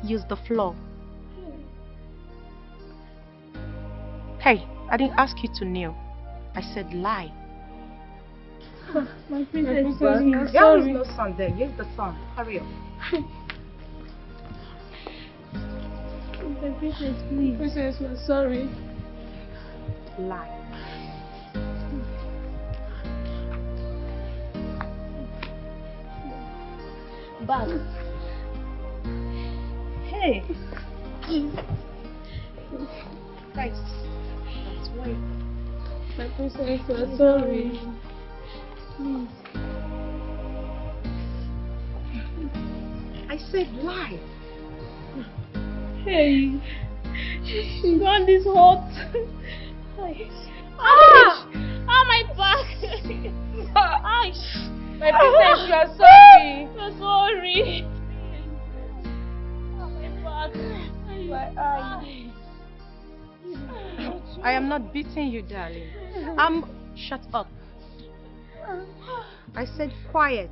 Use the floor. Hey, I didn't ask you to kneel. I said lie. My princess, There is no sun there. Use the sun. Hurry up. My princess, please. Princess, we're sorry. Lie. Back. Hey. Guys, that's why. My princess, we're sorry. Please. I said lie. Hey. She got this hot. Ah! My back. My princess, you are sorry. I'm sorry. My back. My eye. I am not beating you, darling. Shut up. I said quiet.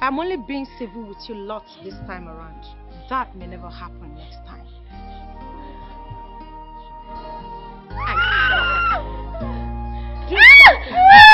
I'm only being civil with you lots this time around. That may never happen next time. I said,